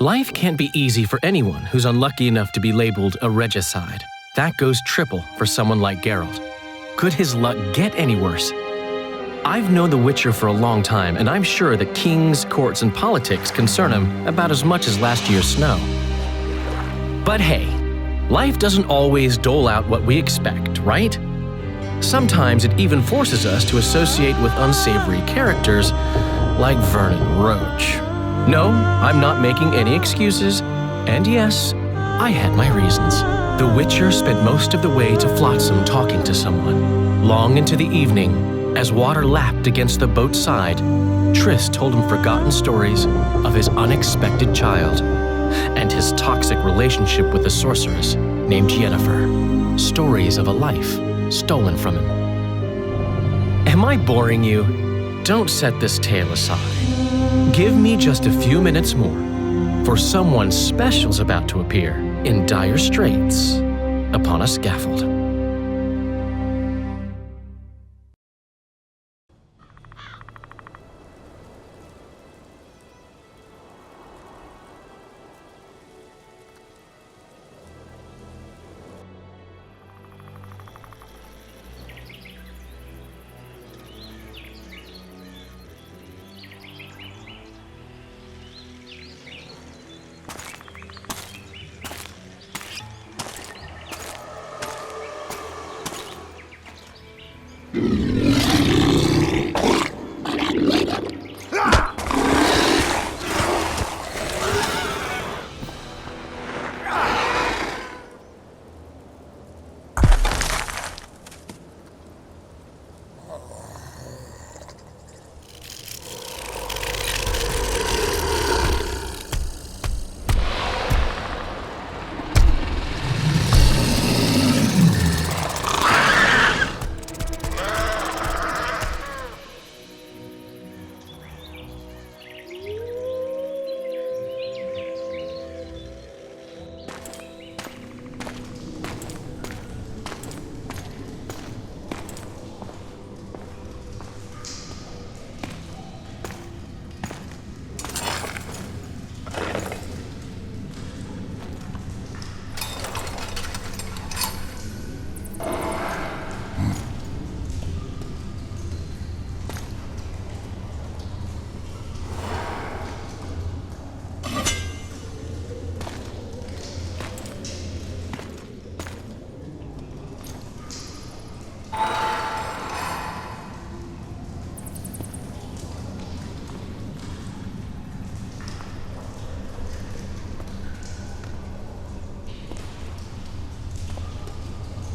Life can't be easy for anyone who's unlucky enough to be labeled a regicide. That goes triple for someone like Geralt. Could his luck get any worse? I've known the Witcher for a long time, and I'm sure that kings, courts, and politics concern him about as much as last year's snow. But hey, life doesn't always dole out what we expect, right? Sometimes it even forces us to associate with unsavory characters like Vernon Roach. No, I'm not making any excuses, and yes, I had my reasons. The Witcher spent most of the way to Flotsam talking to someone. Long into the evening, as water lapped against the boat's side, Triss told him forgotten stories of his unexpected child and his toxic relationship with a sorceress named Yennefer. Stories of a life stolen from him. Am I boring you? Don't set this tale aside. Give me just a few minutes more, for someone special's about to appear in dire straits upon a scaffold.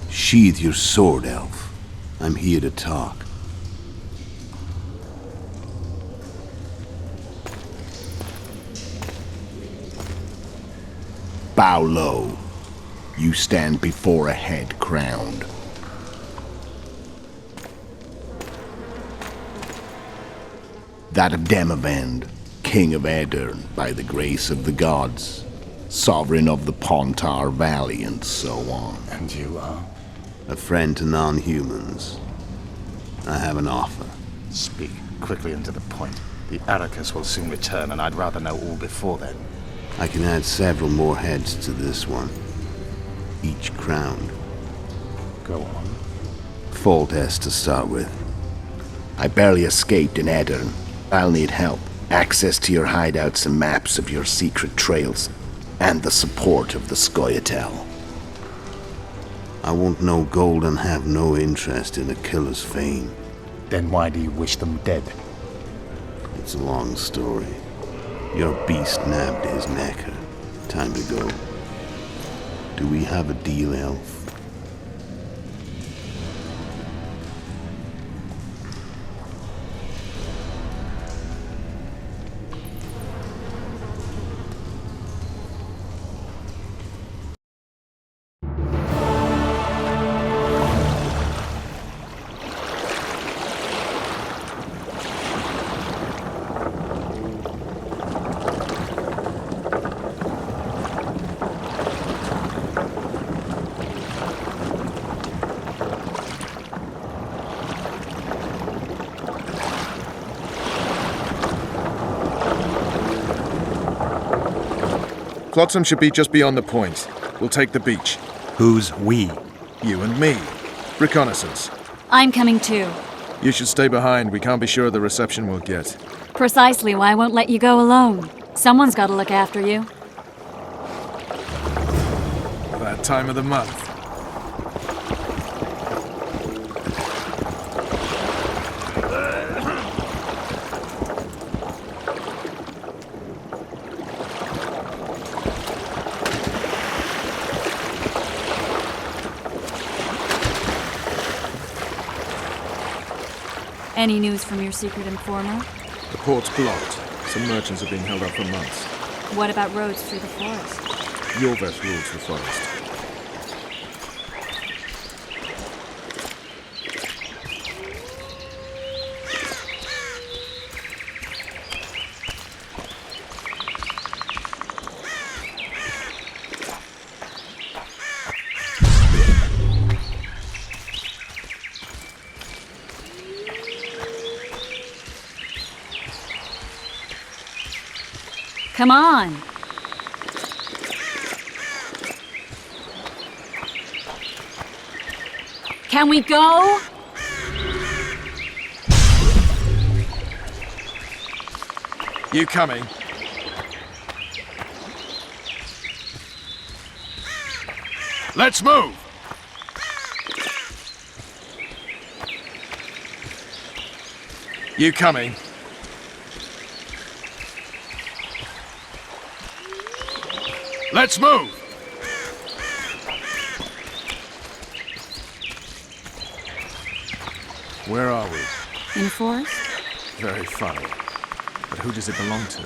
Sheathe your sword, elf. I'm here to talk. Bow low. You stand before a head crowned. That of Demavend, King of Aedirn, by the grace of the gods, sovereign of the Pontar Valley, and so on. And you are? A friend to non-humans. I have an offer. Speak quickly and to the point. The Arrakis will soon return, and I'd rather know all before then. I can add several more heads to this one. Each crowned. Go on. Foltest to start with. I barely escaped in Aedirn. I'll need help. Access to your hideouts and maps of your secret trails. And the support of the Scoia'tael. I want no gold and have no interest in a killer's fame. Then why do you wish them dead? It's a long story. Your beast nabbed his necker. Time to go. Do we have a deal, elf? Flotsam should be just beyond the point. We'll take the beach. Who's we? You and me. Reconnaissance. I'm coming too. You should stay behind. We can't be sure of the reception we'll get. Precisely why I won't let you go alone. Someone's got to look after you. That time of the month. Any news from your secret informer? The port's blocked. Some merchants are being held up for months. What about roads through the forest? Yorveth rules the forest. Come on! Can we go? You coming? Let's move! You coming? Let's move! Where are we? In a forest? Very funny. But who does it belong to?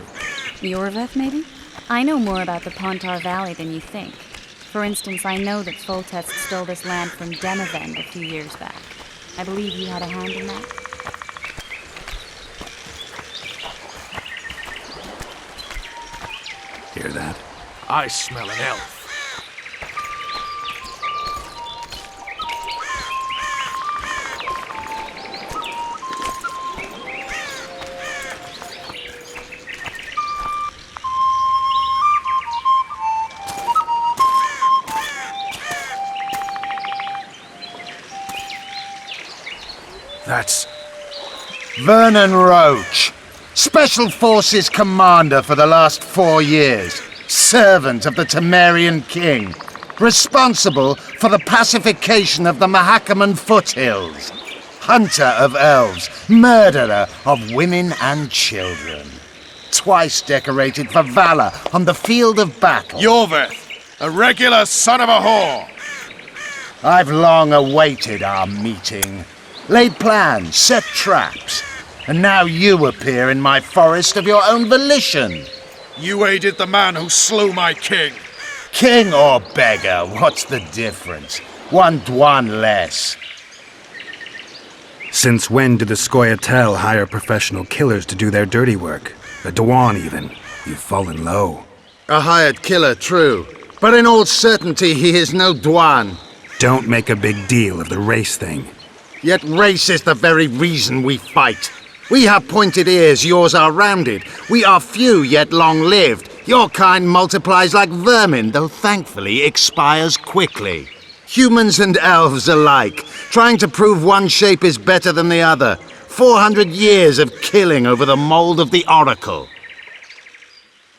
Yorveth, maybe? I know more about the Pontar Valley than you think. For instance, I know that Foltest stole this land from Demavend a few years back. I believe you had a hand in that. Hear that? I smell an elf. That's Vernon Roach, Special Forces Commander for the last 4 years, servant of the Temerian King, responsible for the pacification of the Mahakaman foothills, hunter of elves, murderer of women and children, twice decorated for valor on the field of battle. Yorveth, a regular son of a whore. I've long awaited our meeting, laid plans, set traps, and now you appear in my forest of your own volition. You aided the man who slew my king. King or beggar, what's the difference? One Dwan less. Since when did the SATAIII hire professional killers to do their dirty work? The Dwan, even. You've fallen low. A hired killer, true. But in all certainty, he is no Dwan. Don't make a big deal of the race thing. Yet race is the very reason we fight. We have pointed ears, yours are rounded. We are few, yet long-lived. Your kind multiplies like vermin, though thankfully expires quickly. Humans and elves alike, trying to prove one shape is better than the other. 400 years of killing over the mold of the Oracle.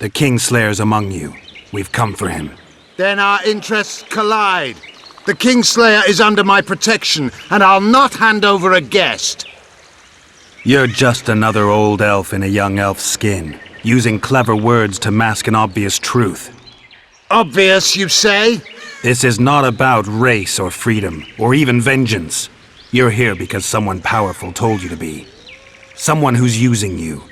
The Kingslayer's among you. We've come for him. Then our interests collide. The Kingslayer is under my protection, and I'll not hand over a guest. You're just another old elf in a young elf's skin, using clever words to mask an obvious truth. Obvious, you say? This is not about race or freedom, or even vengeance. You're here because someone powerful told you to be. Someone who's using you.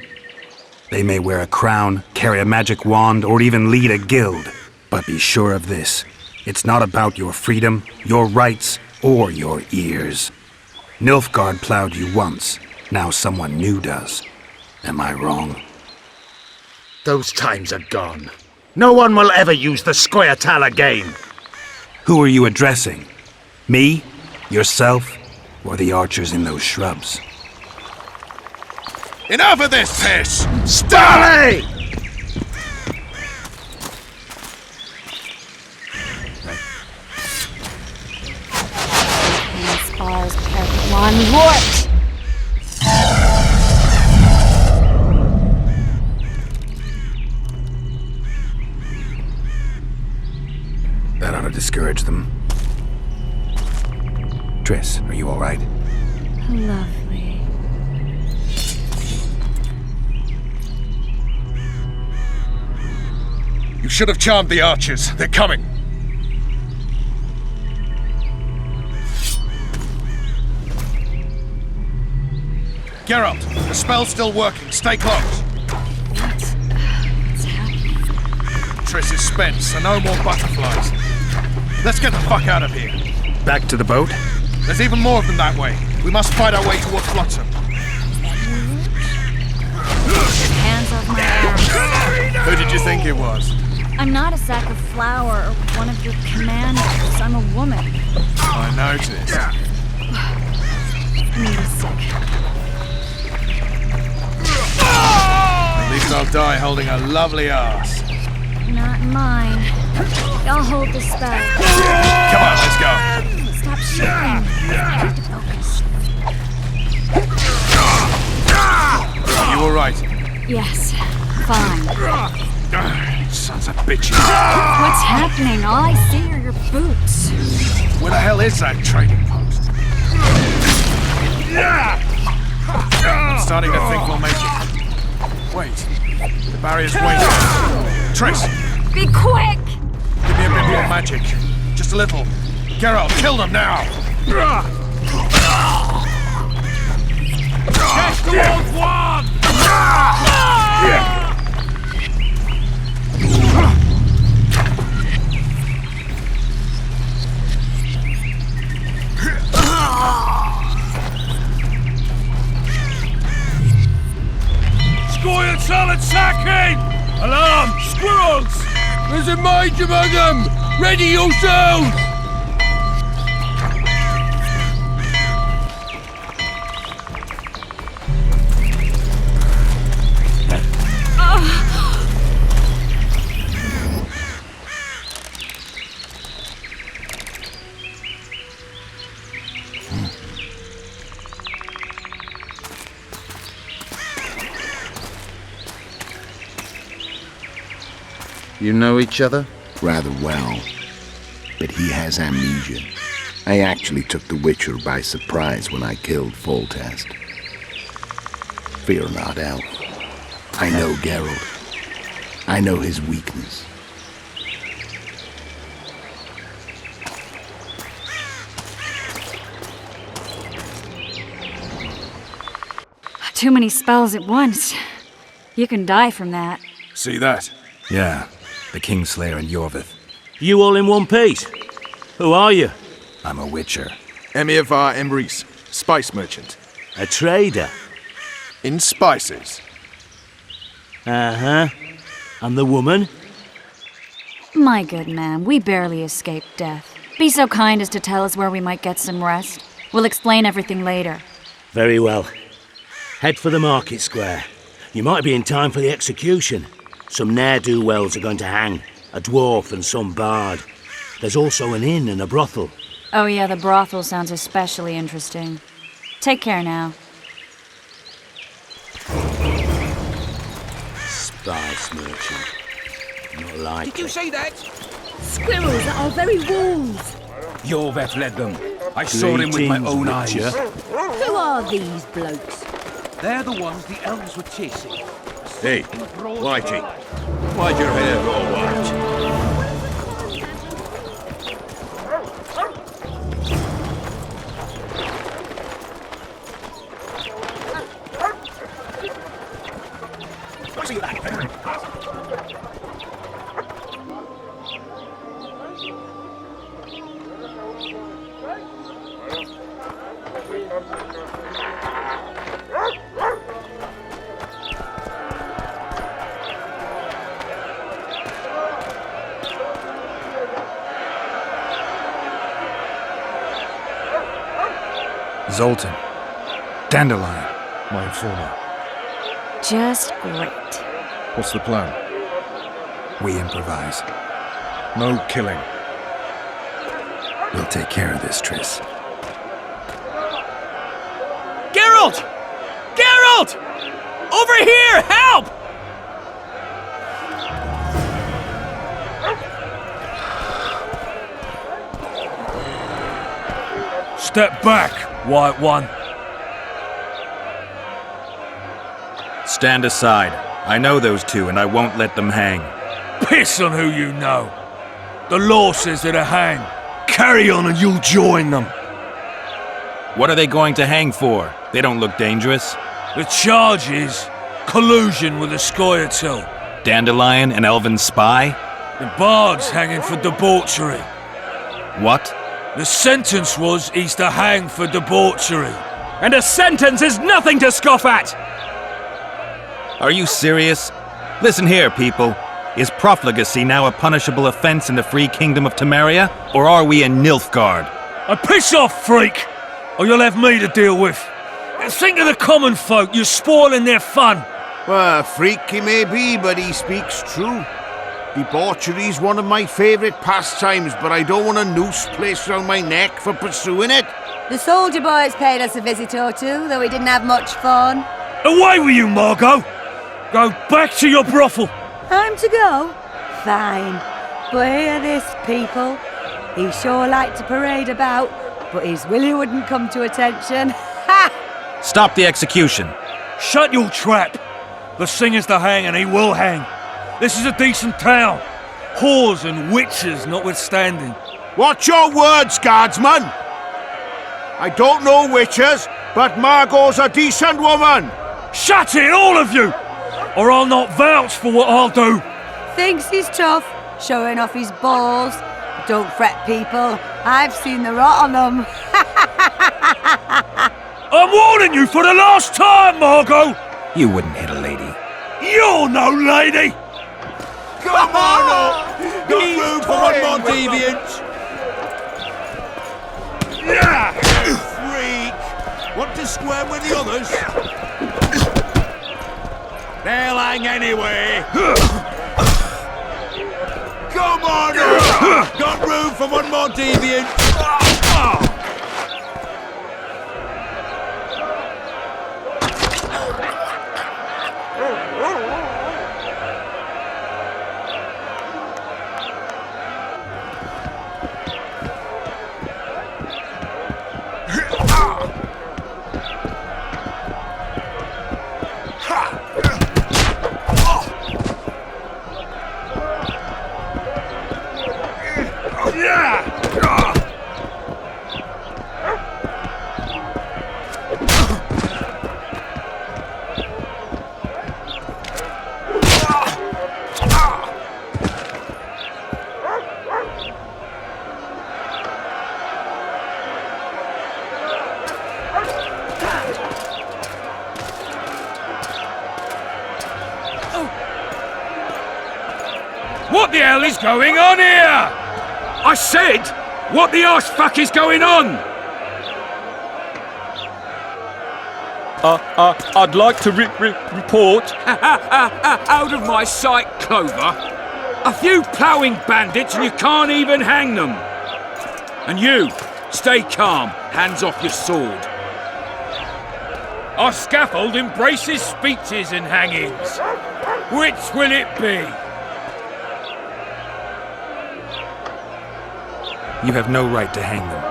They may wear a crown, carry a magic wand, or even lead a guild. But be sure of this. It's not about your freedom, your rights, or your ears. Nilfgaard plowed you once. Now someone new does. Am I wrong? Those times are gone. No one will ever use the SATAIII again. Who are you addressing? Me? Yourself? Or the archers in those shrubs? Enough of this piss! Stolly! discourage them. Triss, are you alright? Lovely. You should have charmed the archers. They're coming. Geralt, the spell's still working. Stay close. What's happening? Triss is spent, so no more butterflies. Let's get the fuck out of here. Back to the boat? There's even more of them that way. We must fight our way toward Flotsam. Hands off my arms. Who did you think it was? I'm not a sack of flour or one of your commanders. I'm a woman. I noticed. I'm sick. At least I'll die holding a lovely ass. Not mine. I'll hold the spell. Come on, let's go. Stop shooting. Have to focus. You all right? Yes. Fine. Sons of bitches. What's happening? All I see are your boots. Where the hell is that trading post? I'm starting to think we'll make it. Wait. The barrier's waiting. Triss, Be quick! give me a bit more magic. Just a little. Geralt, kill them now! Get towards one! Squired solid sacking! Alarm! Squirrels! There's a mage among them! Ready yourselves! You know each other? Rather well. But he has amnesia. I actually took the Witcher by surprise when I killed Foltest. Fear not, Elf. I know Geralt. I know his weakness. Too many spells at once. You can die from that. See that? Yeah, the Kingslayer and Yorvith. You all in one piece? Who are you? I'm a Witcher. Emir var Emrys, spice merchant. A trader? In spices. Uh-huh. And the woman? My good man, we barely escaped death. Be so kind as to tell us where we might get some rest. We'll explain everything later. Very well. Head for the market square. You might be in time for the execution. Some ne'er-do-wells are going to hang. A dwarf and some bard. There's also an inn and a brothel. Oh yeah, the brothel sounds especially interesting. Take care now. Spice merchant. Not like Did you it. say that? Squirrels at our very walls. Yorveth led them. I saw him with my own eyes. Who are these blokes? They're the ones the elves were chasing. Hey, Whitey. Why'd your hair go white? Zoltan. Dandelion. My informer. Just great. What's the plan? We improvise. No killing. We'll take care of this, Triss. Geralt! Geralt! Over here! Help! Step back, White One. Stand aside. I know those two, and I won't let them hang. Piss on who you know. The law says they're to hang. Carry on and you'll join them. What are they going to hang for? They don't look dangerous. The charge is collusion with the SATAIII. Dandelion, an elven spy? The bard's hanging for debauchery. What? The sentence was he's to hang for debauchery. And a sentence is nothing to scoff at! Are you serious? Listen here, people. Is profligacy now a punishable offense in the free kingdom of Temeria? Or are we in Nilfgaard? Piss off, freak! Or you'll have me to deal with. Think of the common folk, you're spoiling their fun. Well, a freak he may be, but he speaks true. Debauchery's one of my favourite pastimes, but I don't want a noose placed around my neck for pursuing it. The soldier boys paid us a visit or two, though we didn't have much fun. Away with you, Margot! Go back to your brothel. Time to go? Fine. But hear this, people. He sure liked to parade about, but his Willie wouldn't come to attention. Ha! Stop the execution. Shut your trap. The singer's to hang and he will hang. This is a decent town. Whores and witches notwithstanding. Watch your words, guardsman! I don't know witches, but Margot's a decent woman! Shut it, all of you! Or I'll not vouch for what I'll do. Thinks he's tough, showing off his balls. Don't fret, people. I've seen the rot on them. I'm warning you for the last time, Margot! You wouldn't hit a lady. You're no lady! Come on up! Got room for one more deviant! Yeah! Freak! Want to square with the others? They'll hang anyway! Come on up! Got room for one more deviant! What the hell is going on here? I said, what the arse fuck is going on? I'd like to report. Out of my sight, Clover. A few ploughing bandits and you can't even hang them. And you, stay calm, hands off your sword. Our scaffold embraces speeches and hangings. Which will it be? You have no right to hang them.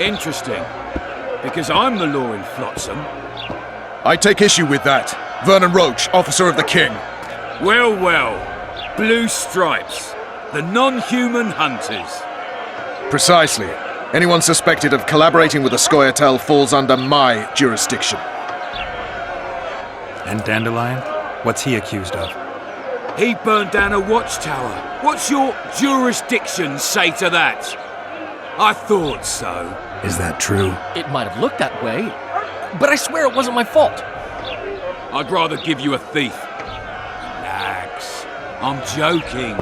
Interesting. Because I'm the law in Flotsam. I take issue with that. Vernon Roach, officer of the king. Well, well. Blue stripes. The non-human hunters. Precisely. Anyone suspected of collaborating with the SATAIII falls under my jurisdiction. And Dandelion? What's he accused of? He burned down a watchtower. What's your jurisdiction say to that? I thought so. Is that true? It might have looked that way, but I swear it wasn't my fault. I'd rather give you a thief. Relax. I'm joking.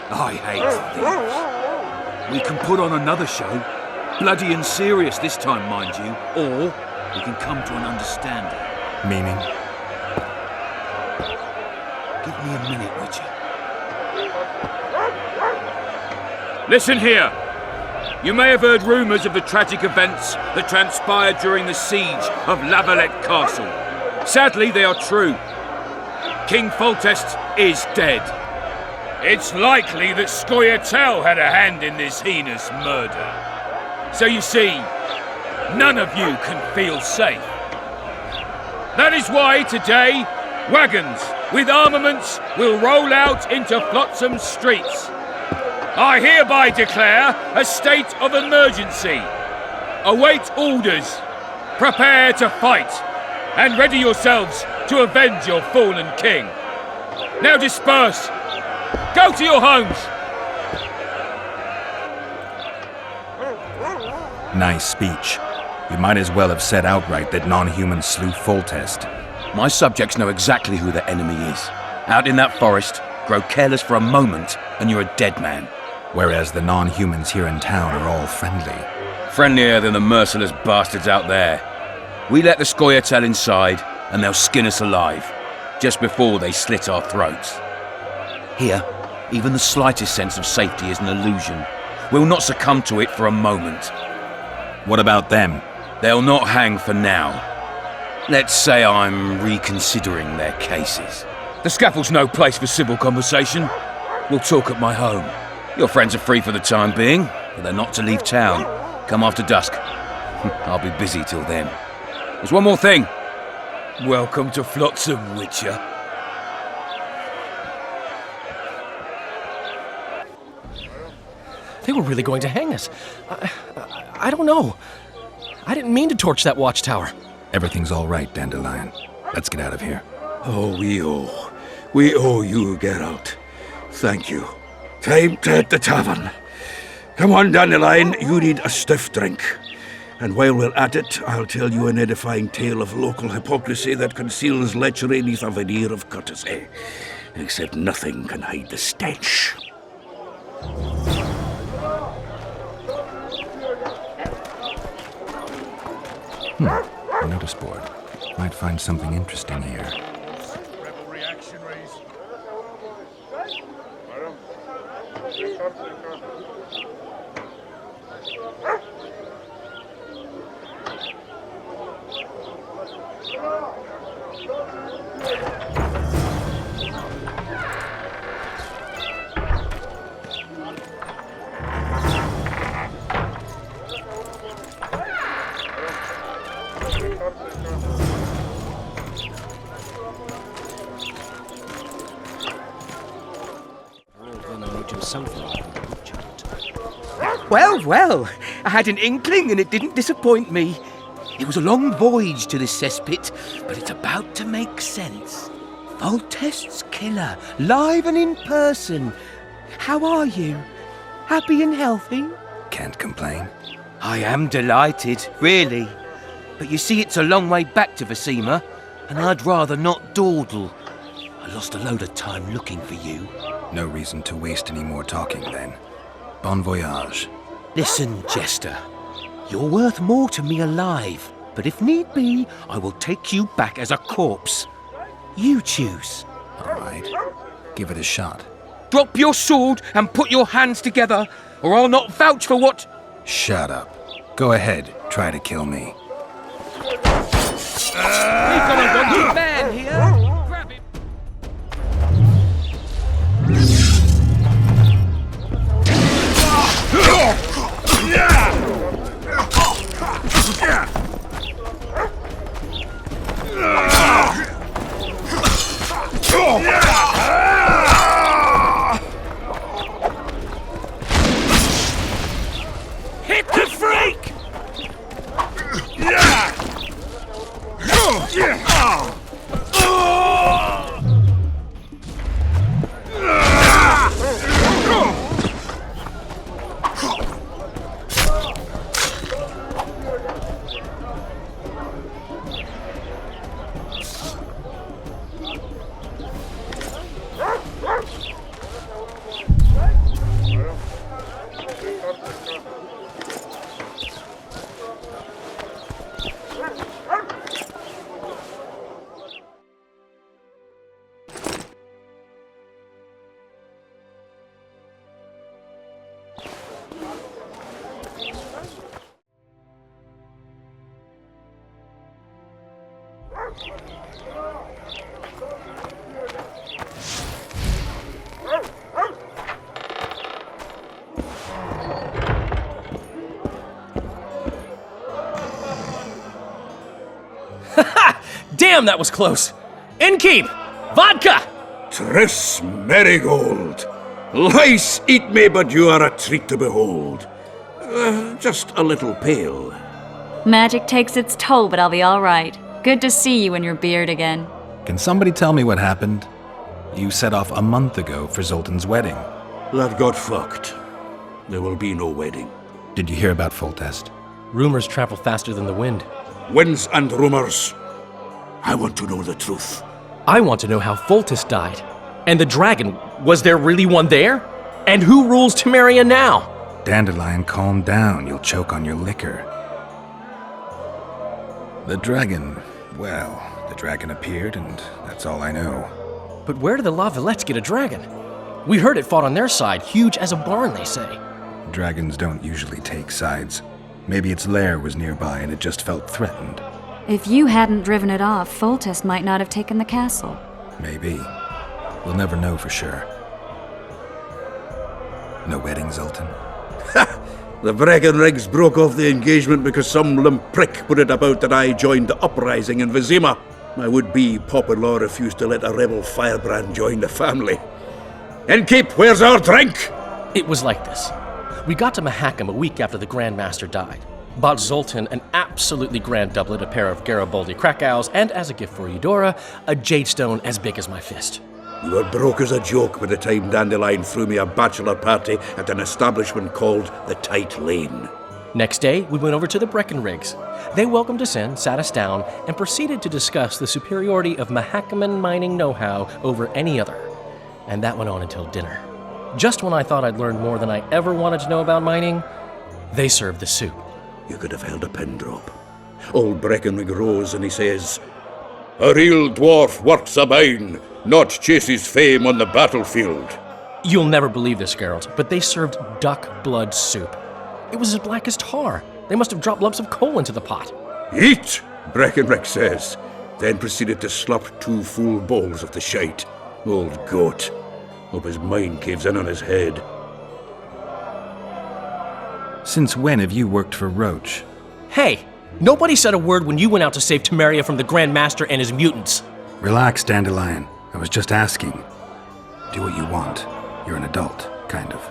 I hate thieves. We can put on another show. Bloody and serious this time, mind you. Or we can come to an understanding. Meaning? Give me a minute, would you? Listen here. You may have heard rumours of the tragic events that transpired during the siege of Lavalette Castle. Sadly, they are true. King Foltest is dead. It's likely that SATAIII had a hand in this heinous murder. So you see, none of you can feel safe. That is why today, wagons with armaments will roll out into Flotsam's streets. I hereby declare a state of emergency. Await orders. Prepare to fight. And ready yourselves to avenge your fallen king. Now disperse. Go to your homes. Nice speech. You might as well have said outright that non-humans slew Foltest. My subjects know exactly who their enemy is. Out in that forest, grow careless for a moment, and you're a dead man. Whereas the non-humans here in town are all friendly. Friendlier than the merciless bastards out there. We let the Scoia'tael inside, and they'll skin us alive, just before they slit our throats. Here, even the slightest sense of safety is an illusion. We'll not succumb to it for a moment. What about them? They'll not hang for now. Let's say I'm reconsidering their cases. The scaffold's no place for civil conversation. We'll talk at my home. Your friends are free for the time being, but they're not to leave town. Come after dusk. I'll be busy till then. There's one more thing. Welcome to Flotsam, Witcher. They were really going to hang us. I don't know. I didn't mean to torch that watchtower. Everything's all right, Dandelion. Let's get out of here. Oh, we owe you, Geralt. Thank you. Time to hit the tavern. Come on, Dandelion, you need a stiff drink. And while we're at it, I'll tell you an edifying tale of local hypocrisy that conceals lechery beneath a veneer of courtesy. Except nothing can hide the stench. A notice board. Might find something interesting here. Rebel reactionaries. Well, well, I had an inkling and it didn't disappoint me. It was a long voyage to this cesspit, but it's about to make sense. Foltest's killer, live and in person. How are you? Happy and healthy? Can't complain. I am delighted, really. But you see, it's a long way back to Vecima, and I'd rather not dawdle. I lost a load of time looking for you. No reason to waste any more talking, then. Bon voyage. Listen, Jester. You're worth more to me alive, but if need be, I will take you back as a corpse. You choose. All right. Give it a shot. Drop your sword and put your hands together, or I'll not vouch for what... Shut up. Go ahead. Try to kill me. We've got a wanted man here. Grab him. Hit the freak! Damn, that was close! Innkeep! Vodka! Triss Marigold! Lice eat me, but you are a treat to behold. Just a little pale. Magic takes its toll, but I'll be all right. Good to see you and your beard again. Can somebody tell me what happened? You set off a month ago for Zoltan's wedding. That got fucked. There will be no wedding. Did you hear about Foltest? Rumors travel faster than the wind. Winds and rumors. I want to know the truth. I want to know how Foltest died. And the dragon, was there really one there? And who rules Temeria now? Dandelion, calm down. You'll choke on your liquor. The dragon, well, the dragon appeared, and that's all I know. But where did the Lavalettes get a dragon? We heard it fought on their side, huge as a barn, they say. Dragons don't usually take sides. Maybe its lair was nearby and it just felt threatened. If you hadn't driven it off, Foltest might not have taken the castle. Maybe. We'll never know for sure. No wedding, Zoltan? The Breckenrigs broke off the engagement because some limp prick put it about that I joined the uprising in Vizima. My would-be Popper-in-law refused to let a rebel firebrand join the family. Innkeep, where's our drink? It was like this. We got to Mahakam a week after the Grand Master died. Bought Zoltan an absolutely grand doublet, a pair of Garibaldi Krakau's, and as a gift for Eudora, a jade stone as big as my fist. You were broke as a joke by the time Dandelion threw me a bachelor party at an establishment called the Tight Lane. Next day, we went over to the Breckenrigs. They welcomed us in, sat us down, and proceeded to discuss the superiority of Mahakaman mining know-how over any other. And that went on until dinner. Just when I thought I'd learned more than I ever wanted to know about mining, they served the soup. You could have held a pin drop. Old Breckenrig rose and he says, "A real dwarf works a mine, not chases fame on the battlefield." You'll never believe this, Geralt, but they served duck blood soup. It was as black as tar. They must have dropped lumps of coal into the pot. "Eat," Breckenrig says, then proceeded to slop 2 full bowls of the shite. Old goat. Hope his mind caves in on his head. Since when have you worked for Roach? Hey, nobody said a word when you went out to save Temeria from the Grand Master and his mutants. Relax, Dandelion. I was just asking. Do what you want. You're an adult, kind of.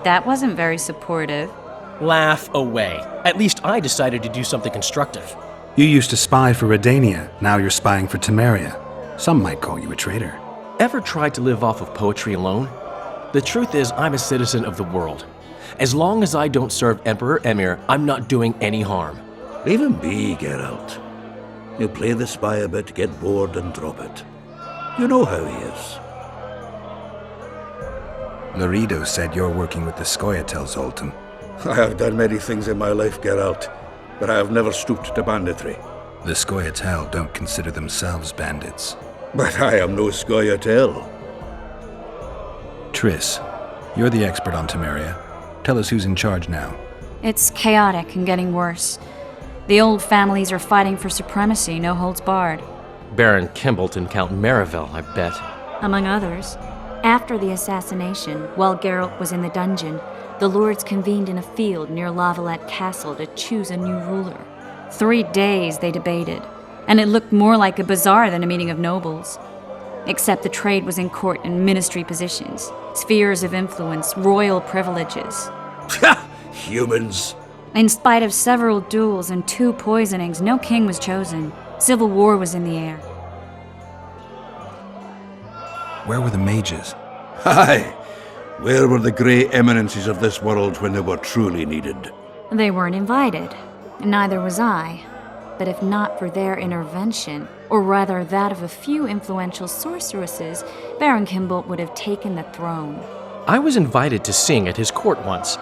That wasn't very supportive. Laugh away. At least I decided to do something constructive. You used to spy for Redania. Now you're spying for Temeria. Some might call you a traitor. Ever tried to live off of poetry alone? The truth is, I'm a citizen of the world. As long as I don't serve Emperor Emir, I'm not doing any harm. Leave him be, Geralt. He'll play the spy a bit, get bored, and drop it. You know how he is. Laredo said you're working with the Scoia'tael, Zoltan. I have done many things in my life, Geralt, but I have never stooped to banditry. The Scoia'tael don't consider themselves bandits. But I am no Scoia'tael. Triss, you're the expert on Temeria. Tell us who's in charge now. It's chaotic and getting worse. The old families are fighting for supremacy, no holds barred. Baron Kimbolt and Count Marivel, I bet. Among others. After the assassination, while Geralt was in the dungeon, the lords convened in a field near Lavalette Castle to choose a new ruler. 3 days they debated, and it looked more like a bazaar than a meeting of nobles. Except the trade was in court and ministry positions, spheres of influence, royal privileges. Humans. In spite of several duels and 2 poisonings, no king was chosen. Civil war was in the air. Where were the mages? Aye. Where were the grey eminences of this world when they were truly needed? They weren't invited. Neither was I. But if not for their intervention, or rather that of a few influential sorceresses, Baron Kimbolt would have taken the throne. I was invited to sing at his court once.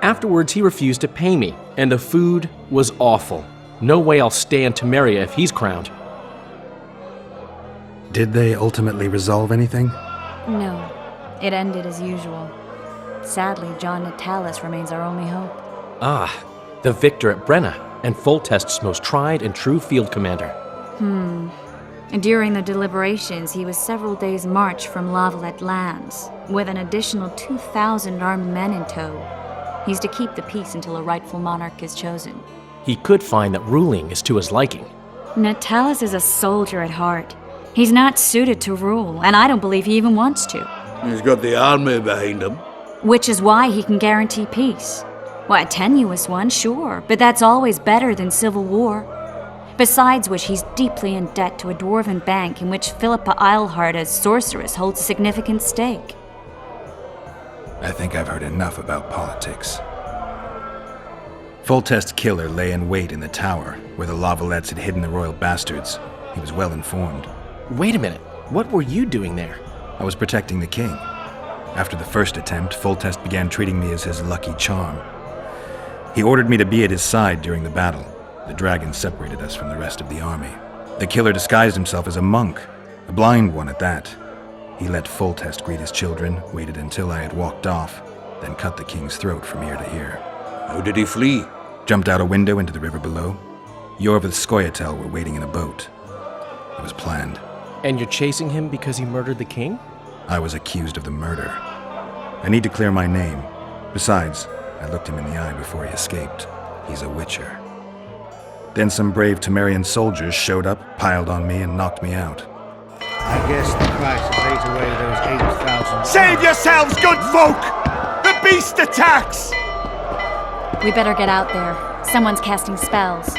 Afterwards, he refused to pay me, and the food was awful. No way I'll stay in Temeria if he's crowned. Did they ultimately resolve anything? No. It ended as usual. Sadly, John Natalis remains our only hope. Ah, the victor at Brenna, and Foltest's most tried and true field commander. During the deliberations, he was several days' march from Lavalette lands, with an additional 2,000 armed men in tow. He's to keep the peace until a rightful monarch is chosen. he could find that ruling is to his liking. Natalis is a soldier at heart. He's not suited to rule, and I don't believe he even wants to. He's got the army behind him. Which is why he can guarantee peace. Well, a tenuous one, sure, but that's always better than civil war. Besides which, he's deeply in debt to a dwarven bank in which Philippa Eilhart as sorceress holds a significant stake. I think I've heard enough about politics. Foltest's killer lay in wait in the tower, where the Lavalettes had hidden the royal bastards. He was well informed. Wait a minute, what were you doing there? I was protecting the king. After the first attempt, Foltest began treating me as his lucky charm. He ordered me to be at his side during the battle. The dragon separated us from the rest of the army. The killer disguised himself as a monk, a blind one at that. He let Foltest greet his children, waited until I had walked off, then cut the king's throat from ear to ear. How did he flee? Jumped out a window into the river below. Yorv with Skoyatel were waiting in a boat. It was planned. And you're chasing him because he murdered the king? I was accused of the murder. I need to clear my name. Besides, I looked him in the eye before he escaped. He's a witcher. Then some brave Temerian soldiers showed up, piled on me, and knocked me out. I guess the price has ate away those 8,000... Save yourselves, good folk! The beast attacks! We better get out there. Someone's casting spells.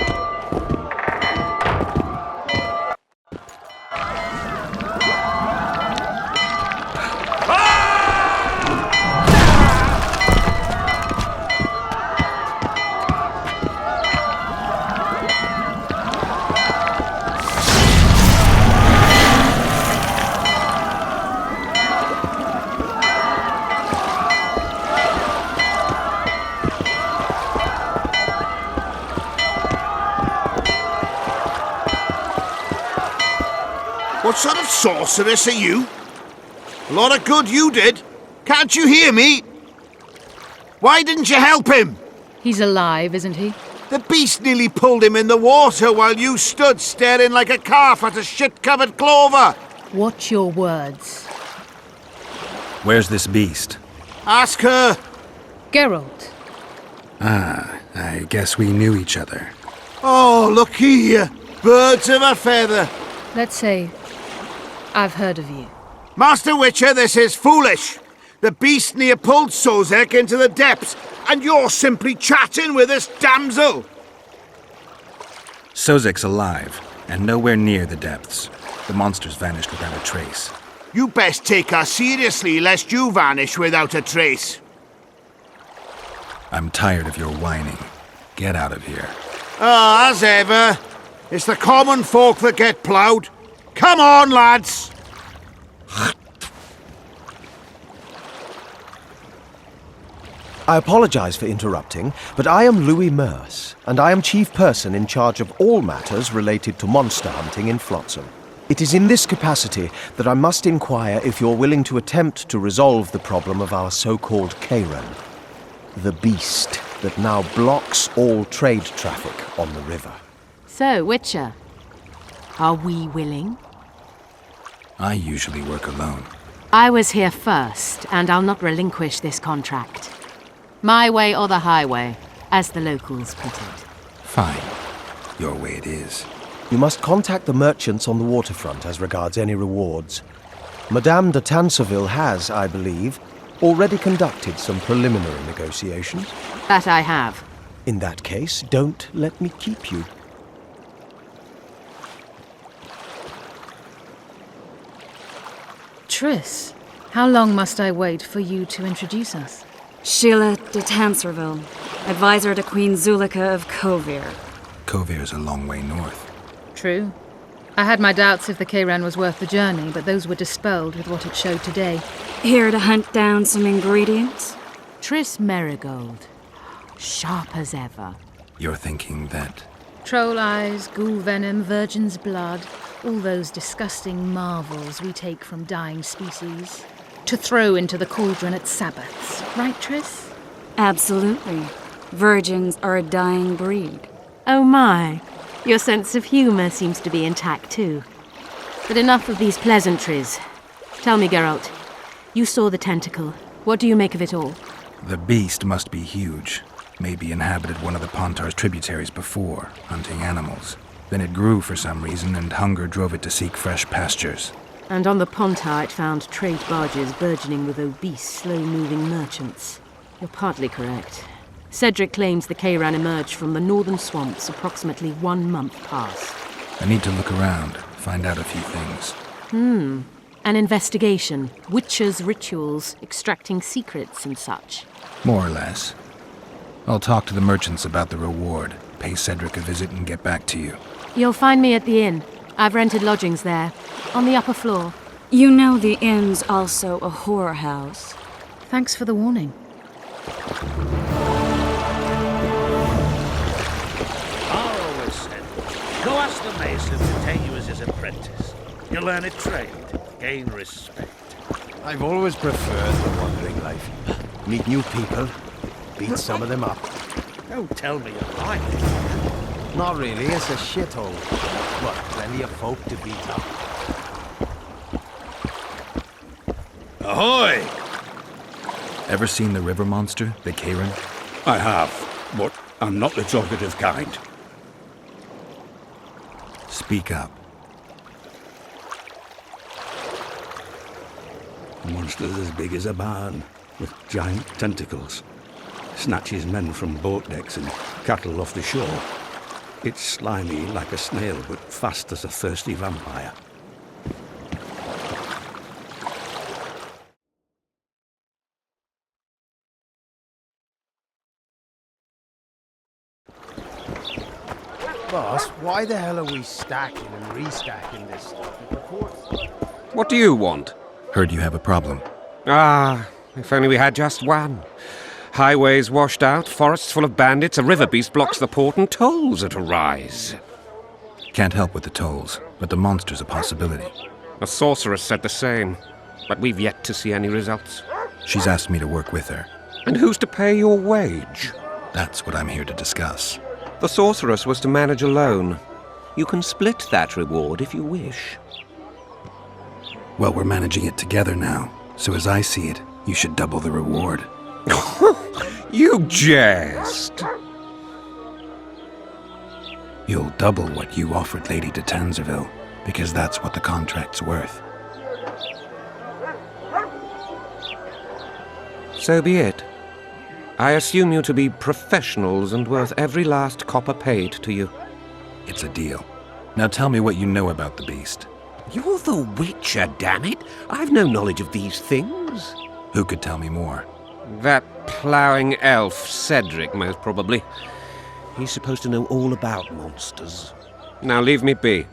What sort of sorceress are you? A lot of good you did. Can't you hear me? Why didn't you help him? He's alive, isn't he? The beast nearly pulled him in the water while you stood staring like a calf at a shit-covered clover. Watch your words. Where's this beast? Ask her. Geralt. Ah, I guess we knew each other. Oh, look here. Birds of a feather. Let's say I've heard of you. Master Witcher, this is foolish. The beast near pulled Sozek into the depths, and you're simply chatting with this damsel. Sozek's alive, and nowhere near the depths. The monsters vanished without a trace. You best take her seriously, lest you vanish without a trace. I'm tired of your whining. Get out of here. Ah, as ever. It's the common folk that get ploughed. Come on, lads! I apologize for interrupting, but I am Louis Merce, and I am chief person in charge of all matters related to monster hunting in Flotsam. It is in this capacity that I must inquire if you're willing to attempt to resolve the problem of our so-called Karen, the beast that now blocks all trade traffic on the river. So, Witcher, are we willing? I usually work alone. I was here first, and I'll not relinquish this contract. My way or the highway, as the locals put it. Fine. Your way it is. You must contact the merchants on the waterfront as regards any rewards. Madame de Tanseville has, I believe, already conducted some preliminary negotiations. That I have. In that case, don't let me keep you. Triss, how long must I wait for you to introduce us? Sheila de Tanserville, advisor to Queen Zulika of Kovir. Kovir's a long way north. True. I had my doubts if the Kayran was worth the journey, but those were dispelled with what it showed today. Here to hunt down some ingredients? Triss Merigold. Sharp as ever. You're thinking that... Troll eyes, ghoul venom, virgin's blood, all those disgusting marvels we take from dying species, to throw into the cauldron at Sabbaths. Right, Triss? Absolutely. Virgins are a dying breed. Oh my. Your sense of humour seems to be intact too. But enough of these pleasantries. Tell me, Geralt, you saw the tentacle. What do you make of it all? The beast must be huge. Maybe inhabited one of the Pontar's tributaries before, hunting animals. Then it grew for some reason, and hunger drove it to seek fresh pastures. And on the Pontar it found trade barges burgeoning with obese, slow-moving merchants. You're partly correct. Cedric claims the Kayran emerged from the northern swamps approximately 1 month past. I need to look around, find out a few things. An investigation. Witches' rituals, extracting secrets and such. More or less. I'll talk to the merchants about the reward, pay Cedric a visit and get back to you. You'll find me at the inn. I've rented lodgings there, on the upper floor. You know the inn's also a whorehouse. Thanks for the warning. I always said, go ask the mason to take you as his apprentice. You'll learn a trade, gain respect. I've always preferred the wandering life. Meet new people, beat some of them up. Don't tell me you like it. Not really, it's a shithole. But plenty of folk to beat up. Ahoy! Ever seen the river monster, the Kayran? I have, but I'm not the talkative kind. Speak up. The monster's as big as a barn, with giant tentacles. Snatches men from boat decks and cattle off the shore. It's slimy like a snail, but fast as a thirsty vampire. Boss, why the hell are we stacking and restacking this stuff? What do you want? Heard you have a problem. Ah, if only we had just one. Highways washed out, forests full of bandits, a river beast blocks the port, and tolls at a rise. Can't help with the tolls, but the monster's a possibility. A sorceress said the same, but we've yet to see any results. She's asked me to work with her. And who's to pay your wage? That's what I'm here to discuss. The sorceress was to manage alone. You can split that reward if you wish. Well, we're managing it together now, so as I see it, you should double the reward. You jest! You'll double what you offered Lady de Tanzerville, because that's what the contract's worth. So be it. I assume you to be professionals and worth every last copper paid to you. It's a deal. Now tell me what you know about the beast. You're the Witcher, damn it! I've no knowledge of these things. Who could tell me more? That ploughing elf, Cedric, most probably. He's supposed to know all about monsters. Now leave me be.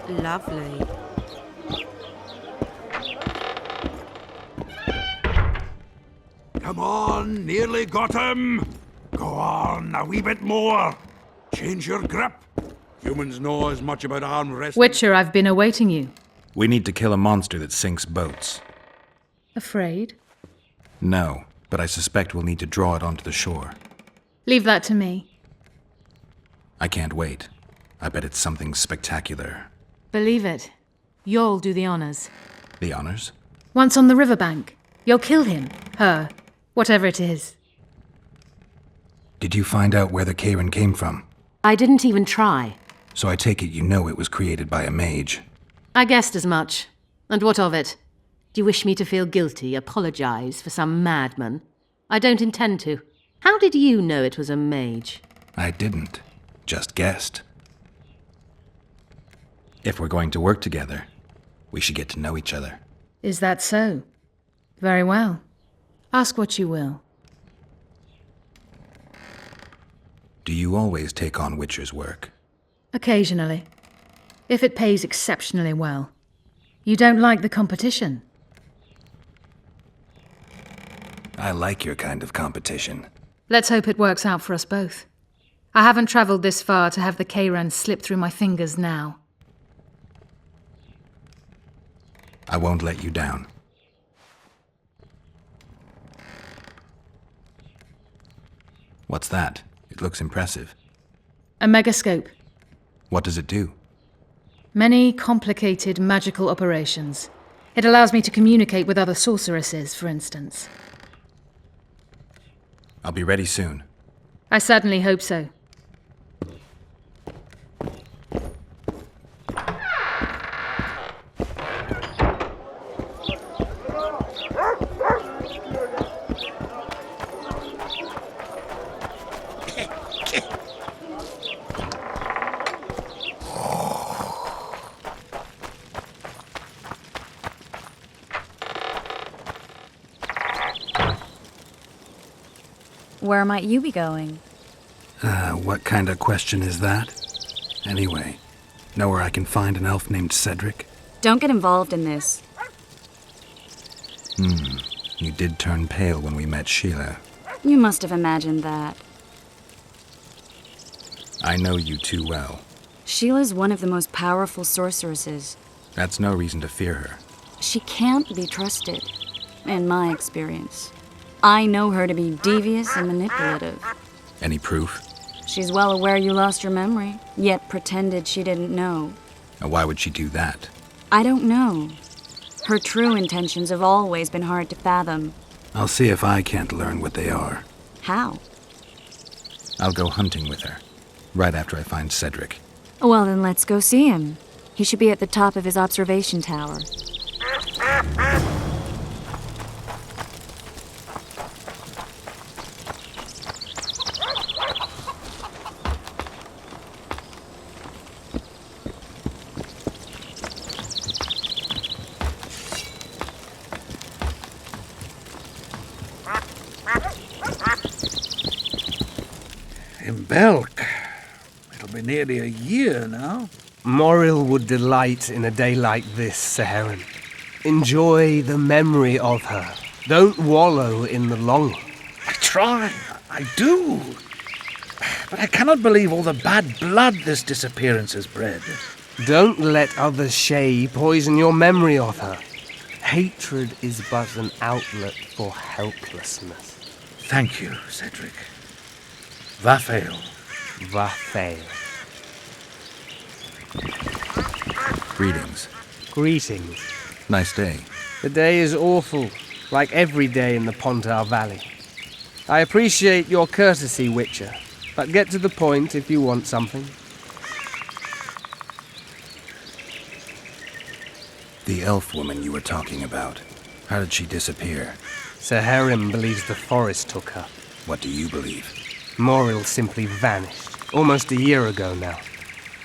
Lovely. Come on, nearly got him. Go on, a wee bit more. Change your grip. Humans know as much about arm wrestling. Witcher, I've been awaiting you. We need to kill a monster that sinks boats. Afraid? No, but I suspect we'll need to draw it onto the shore. Leave that to me. I can't wait. I bet it's something spectacular. Believe it. You'll do the honors. The honors? Once on the riverbank, you'll kill him, her, whatever it is. Did you find out where the Kayran came from? I didn't even try. So I take it you know it was created by a mage. I guessed as much. And what of it? Do you wish me to feel guilty, apologize for some madman? I don't intend to. How did you know it was a mage? I didn't. Just guessed. If we're going to work together, we should get to know each other. Is that so? Very well. Ask what you will. Do you always take on Witcher's work? Occasionally. If it pays exceptionally well. You don't like the competition? I like your kind of competition. Let's hope it works out for us both. I haven't travelled this far to have the Kayran slip through my fingers now. I won't let you down. What's that? It looks impressive. A megascope. What does it do? Many complicated magical operations. It allows me to communicate with other sorceresses, for instance. I'll be ready soon. I certainly hope so. Where might you be going? What kind of question is that? Anyway, know where I can find an elf named Cedric? Don't get involved in this. You did turn pale when we met Sheila. You must have imagined that. I know you too well. Sheila's one of the most powerful sorceresses. That's no reason to fear her. She can't be trusted, in my experience. I know her to be devious and manipulative. Any proof? She's well aware you lost your memory, yet pretended she didn't know. Why would she do that? I don't know. Her true intentions have always been hard to fathom. I'll see if I can't learn what they are. How? I'll go hunting with her, right after I find Cedric. Well, then let's go see him. He should be at the top of his observation tower. In Belk. It'll be nearly a year now. Moril would delight in a day like this, SATAIII. Enjoy the memory of her. Don't wallow in the longing. I try. I do. But I cannot believe all the bad blood this disappearance has bred. Don't let other Shay poison your memory of her. Hatred is but an outlet for helplessness. Thank you, Cedric. Vafail. Vafail. Greetings. Greetings. Nice day. The day is awful, like every day in the Pontar Valley. I appreciate your courtesy, Witcher, but get to the point if you want something. The elf woman you were talking about. How did she disappear? SATAIII believes the forest took her. What do you believe? Moril simply vanished, almost a year ago now.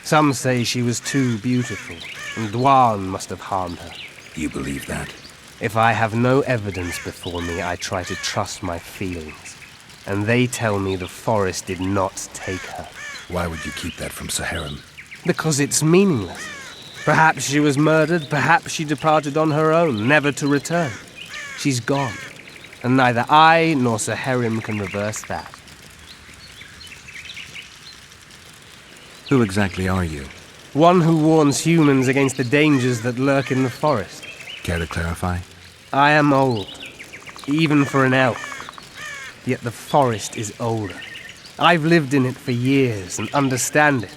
Some say she was too beautiful, and Dwan must have harmed her. You believe that? If I have no evidence before me, I try to trust my feelings. And they tell me the forest did not take her. Why would you keep that from SATAIII? Because it's meaningless. Perhaps she was murdered, perhaps she departed on her own, never to return. She's gone, and neither I nor SATAIII can reverse that. Who exactly are you? One who warns humans against the dangers that lurk in the forest. Care to clarify? I am old, even for an elf. Yet the forest is older. I've lived in it for years and understand it,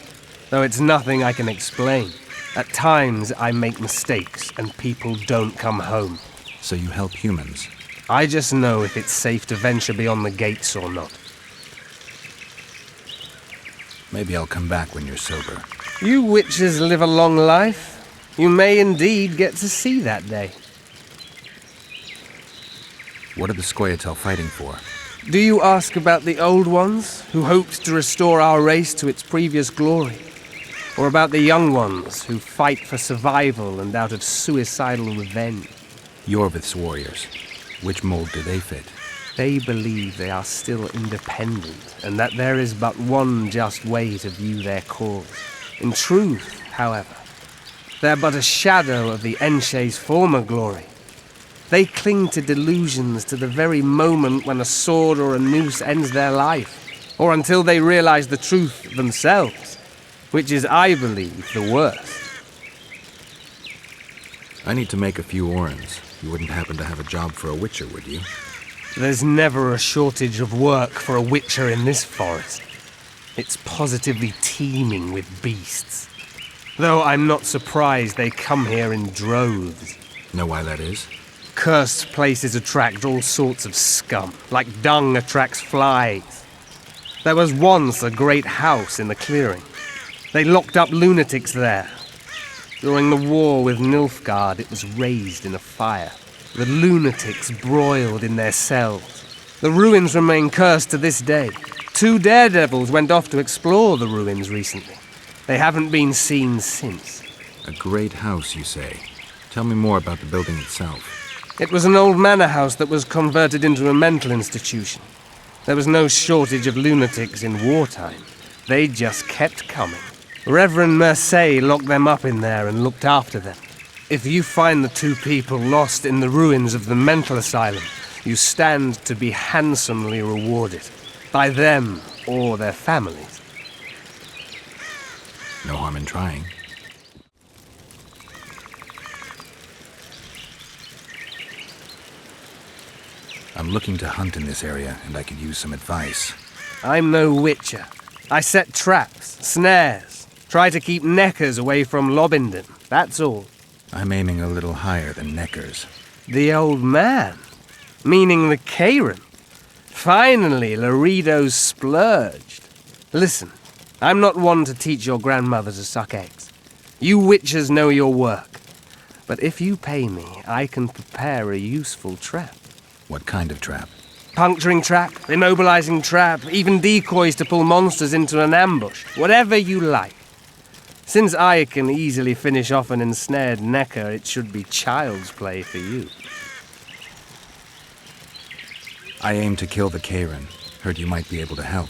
though it's nothing I can explain. At times I make mistakes and people don't come home. So you help humans? I just know if it's safe to venture beyond the gates or not. Maybe I'll come back when you're sober. You witches live a long life. You may indeed get to see that day. What are the Scoia'tael fighting for? Do you ask about the old ones, who hoped to restore our race to its previous glory? Or about the young ones, who fight for survival and out of suicidal revenge? Yorvith's warriors. Which mold do they fit? They believe they are still independent, and that there is but one just way to view their cause. In truth, however, they're but a shadow of the Enshe's former glory. They cling to delusions to the very moment when a sword or a noose ends their life, or until they realize the truth themselves, which is, I believe, the worst. I need to make a few orens. You wouldn't happen to have a job for a witcher, would you? There's never a shortage of work for a witcher in this forest. It's positively teeming with beasts. Though I'm not surprised they come here in droves. Know why that is? Cursed places attract all sorts of scum, like dung attracts flies. There was once a great house in the clearing. They locked up lunatics there. During the war with Nilfgaard, it was raised in a fire. The lunatics broiled in their cells. The ruins remain cursed to this day. 2 daredevils went off to explore the ruins recently. They haven't been seen since. A great house, you say. Tell me more about the building itself. It was an old manor house that was converted into a mental institution. There was no shortage of lunatics in wartime. They just kept coming. Reverend Mercier locked them up in there and looked after them. If you find the 2 people lost in the ruins of the mental asylum, you stand to be handsomely rewarded. By them or their families. No harm in trying. I'm looking to hunt in this area, and I could use some advice. I'm no witcher. I set traps, snares, try to keep neckers away from Lobindon, that's all. I'm aiming a little higher than neckers. The old man? Meaning the Karen? Finally, Laredo's splurged. Listen, I'm not one to teach your grandmother to suck eggs. You witchers know your work. But if you pay me, I can prepare a useful trap. What kind of trap? Puncturing trap, immobilizing trap, even decoys to pull monsters into an ambush. Whatever you like. Since I can easily finish off an ensnared necker, it should be child's play for you. I aim to kill the Karen. Heard you might be able to help.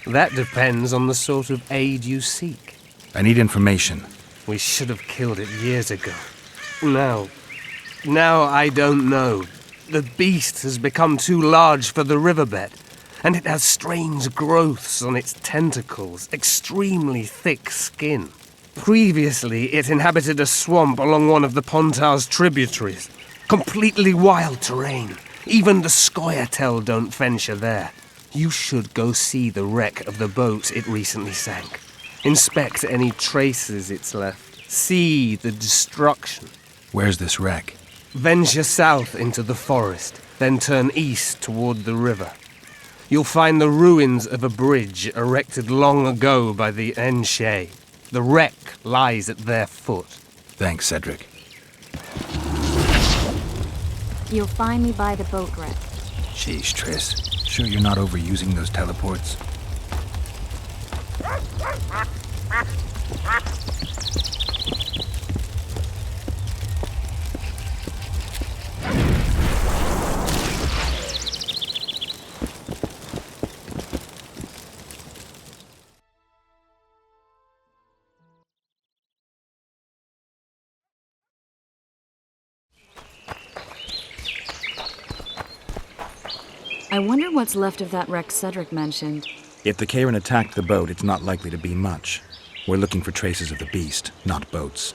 That depends on the sort of aid you seek. I need information. We should have killed it years ago. Now I don't know. The beast has become too large for the riverbed, and it has strange growths on its tentacles, extremely thick skin. Previously, it inhabited a swamp along one of the Pontar's tributaries. Completely wild terrain. Even the Scoia'tael don't venture there. You should go see the wreck of the boat it recently sank. Inspect any traces it's left. See the destruction. Where's this wreck? Venture south into the forest, then turn east toward the river. You'll find the ruins of a bridge erected long ago by the Enshe. The wreck lies at their foot. Thanks, Cedric. You'll find me by the boat wreck. Sheesh, Triss. Sure you're not overusing those teleports? I wonder what's left of that wreck Cedric mentioned. If the Karen attacked the boat, it's not likely to be much. We're looking for traces of the beast, not boats.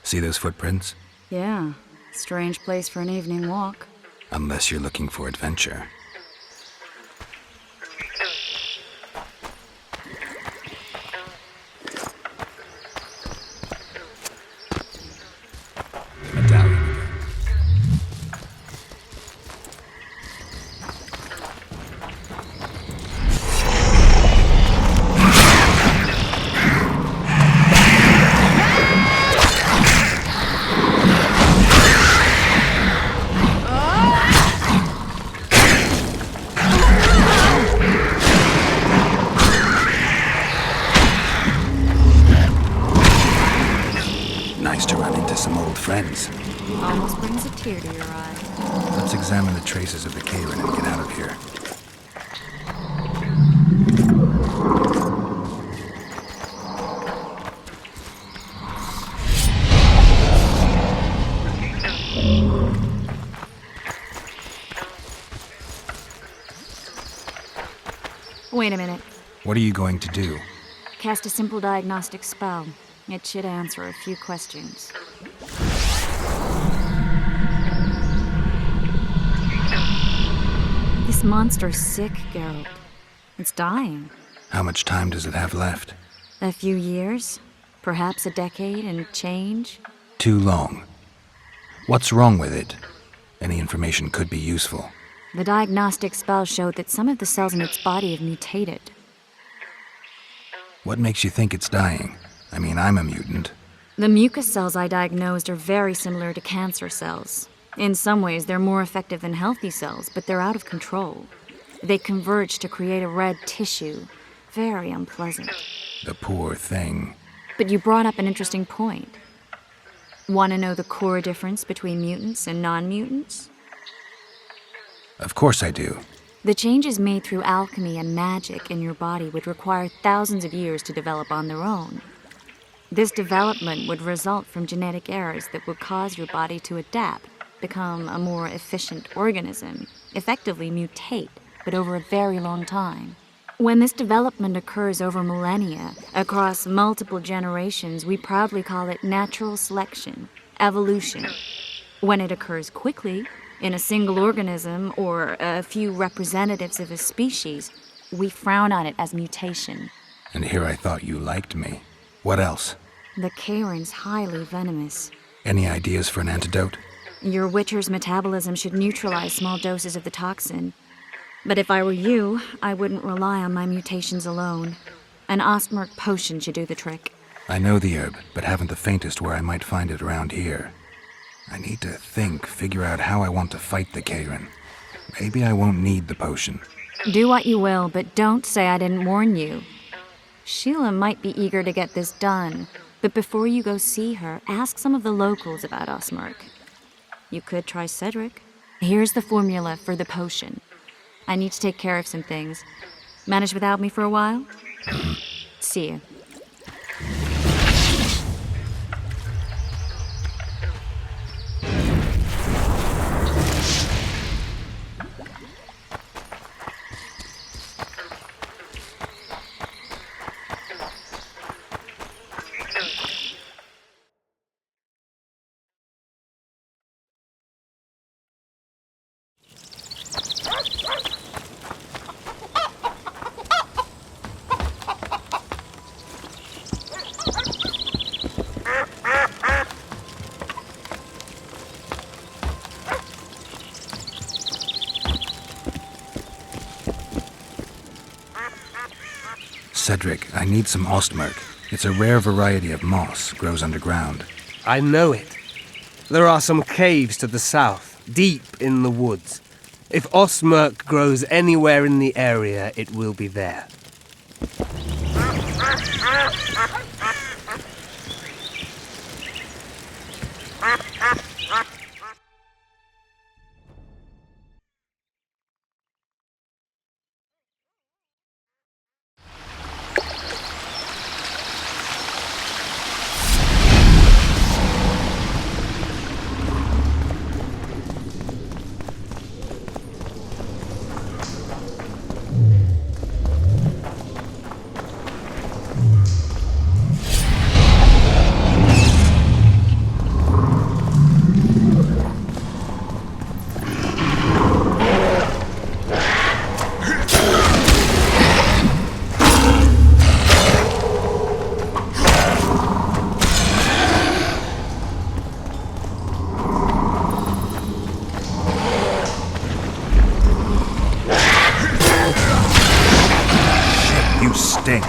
See those footprints? Yeah, strange place for an evening walk. Unless you're looking for adventure. tear to your eye. Let's examine the traces of the Karen and get out of here. Wait a minute. What are you going to do? Cast a simple diagnostic spell. It should answer a few questions. This monster's sick, Geralt. It's dying. How much time does it have left? A few years? Perhaps a decade and change? Too long. What's wrong with it? Any information could be useful. The diagnostic spell showed that some of the cells in its body have mutated. What makes you think it's dying? I mean, I'm a mutant. The mucus cells I diagnosed are very similar to cancer cells. In some ways, they're more effective than healthy cells, but they're out of control. They converge to create a red tissue. Very unpleasant. The poor thing. But you brought up an interesting point. Want to know the core difference between mutants and non-mutants? Of course I do. The changes made through alchemy and magic in your body would require thousands of years to develop on their own. This development would result from genetic errors that would cause your body to adapt, become a more efficient organism, effectively mutate, but over a very long time. When this development occurs over millennia, across multiple generations, we proudly call it natural selection, evolution. When it occurs quickly, in a single organism or a few representatives of a species, we frown on it as mutation. And here I thought you liked me. What else? The Karen's highly venomous. Any ideas for an antidote? Your Witcher's metabolism should neutralize small doses of the toxin. But if I were you, I wouldn't rely on my mutations alone. An Ostmark potion should do the trick. I know the herb, but haven't the faintest where I might find it around here. I need to figure out how I want to fight the Karen. Maybe I won't need the potion. Do what you will, but don't say I didn't warn you. Sheila might be eager to get this done, but before you go see her, ask some of the locals about Ostmark. You could try Cedric. Here's the formula for the potion. I need to take care of some things. Manage without me for a while? See you. Cedric, I need some Ostmark. It's a rare variety of moss, grows underground. I know it. There are some caves to the south, deep in the woods. If Ostmark grows anywhere in the area, it will be there. Stink.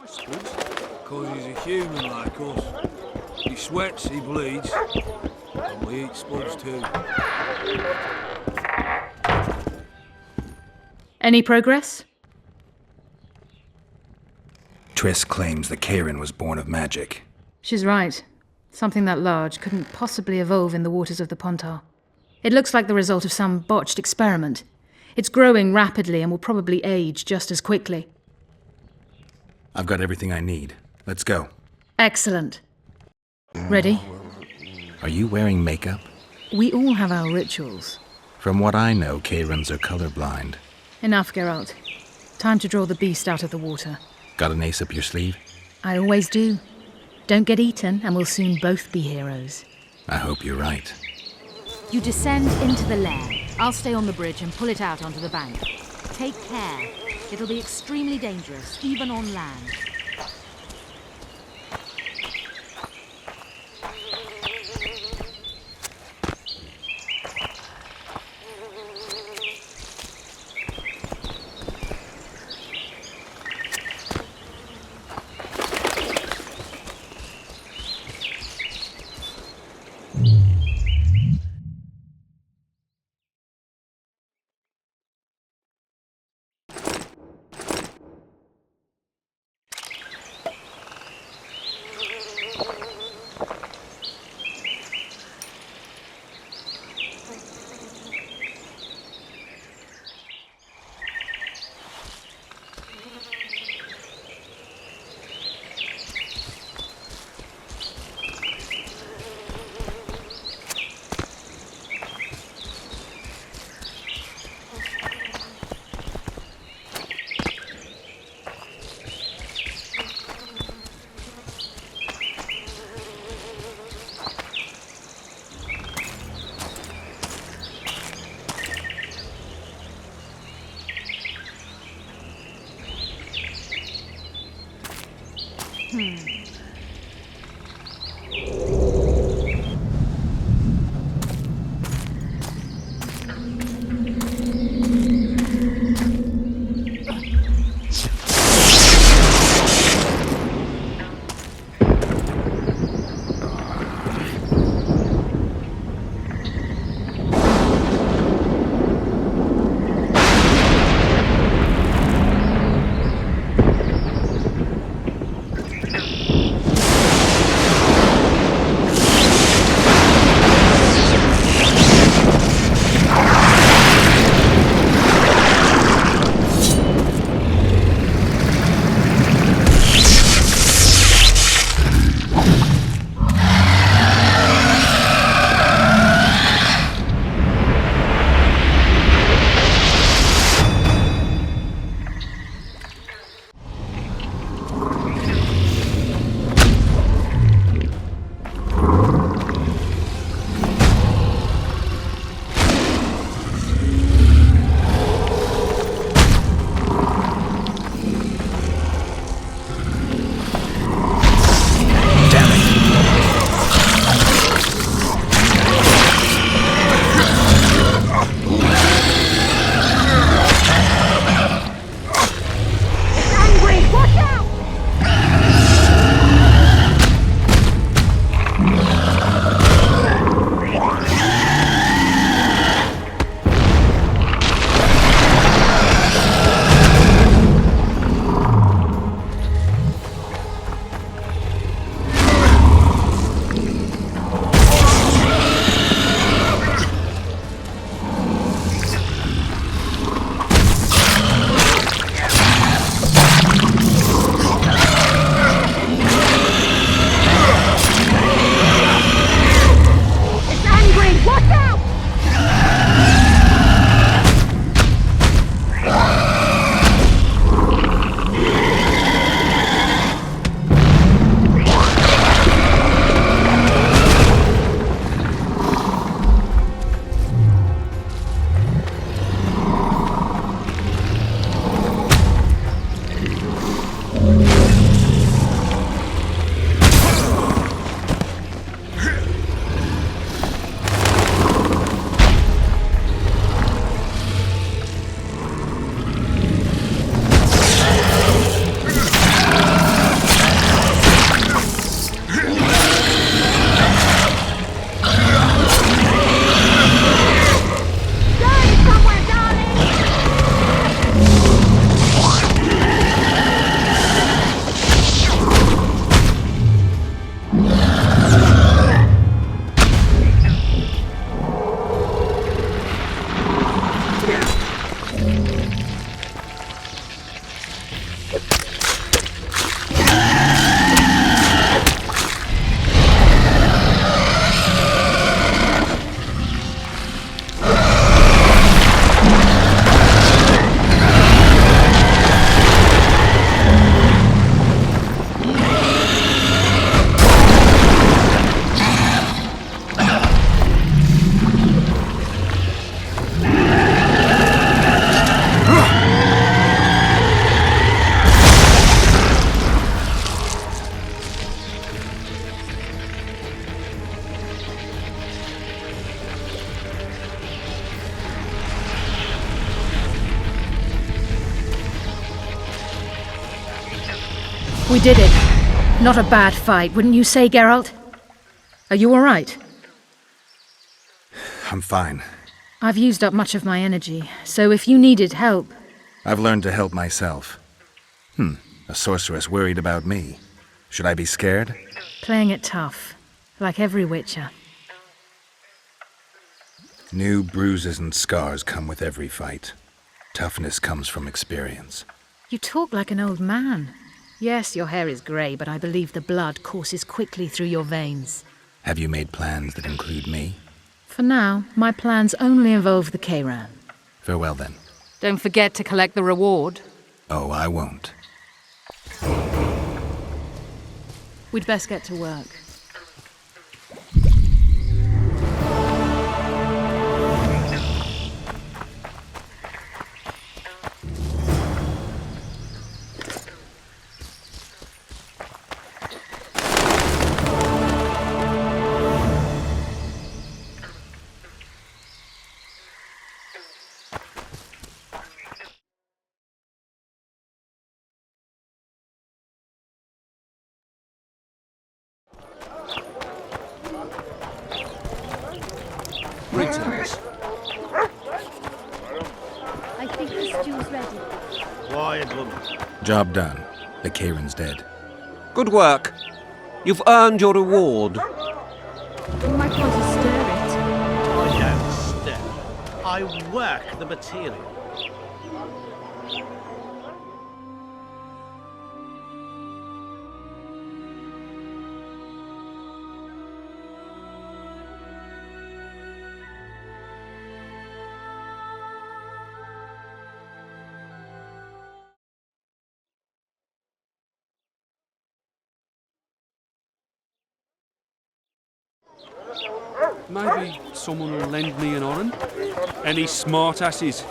Because he's a human like us. He sweats, he bleeds, and we eat spuds too. Any progress? Triss claims the Karen was born of magic. She's right. Something that large couldn't possibly evolve in the waters of the Pontar. It looks like the result of some botched experiment. It's growing rapidly and will probably age just as quickly. I've got everything I need. Let's go. Excellent. Ready? Are you wearing makeup? We all have our rituals. From what I know, Karens are colorblind. Enough, Geralt. Time to draw the beast out of the water. Got an ace up your sleeve? I always do. Don't get eaten, and we'll soon both be heroes. I hope you're right. You descend into the lair. I'll stay on the bridge and pull it out onto the bank. Take care. It'll be extremely dangerous, even on land. We did it. Not a bad fight, wouldn't you say, Geralt? Are you all right? I'm fine. I've used up much of my energy, so if you needed help... I've learned to help myself. A sorceress worried about me. Should I be scared? Playing it tough, like every Witcher. New bruises and scars come with every fight. Toughness comes from experience. You talk like an old man. Yes, your hair is grey, but I believe the blood courses quickly through your veins. Have you made plans that include me? For now, my plans only involve the Kayran. Farewell then. Don't forget to collect the reward. Oh, I won't. We'd best get to work. Greetings. I think the stew's ready. Quiet, woman. Job done. The Kayran's dead. Good work. You've earned your reward. You might want to stir it. I don't stir. I work the material. Maybe someone will lend me an oren? Any smart asses?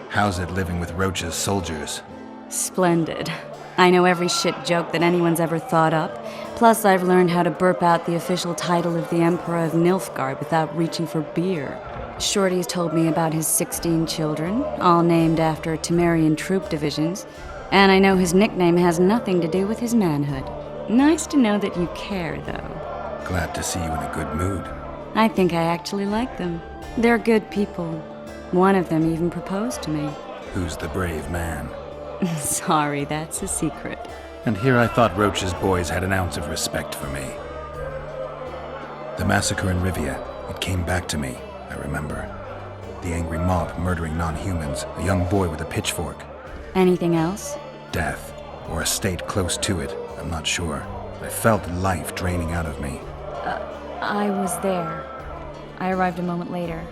How's it living with Roach's soldiers? Splendid. I know every shit joke that anyone's ever thought up. Plus, I've learned how to burp out the official title of the Emperor of Nilfgaard without reaching for beer. Shorty's told me about his 16 children, all named after Temerian troop divisions. And I know his nickname has nothing to do with his manhood. Nice to know that you care, though. Glad to see you in a good mood. I think I actually like them. They're good people. One of them even proposed to me. Who's the brave man? Sorry, that's a secret. And here I thought Roach's boys had an ounce of respect for me. The massacre in Rivia, it came back to me, I remember. The angry mob murdering non-humans, a young boy with a pitchfork. Anything else? Death, or a state close to it, I'm not sure. I felt life draining out of me. I was there. I arrived a moment later.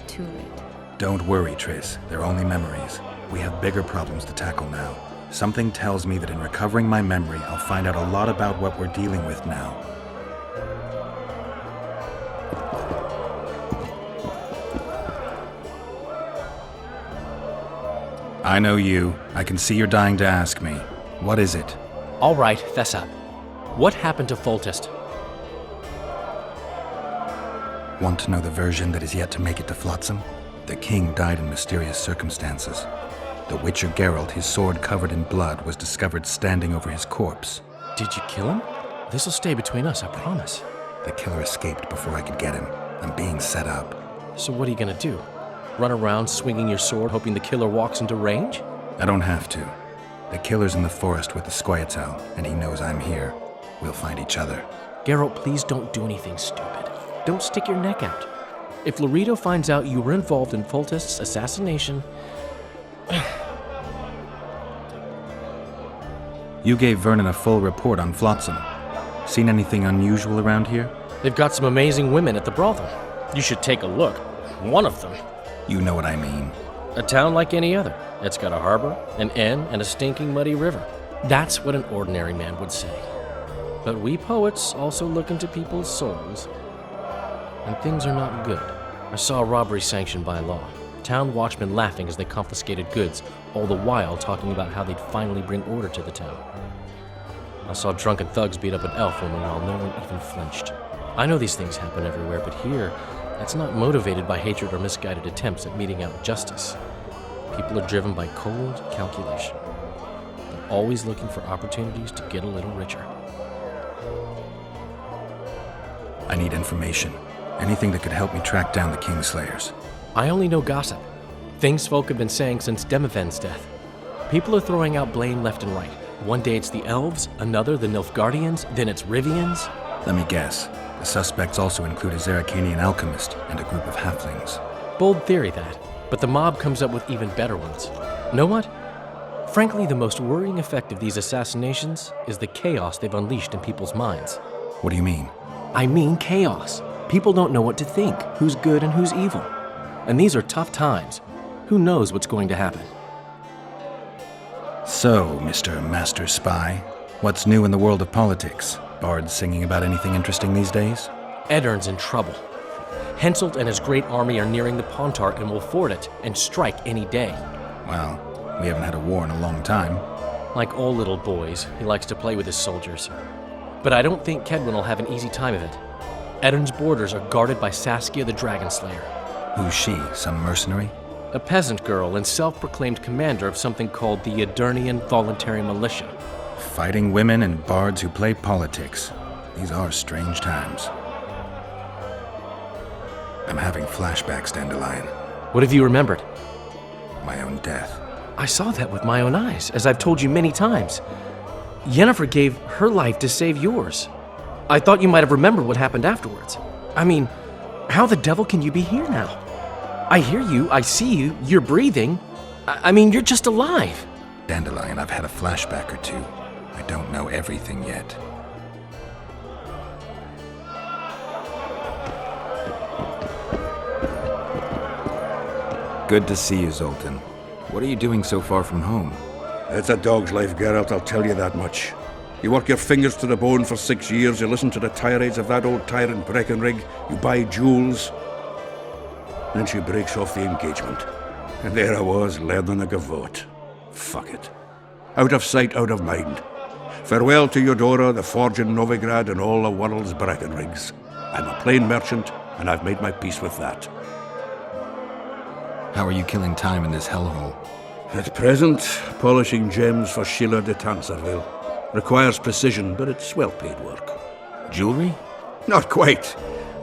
Too late. Don't worry, Triss. They're only memories. We have bigger problems to tackle now. Something tells me that in recovering my memory, I'll find out a lot about what we're dealing with now. I know you. I can see you're dying to ask me. What is it? All right, fess up. What happened to Foltest? Want to know the version that is yet to make it to Flotsam? The king died in mysterious circumstances. The Witcher Geralt, his sword covered in blood, was discovered standing over his corpse. Did you kill him? This'll stay between us, I promise. The killer escaped before I could get him. I'm being set up. So what are you gonna do? Run around swinging your sword hoping the killer walks into range? I don't have to. The killer's in the forest with the Squietal, and he knows I'm here. We'll find each other. Geralt, please don't do anything stupid. Don't stick your neck out. If Loreto finds out you were involved in Foltest's assassination... You gave Vernon a full report on Flotsam. Seen anything unusual around here? They've got some amazing women at the brothel. You should take a look. One of them. You know what I mean. A town like any other. It's got a harbor, an inn, and a stinking muddy river. That's what an ordinary man would say. But we poets also look into people's souls. And things are not good. I saw a robbery sanctioned by law. Town watchmen laughing as they confiscated goods, all the while talking about how they'd finally bring order to the town. I saw drunken thugs beat up an elf woman while no one even flinched. I know these things happen everywhere, but here, that's not motivated by hatred or misguided attempts at meting out justice. People are driven by cold calculation. They're always looking for opportunities to get a little richer. I need information. Anything that could help me track down the Kingslayers. I only know gossip. Things folk have been saying since Demavend's death. People are throwing out blame left and right. One day it's the elves, another the Nilfgaardians, then it's Rivians. Let me guess. The suspects also include a Zerrikanian alchemist and a group of halflings. Bold theory, that. But the mob comes up with even better ones. Know what? Frankly, the most worrying effect of these assassinations is the chaos they've unleashed in people's minds. What do you mean? I mean chaos. People don't know what to think, who's good and who's evil. And these are tough times. Who knows what's going to happen? So, Mr. Master Spy, what's new in the world of politics? Bards singing about anything interesting these days? Eddern's in trouble. Henselt and his great army are nearing the Pontart and will ford it and strike any day. Well, we haven't had a war in a long time. Like all little boys, he likes to play with his soldiers. But I don't think Kedwin will have an easy time of it. Eddern's borders are guarded by Saskia the Dragon Slayer. Who's she? Some mercenary? A peasant girl and self-proclaimed commander of something called the Edirnian Voluntary Militia. Fighting women and bards who play politics. These are strange times. I'm having flashbacks, Dandelion. What have you remembered? My own death. I saw that with my own eyes, as I've told you many times. Yennefer gave her life to save yours. I thought you might have remembered what happened afterwards. I mean, how the devil can you be here now? I hear you, I see you, you're breathing. I mean, you're just alive. Dandelion, I've had a flashback or two. I don't know everything yet. Good to see you, Zoltan. What are you doing so far from home? It's a dog's life, Geralt, I'll tell you that much. You work your fingers to the bone for 6 years, you listen to the tirades of that old tyrant Breckenrig, you buy jewels. Then she breaks off the engagement. And there I was, learning a gavotte. Fuck it. Out of sight, out of mind. Farewell to Eudora, the forge in Novigrad, and all the world's Breckenrigs. I'm a plain merchant, and I've made my peace with that. How are you killing time in this hellhole? At present, polishing gems for Sheila de Tanserville. Requires precision, but it's well-paid work. Jewelry? Not quite.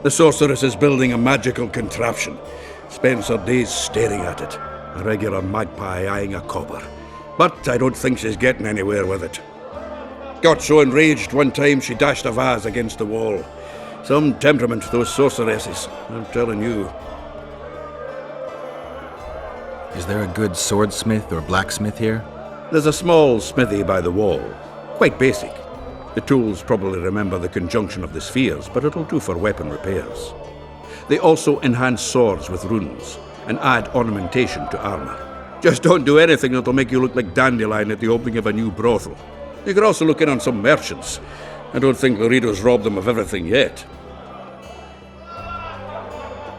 The sorceress is building a magical contraption. Spends her days staring at it. A regular magpie eyeing a copper. But I don't think she's getting anywhere with it. Got so enraged one time she dashed a vase against the wall. Some temperament, those sorceresses, I'm telling you. Is there a good swordsmith or blacksmith here? There's a small smithy by the wall. Quite basic. The tools probably remember the conjunction of the spheres, but it'll do for weapon repairs. They also enhance swords with runes, and add ornamentation to armor. Just don't do anything that'll make you look like Dandelion at the opening of a new brothel. You could also look in on some merchants. I don't think Loredo's robbed them of everything yet.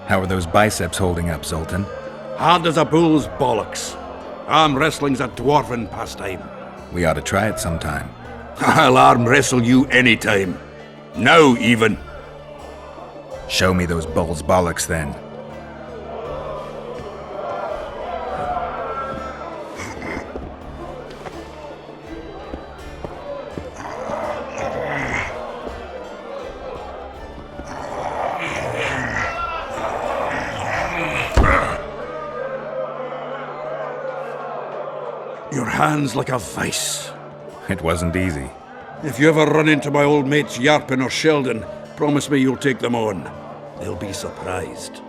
How are those biceps holding up, Zoltan? Hard as a bull's bollocks. Arm wrestling's a dwarven pastime. We ought to try it sometime. I'll arm wrestle you anytime. Now, even. Show me those bull's bollocks, then. Your hand's like a vice. It wasn't easy. If you ever run into my old mates Yarpin or Sheldon, promise me you'll take them on. They'll be surprised.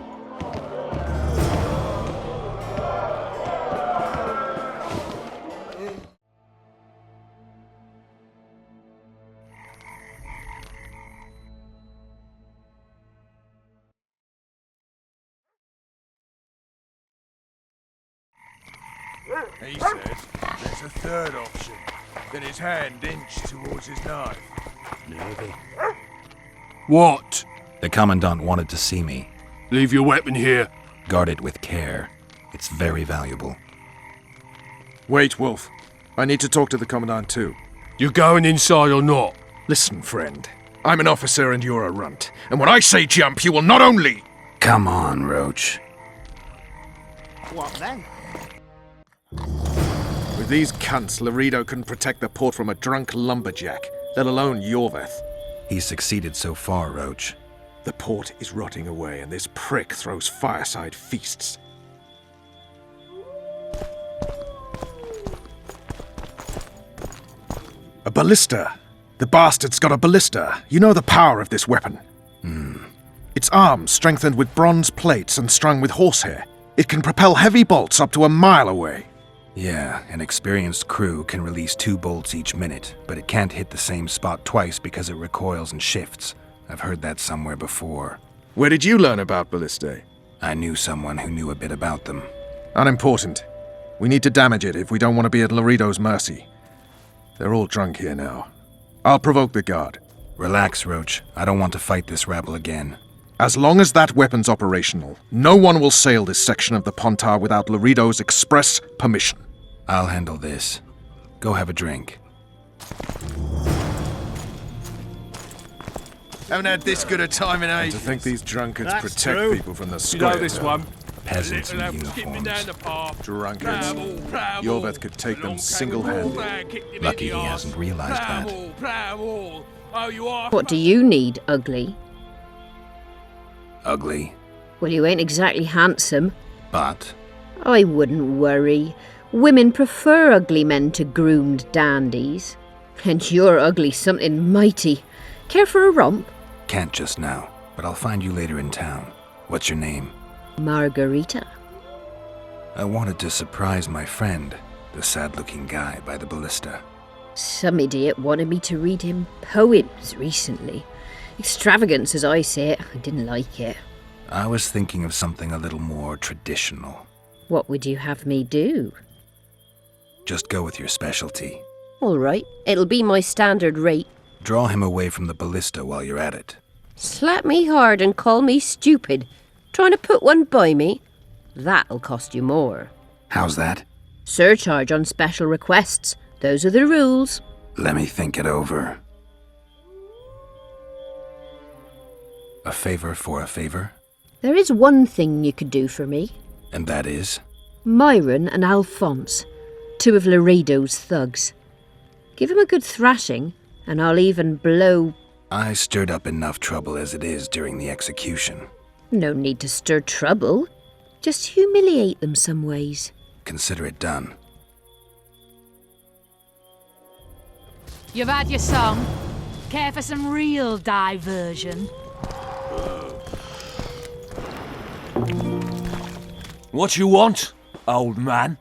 He said there's a third option. Then his hand inched towards his knife. Maybe. What? The Commandant wanted to see me. Leave your weapon here. Guard it with care. It's very valuable. Wait, Wolf. I need to talk to the Commandant too. You going inside or not? Listen, friend. I'm an officer and you're a runt. And when I say jump, you will not only... Come on, Roach. What then? With these cunts, Laredo couldn't protect the port from a drunk lumberjack, let alone Yorveth. He's succeeded so far, Roach. The port is rotting away, and this prick throws fireside feasts. A ballista! The bastard's got a ballista. You know the power of this weapon. Its arms strengthened with bronze plates and strung with horsehair. It can propel heavy bolts up to a mile away. Yeah, an experienced crew can release 2 bolts each minute, but it can't hit the same spot twice because it recoils and shifts. I've heard that somewhere before. Where did you learn about ballistae? I knew someone who knew a bit about them. Unimportant. We need to damage it if we don't want to be at Laredo's mercy. They're all drunk here now. I'll provoke the guard. Relax, Roach. I don't want to fight this rabble again. As long as that weapon's operational, no one will sail this section of the Pontar without Laredo's express permission. I'll handle this. Go have a drink. Haven't had this good a time in And ages. to think these drunkards That's protect true. people from the You square. know this one. Peasants in Skip uniforms. me down the path. Drunkards. Yorveth could take them single-handed. Lucky he hasn't realized that. What do you need, ugly? Ugly, Well, you ain't exactly handsome. but... I wouldn't worry. Women prefer ugly men to groomed dandies. And you're ugly something mighty. Care for a romp? Can't just now, but I'll find you later in town. What's your name? Margarita. I wanted to surprise my friend, the sad-looking guy by the ballista. Some idiot wanted me to read him poems recently. Extravagance, as I say it. I didn't like it. I was thinking of something a little more traditional. What would you have me do? Just go with your specialty. All right, it'll be my standard rate. Draw him away from the ballista while you're at it. Slap me hard and call me stupid. Trying to put one by me? That'll cost you more. How's that? Surcharge on special requests. Those are the rules. Let me think it over. A favor for a favor? There is one thing you could do for me. And that is? Myron and Alphonse, 2 of Laredo's thugs. Give him a good thrashing, and I'll even blow... I stirred up enough trouble as it is during the execution. No need to stir trouble. Just humiliate them some ways. Consider it done. You've had your song. Care for some real diversion? What you want, old man?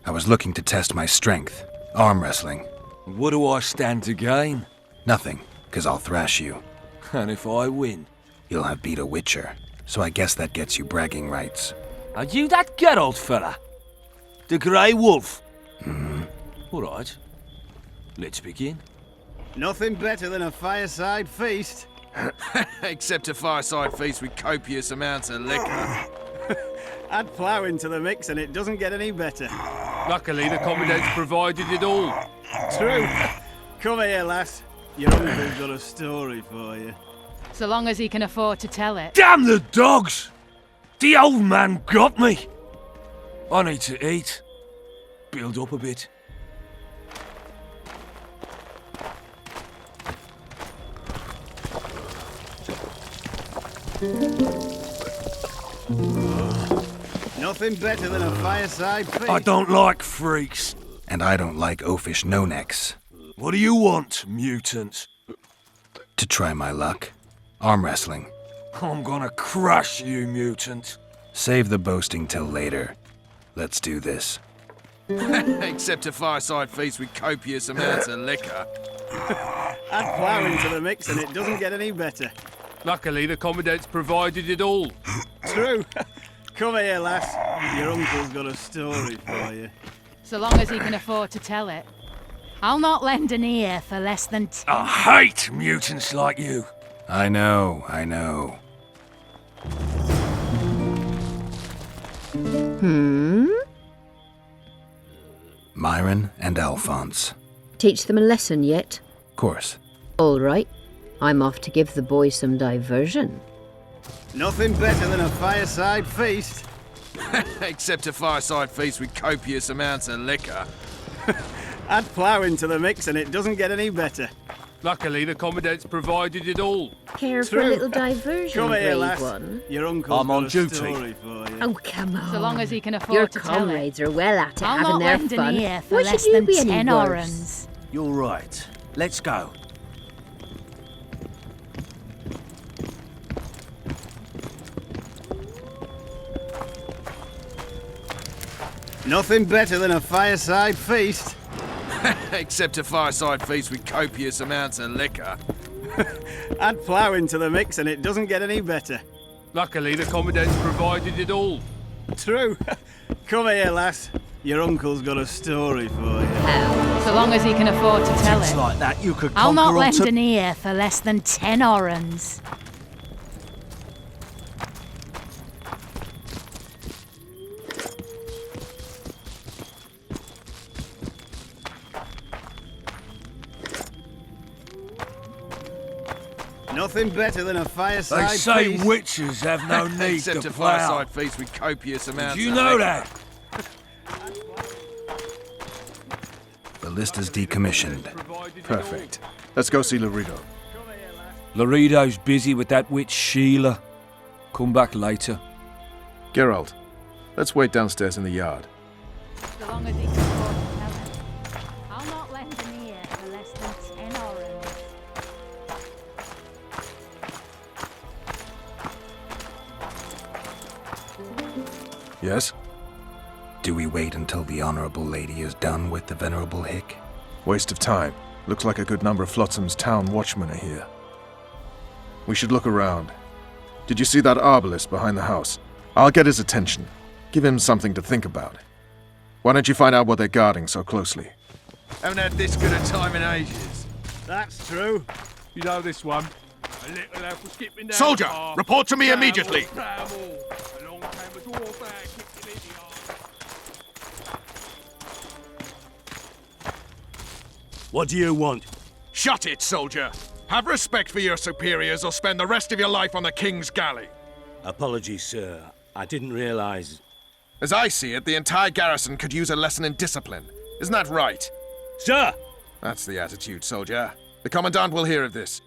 I was looking to test my strength. Arm wrestling. What do I stand to gain? Nothing, 'cause I'll thrash you. And if I win? You'll have beat a witcher, so I guess that gets you bragging rights. Are you that Geralt fella? The Grey Wolf? All right. Let's begin. Nothing better than a fireside feast. Except a fireside feast with copious amounts of liquor. Add plough into the mix and it doesn't get any better. Luckily, the Commandant's provided it all. True. Come here, lass. Your uncle's got a story for you. So long as he can afford to tell it. Damn the dogs! The old man got me! I need to eat. Build up a bit. Nothing better than a fireside feast. I don't like freaks. And I don't like oafish no-necks. What do you want, mutant? To try my luck. Arm wrestling. I'm gonna crush you, mutant. Save the boasting till later. Let's do this. Except a fireside feast with copious amounts of liquor. Add plough into the mix and it doesn't get any better. Luckily, the Commandant's provided it all. True. Come here, lass. Your uncle's got a story for you. So long as he can afford to tell it. I'll not lend an ear for less than I hate mutants like you. I know, I know. Myron and Alphonse. Teach them a lesson yet? Of course. All right. I'm off to give the boys some diversion. Nothing better than a fireside feast. Except a fireside feast with copious amounts of liquor. Add plough into the mix and it doesn't get any better. Luckily, the Commandant's provided it all. Care for a little diversion, Come here, brave lass. one? Your uncle's I'm on got a duty. story for you. Oh, come on. So long as he can afford Your to tell it. comrades are well at it, I'll having not their lend an fun. ear for Why less should you than be any 10 worse? orens. You're right. Let's go. Nothing better than a fireside feast. Except a fireside feast with copious amounts of liquor. Add plough into the mix and it doesn't get any better. Luckily, the Commandant's provided it all. True. Come here, lass. Your uncle's got a story for you. So long as he can afford to tell it. like that, you could I'll not lend an ear for less than 10 orens. Nothing better than a fireside They say feast. witches have no need Except to a plough. fireside feast with copious amounts Do you of know liquor. that? Ballista's decommissioned. Perfect. Let's go see Laredo. Laredo's busy with that witch Sheila. Come back later. Geralt, let's wait downstairs in the yard. So long as he can afford to tell it. I'll not lend an ear for less than 10 orens. Yes? Do we wait until the Honorable Lady is done with the Venerable Hick? Waste of time. Looks like a good number of Flotsam's town watchmen are here. We should look around. Did you see that arbalist behind the house? I'll get his attention. Give him something to think about. Why don't you find out what they're guarding so closely? Haven't had this good a time in ages. That's true. You know this one. A little elf was skipping down Soldier, the path. report to me Bramble, immediately. bramble. Along came a dwarf and kicked him in the arse. What do you want? Shut it, soldier! Have respect for your superiors or spend the rest of your life on the King's galley. Apologies, sir. I didn't realize. As I see it, the entire garrison could use a lesson in discipline. Isn't that right? Sir! That's the attitude, soldier. The Commandant will hear of this.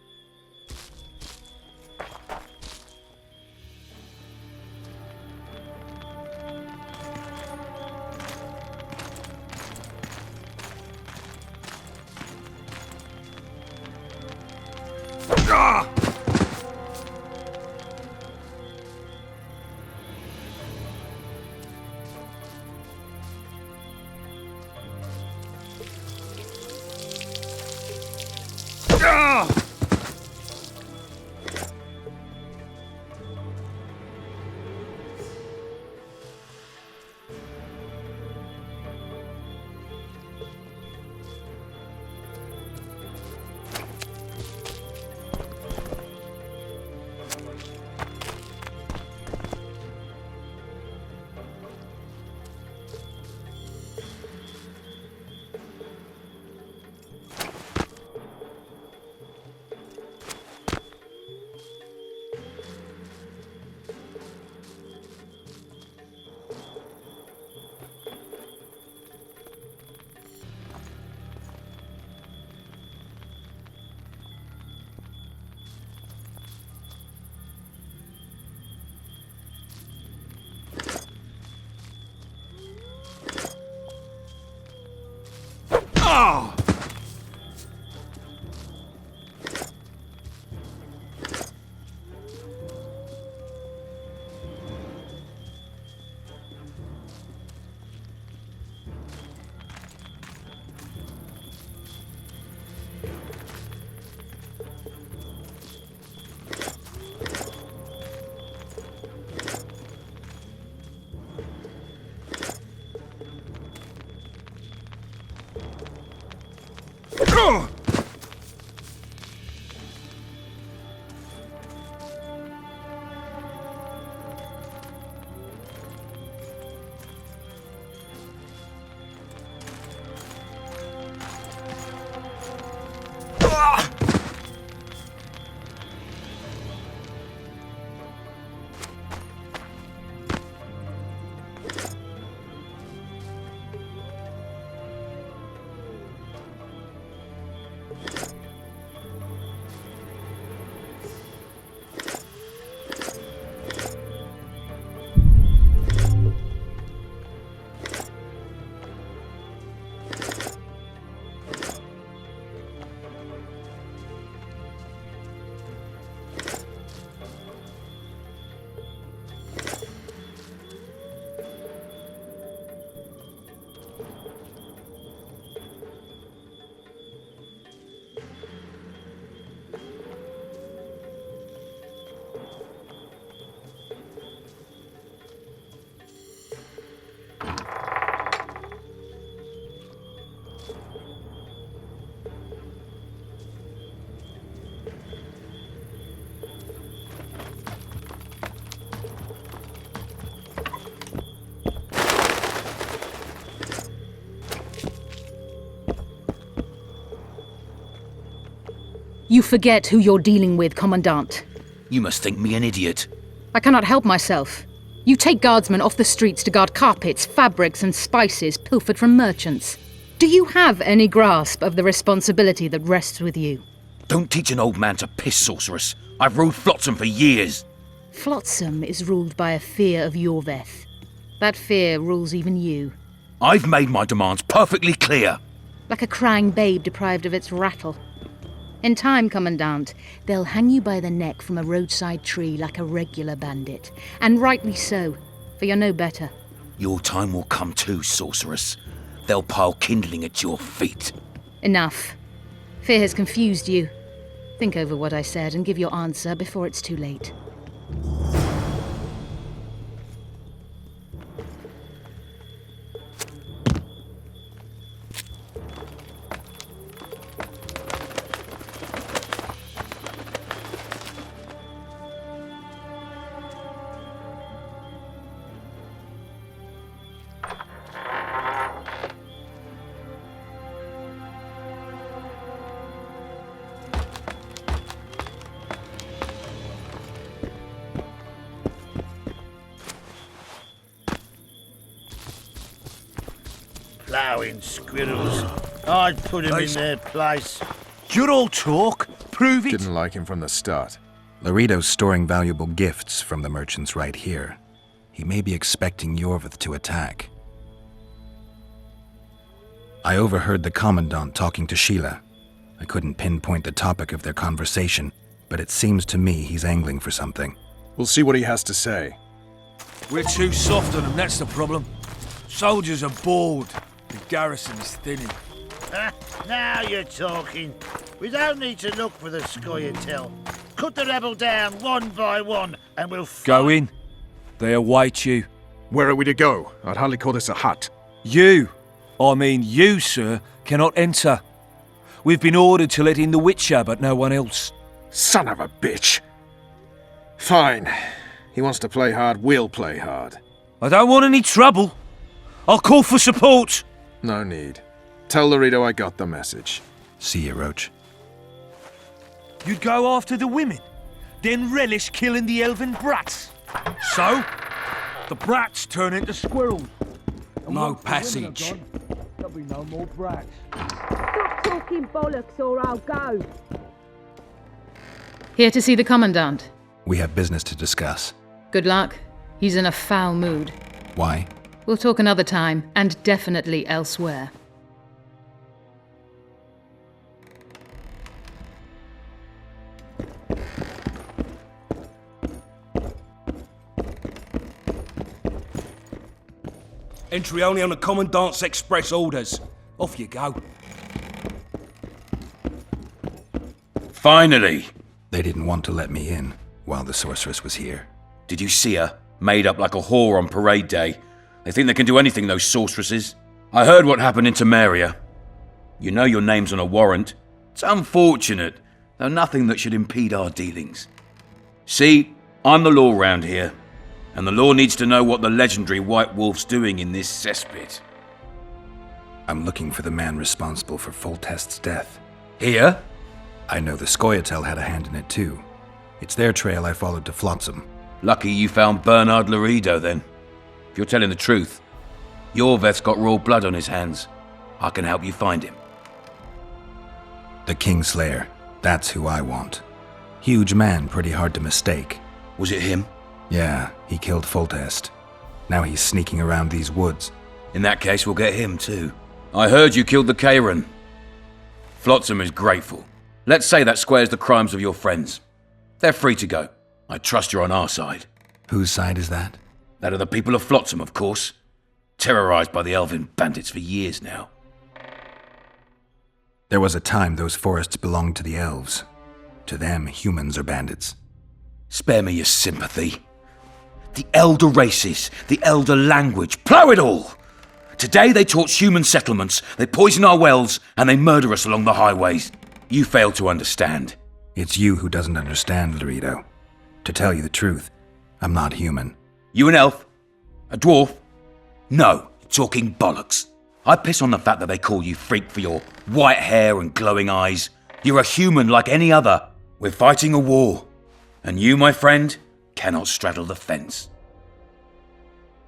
You forget who you're dealing with, Commandant. You must think me an idiot. I cannot help myself. You take guardsmen off the streets to guard carpets, fabrics, and spices pilfered from merchants. Do you have any grasp of the responsibility that rests with you? Don't teach an old man to piss, sorceress. I've ruled Flotsam for years. Flotsam is ruled by a fear of Yorveth. That fear rules even you. I've made my demands perfectly clear. Like a crying babe deprived of its rattle. In time, Commandant, they'll hang you by the neck from a roadside tree like a regular bandit. And rightly so, for you're no better. Your time will come too, sorceress. They'll pile kindling at your feet. Enough. Fear has confused you. Think over what I said and give your answer before it's too late. Ploughing squirrels. I'd put him in their place. You're all talk. Prove it. Didn't like him from the start. Laredo's storing valuable gifts from the merchants right here. He may be expecting Yorveth to attack. I overheard the Commandant talking to Sheila. I couldn't pinpoint the topic of their conversation, but it seems to me he's angling for something. We'll see what he has to say. We're too soft on them, that's the problem. Soldiers are bored. The garrison is thinning. Now you're talking. We don't need to look for the scoia'tael. Cut the rebel down one by one, and we'll Go in. They await you. Where are we to go? I'd hardly call this a hut. You, sir, cannot enter. We've been ordered to let in the Witcher, but no one else. Son of a bitch. Fine. He wants to play hard, we'll play hard. I don't want any trouble. I'll call for support. No need. Tell Laredo I got the message. See you, Roach. You'd go after the women, then relish killing the elven brats. So, the brats turn into squirrels. And No once the women are passage. gone, there'll be no more brats. Stop talking bollocks or I'll go. Here to see the Commandant. We have business to discuss. Good luck. He's in a foul mood. Why? We'll talk another time, and definitely elsewhere. Entry only on the Commandant's express orders. Off you go. Finally! They didn't want to let me in while the sorceress was here. Did you see her? Made up like a whore on parade day. They think they can do anything, those sorceresses. I heard what happened in Temeria. You know your name's on a warrant. It's unfortunate, though nothing that should impede our dealings. See, I'm the law round here, and the law needs to know what the legendary White Wolf's doing in this cesspit. I'm looking for the man responsible for Foltest's death. Here? I know the scoia'tael had a hand in it too. It's their trail I followed to Flotsam. Lucky you found Bernard Laredo, then. If you're telling the truth, Yorveth's got royal blood on his hands. I can help you find him. The Kingslayer. That's who I want. Huge man, pretty hard to mistake. Was it him? Yeah, he killed Foltest. Now he's sneaking around these woods. In that case, we'll get him too. I heard you killed the Kairan. Flotsam is grateful. Let's say that squares the crimes of your friends. They're free to go. I trust you're on our side. Whose side is that? That of the people of Flotsam, of course. Terrorized by the elven bandits for years now. There was a time those forests belonged to the elves. To them, humans are bandits. Spare me your sympathy. The elder races, the elder language, plough it all! Today they torch human settlements, they poison our wells, and they murder us along the highways. You fail to understand. It's you who doesn't understand, Laredo. To tell you the truth, I'm not human. You an elf? A dwarf? No, talking bollocks. I piss on the fact that they call you freak for your white hair and glowing eyes, You're a human like any other. We're fighting a war. And you, my friend, cannot straddle the fence.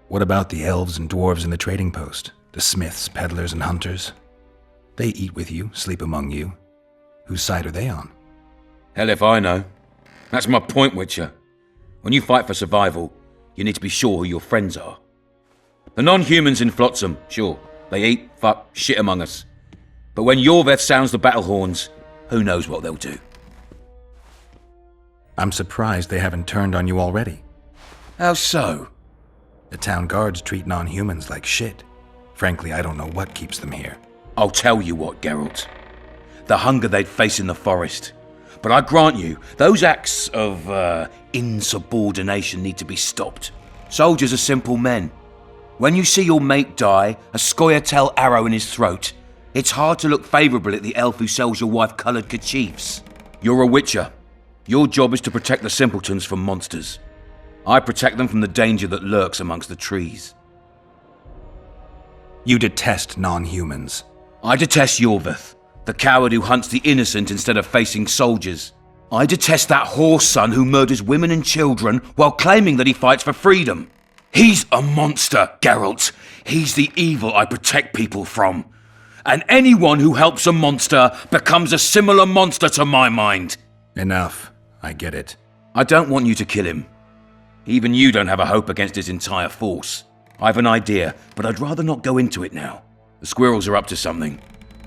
What about the elves and dwarves in the trading post? The smiths, peddlers, and hunters? They eat with you, sleep among you. Whose side are they on? Hell if I know. That's my point, Witcher. When you fight for survival, you need to be sure who your friends are. The non-humans in Flotsam, sure, they eat, fuck, shit among us. But when Yorveth sounds the battle horns, who knows what they'll do. I'm surprised they haven't turned on you already. How so? The town guards treat non-humans like shit. Frankly, I don't know what keeps them here. I'll tell you what, Geralt. The hunger they'd face in the forest. But I grant you, those acts of, insubordination need to be stopped. Soldiers are simple men. When you see your mate die, a scoia'tael arrow in his throat, it's hard to look favourably at the elf who sells your wife coloured kerchiefs. You're a Witcher. Your job is to protect the simpletons from monsters. I protect them from the danger that lurks amongst the trees. You detest non-humans. I detest Yorveth, the coward who hunts the innocent instead of facing soldiers. I detest that horse son who murders women and children while claiming that he fights for freedom. He's a monster, Geralt. He's the evil I protect people from. And anyone who helps a monster becomes a similar monster to my mind. Enough. I get it. I don't want you to kill him. Even you don't have a hope against his entire force. I have an idea, but I'd rather not go into it now. The squirrels are up to something.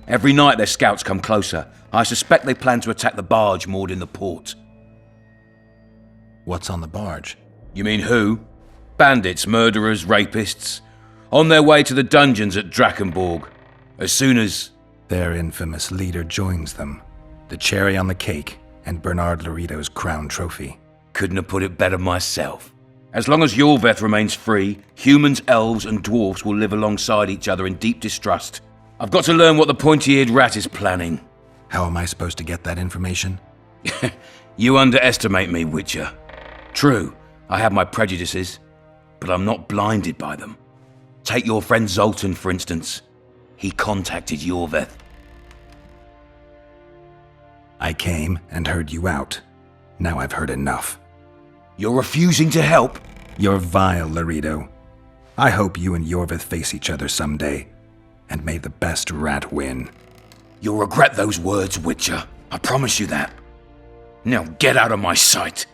Every night their scouts come closer. I suspect they plan to attack the barge moored in the port. What's on the barge? You mean who? Bandits, murderers, rapists. On their way to the dungeons at Drakenborg. As soon as... Their infamous leader joins them. The cherry on the cake, and Bernard Laurito's crown trophy. Couldn't have put it better myself. As long as Yorveth remains free, humans, elves, and dwarfs will live alongside each other in deep distrust. I've got to learn what the pointy-eared rat is planning. How am I supposed to get that information? You underestimate me, Witcher. True, I have my prejudices, but I'm not blinded by them. Take your friend Zoltan, for instance. He contacted Yorveth. I came and heard you out. Now I've heard enough. You're refusing to help? You're vile, Laurito. I hope you and Yorveth face each other someday, and may the best rat win. You'll regret those words, Witcher. I promise you that. Now get out of my sight.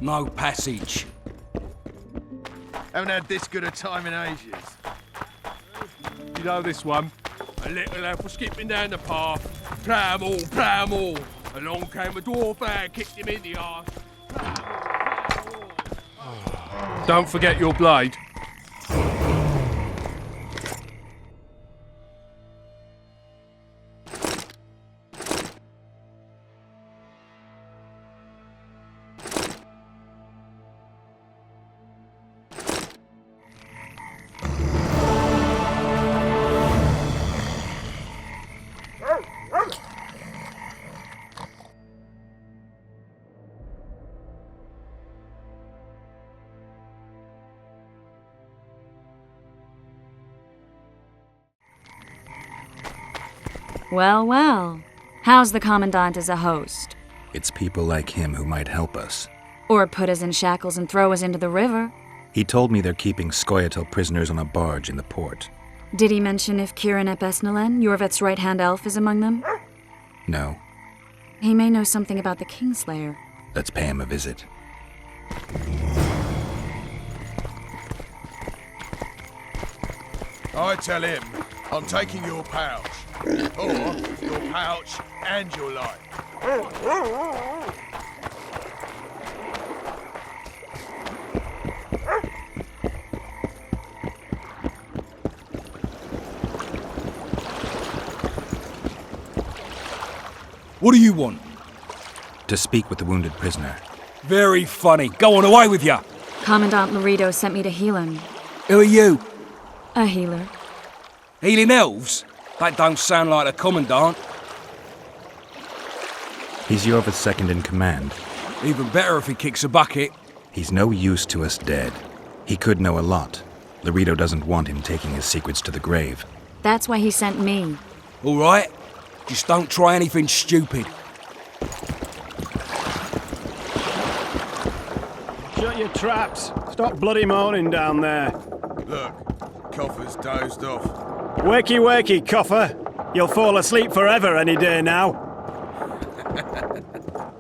No passage. Haven't had this good a time in ages. You know this one? A little lad was skipping down the path. Plough 'em all. Along came a dwarf and kicked him in the arse. Don't forget your blade. Well, well. How's the Commandant as a host? It's people like him who might help us. Or put us in shackles and throw us into the river. He told me they're keeping scoia'tael prisoners on a barge in the port. Did he mention if Kieran ep Esnalen, Yorveth's right-hand elf, is among them? No. He may know something about the Kingslayer. Let's pay him a visit. I tell him I'm taking your pouch. Or your pouch and your life. What do you want? To speak with the wounded prisoner. Very funny. Go on, away with you. Commandant Laredo sent me to heal him. Who are you? A healer. Healing elves? That don't sound like a commandant. He's Yorvith's second in command. Even better if he kicks a bucket. He's no use to us dead. He could know a lot. Laredo doesn't want him taking his secrets to the grave. That's why he sent me. All right. Just don't try anything stupid. Shut your traps. Stop bloody moaning down there. Look, Coffer's dozed off. Wakey, wakey, Coffer. You'll fall asleep forever any day now.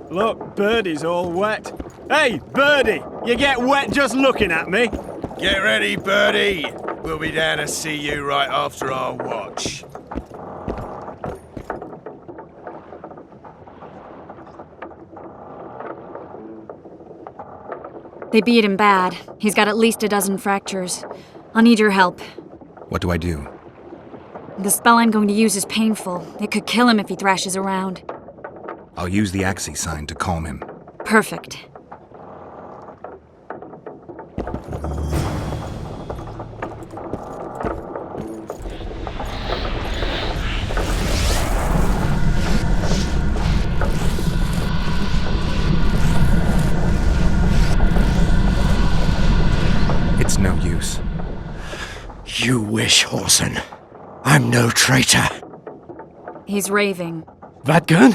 Look, Birdie's all wet. Hey, Birdie! You get wet just looking at me. Get ready, Birdie. We'll be down to see you right after our watch. They beat him bad. He's got at least a dozen fractures. I'll need your help. What do I do? The spell I'm going to use is painful. It could kill him if he thrashes around. I'll use the Axii sign to calm him. Perfect. It's no use. You wish, Horson. I'm no traitor. He's raving. Vatgun?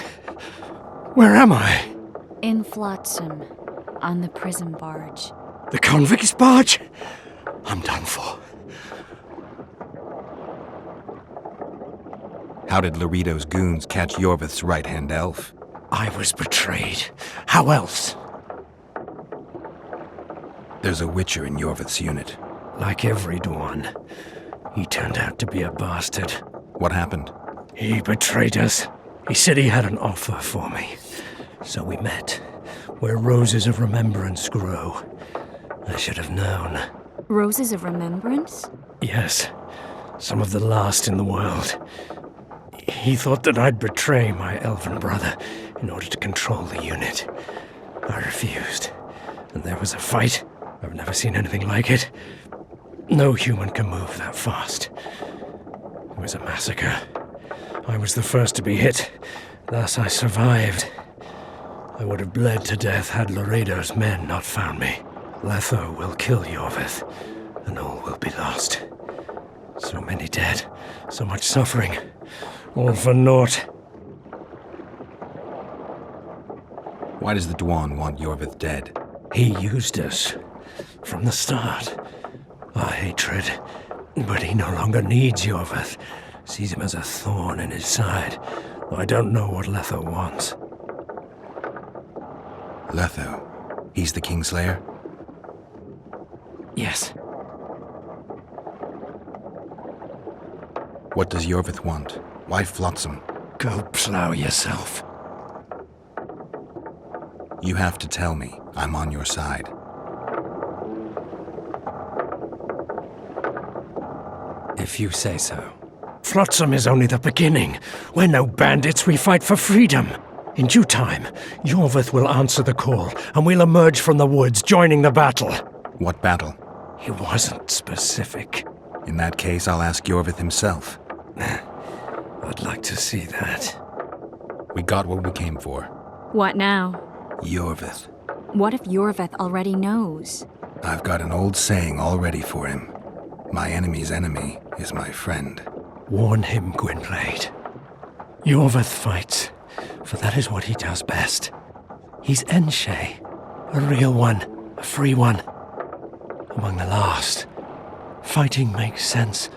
Where am I? In Flotsam, on the prison barge. The convict's barge? I'm done for. How did Laredo's goons catch Yorvith's right-hand elf? I was betrayed. How else? There's a Witcher in Yorvith's unit. Like every Dwan, he turned out to be a bastard. What happened? He betrayed us. He said he had an offer for me. So we met, where roses of remembrance grow. I should have known. Roses of remembrance? Yes, some of the last in the world. He thought that I'd betray my elven brother in order to control the unit. I refused, and there was a fight. I've never seen anything like it. No human can move that fast. It was a massacre. I was the first to be hit, thus I survived. I would have bled to death had Laredo's men not found me. Letho will kill Yorvith, and all will be lost. So many dead, so much suffering, all for naught. Why does the Dwan want Yorvith dead? He used us from the start. Our hatred. But he no longer needs Yorvith. Sees him as a thorn in his side. Though I don't know what Letho wants. Letho? He's the Kingslayer? Yes. What does Yorvith want? Why Flotsam? Go plow yourself. You have to tell me. I'm on your side. If you say so. Flotsam is only the beginning. We're no bandits, we fight for freedom. In due time, Yorvith will answer the call, and we'll emerge from the woods, joining the battle. What battle? He wasn't specific. In that case, I'll ask Yorvith himself. I'd like to see that. We got what we came for. What now? Yorvith. What if Yorvith already knows? I've got an old saying all ready for him. My enemy's enemy is my friend. Warn him, Gwynblade. Yorvith fights, for that is what he does best. He's Enshe, a real one, a free one. Among the last. Fighting makes sense.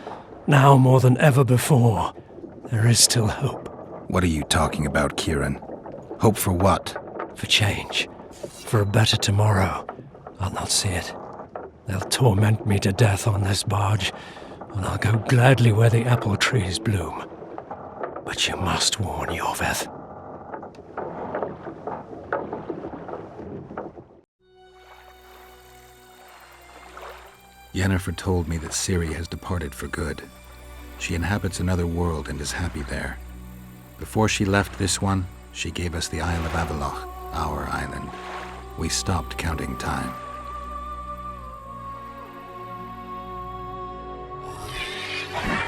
Now more than ever before. There is still hope. What are you talking about, Kieran? Hope for what? For change. For a better tomorrow. I'll not see it. They'll torment me to death on this barge, and I'll go gladly where the apple trees bloom. But you must warn Yorvith. Yennefer told me that Ciri has departed for good. She inhabits another world and is happy there. Before she left this one, she gave us the Isle of Avalok, our island. We stopped counting time.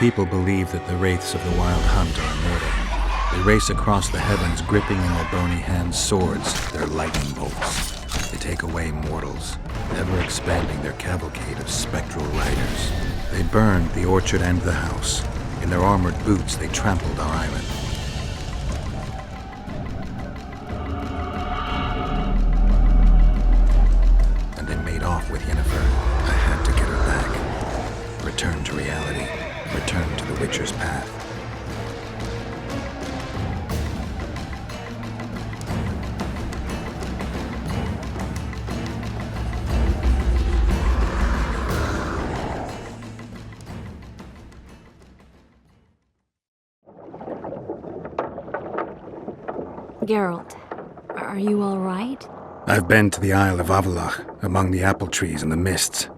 people believe that the wraiths of the Wild Hunt are immortal. They race across the heavens, gripping in their bony hands swords, their lightning bolts. They take away mortals, ever expanding their cavalcade of spectral riders. They burned the orchard and the house. In their armored boots, they trampled our island. And they made off with Yennefer. I had to get her back. Return to reality. Return to the Witcher's path. Geralt, are you all right? I've been to the Isle of Avallac'h, among the apple trees and the mists.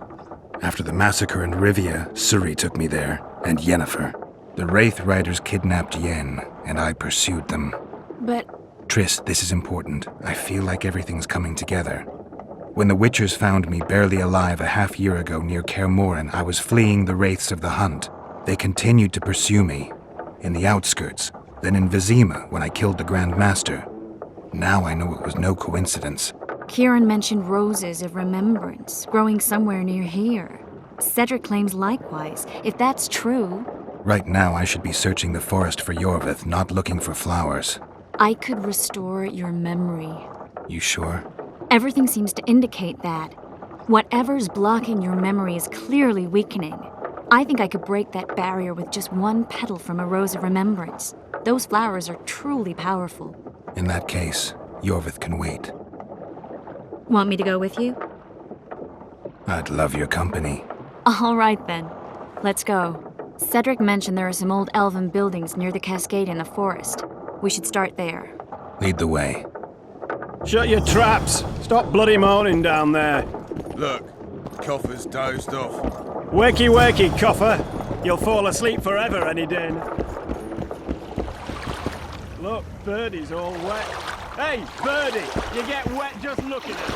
After the massacre in Rivia, Ciri took me there, and Yennefer. The Wraith Riders kidnapped Yen, and I pursued them. But... Triss, this is important. I feel like everything's coming together. When the Witchers found me barely alive a half-year ago near Kaer Morhen, I was fleeing the Wraiths of the Hunt. They continued to pursue me, in the outskirts, then in Vizima when I killed the Grand Master. Now I know it was no coincidence. Kieran mentioned roses of remembrance growing somewhere near here. Cedric claims likewise. If that's true... Right now I should be searching the forest for Yorvith, not looking for flowers. I could restore your memory. You sure? Everything seems to indicate that. Whatever's blocking your memory is clearly weakening. I think I could break that barrier with just one petal from a rose of remembrance. Those flowers are truly powerful. In that case, Yorvith can wait. Want me to go with you? I'd love your company. All right then. Let's go. Cedric mentioned there are some old elven buildings near the cascade in the forest. We should start there. Lead the way. Shut your traps! Stop bloody moaning down there. Look, Coffer's dozed off. Wakey, wakey, Coffer. You'll fall asleep forever any day now. Look, Birdie's all wet. Hey, Birdie, you get wet just looking at me.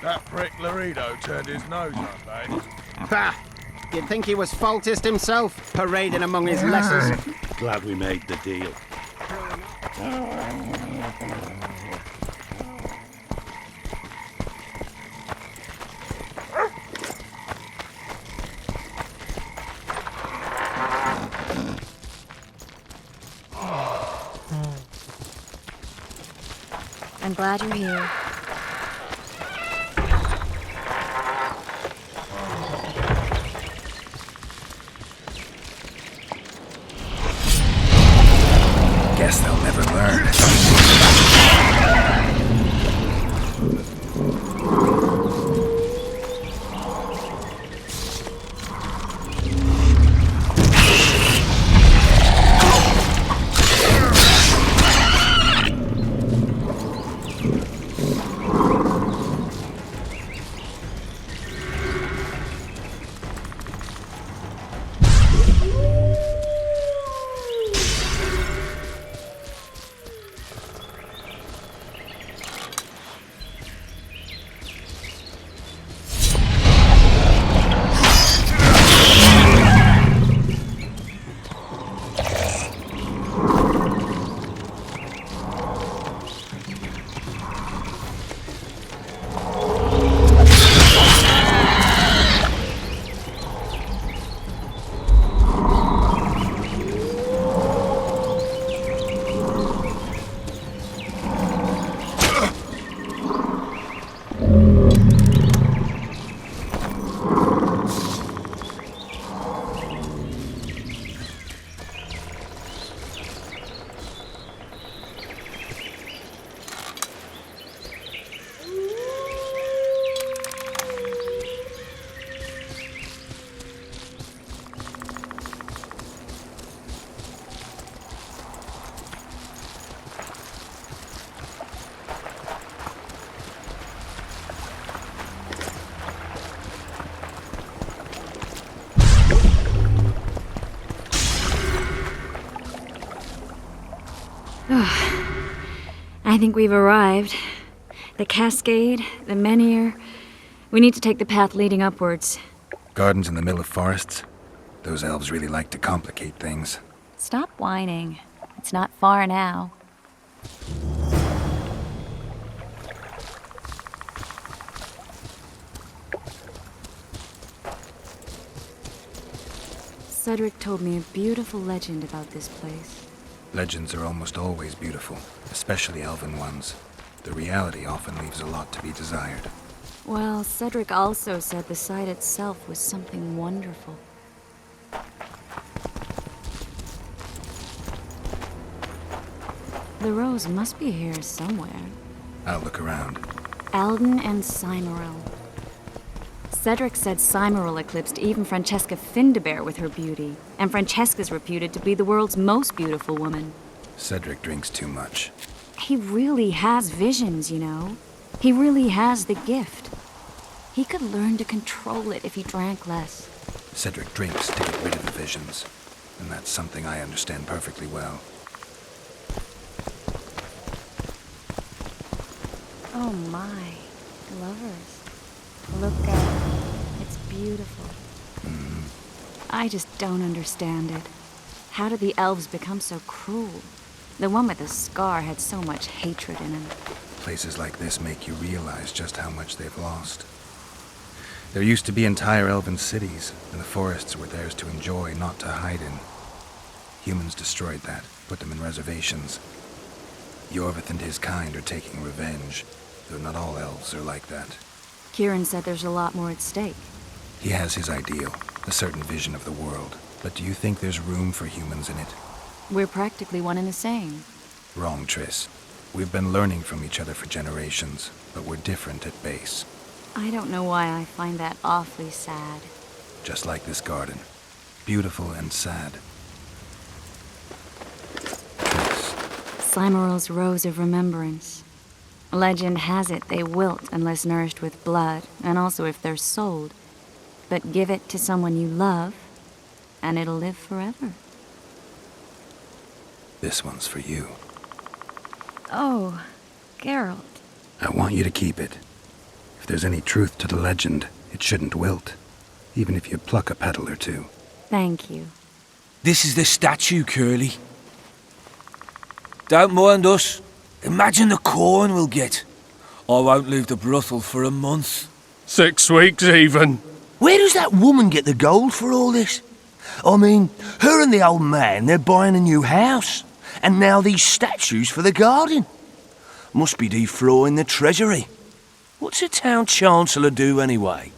That prick Laredo turned his nose up, eh? Ha! You'd think he was faultist himself, parading among his lessers. Glad we made the deal. I'm glad you're here. Guess they'll never learn. I think we've arrived. The cascade, the menhir. We need to take the path leading upwards. Gardens in the middle of forests? Those elves really like to complicate things. Stop whining. It's not far now. Cedric told me a beautiful legend about this place. Legends are almost always beautiful, especially elven ones. The reality often leaves a lot to be desired. Well, Cedric also said the site itself was something wonderful. The rose must be here somewhere. I'll look around. Alden and Cymoril. Cedric said Cymoril eclipsed even Francesca Findabair with her beauty, and Francesca's reputed to be the world's most beautiful woman. Cedric drinks too much. He really has visions, you know. He really has the gift. He could learn to control it if he drank less. Cedric drinks to get rid of the visions, and that's something I understand perfectly well. Oh my, lovers. Look out. It's beautiful. I just don't understand it. How did the elves become so cruel? The one with the scar had so much hatred in him. Places like this make you realize just how much they've lost. There used to be entire elven cities, and the forests were theirs to enjoy, not to hide in. Humans destroyed that, put them in reservations. Yorvith and his kind are taking revenge, though not all elves are like that. Kieran said there's a lot more at stake. He has his ideal, a certain vision of the world. But do you think there's room for humans in it? We're practically one and the same. Wrong, Triss. We've been learning from each other for generations, but we're different at base. I don't know why I find that awfully sad. Just like this garden. Beautiful and sad. Cymoril's Rose of Remembrance. Legend has it they wilt unless nourished with blood, and also if they're sold. But give it to someone you love, and it'll live forever. This one's for you. Oh, Geralt. I want you to keep it. If there's any truth to the legend, it shouldn't wilt, even if you pluck a petal or two. Thank you. This is the statue, Curly. Don't mind us. Imagine the corn we'll get. I won't leave the brothel for a month. 6 weeks even. Where does that woman get the gold for all this? I mean, her and the old man, they're buying a new house. And now these statues for the garden. Must be defraying the treasury. What's a town chancellor do anyway?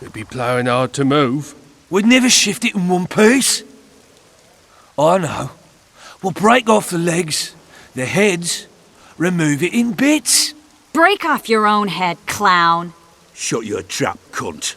It'd be ploughing hard to move. We'd never shift it in one piece. I know. We'll break off the legs, the heads, remove it in bits. Break off your own head, clown. Shut your trap, cunt.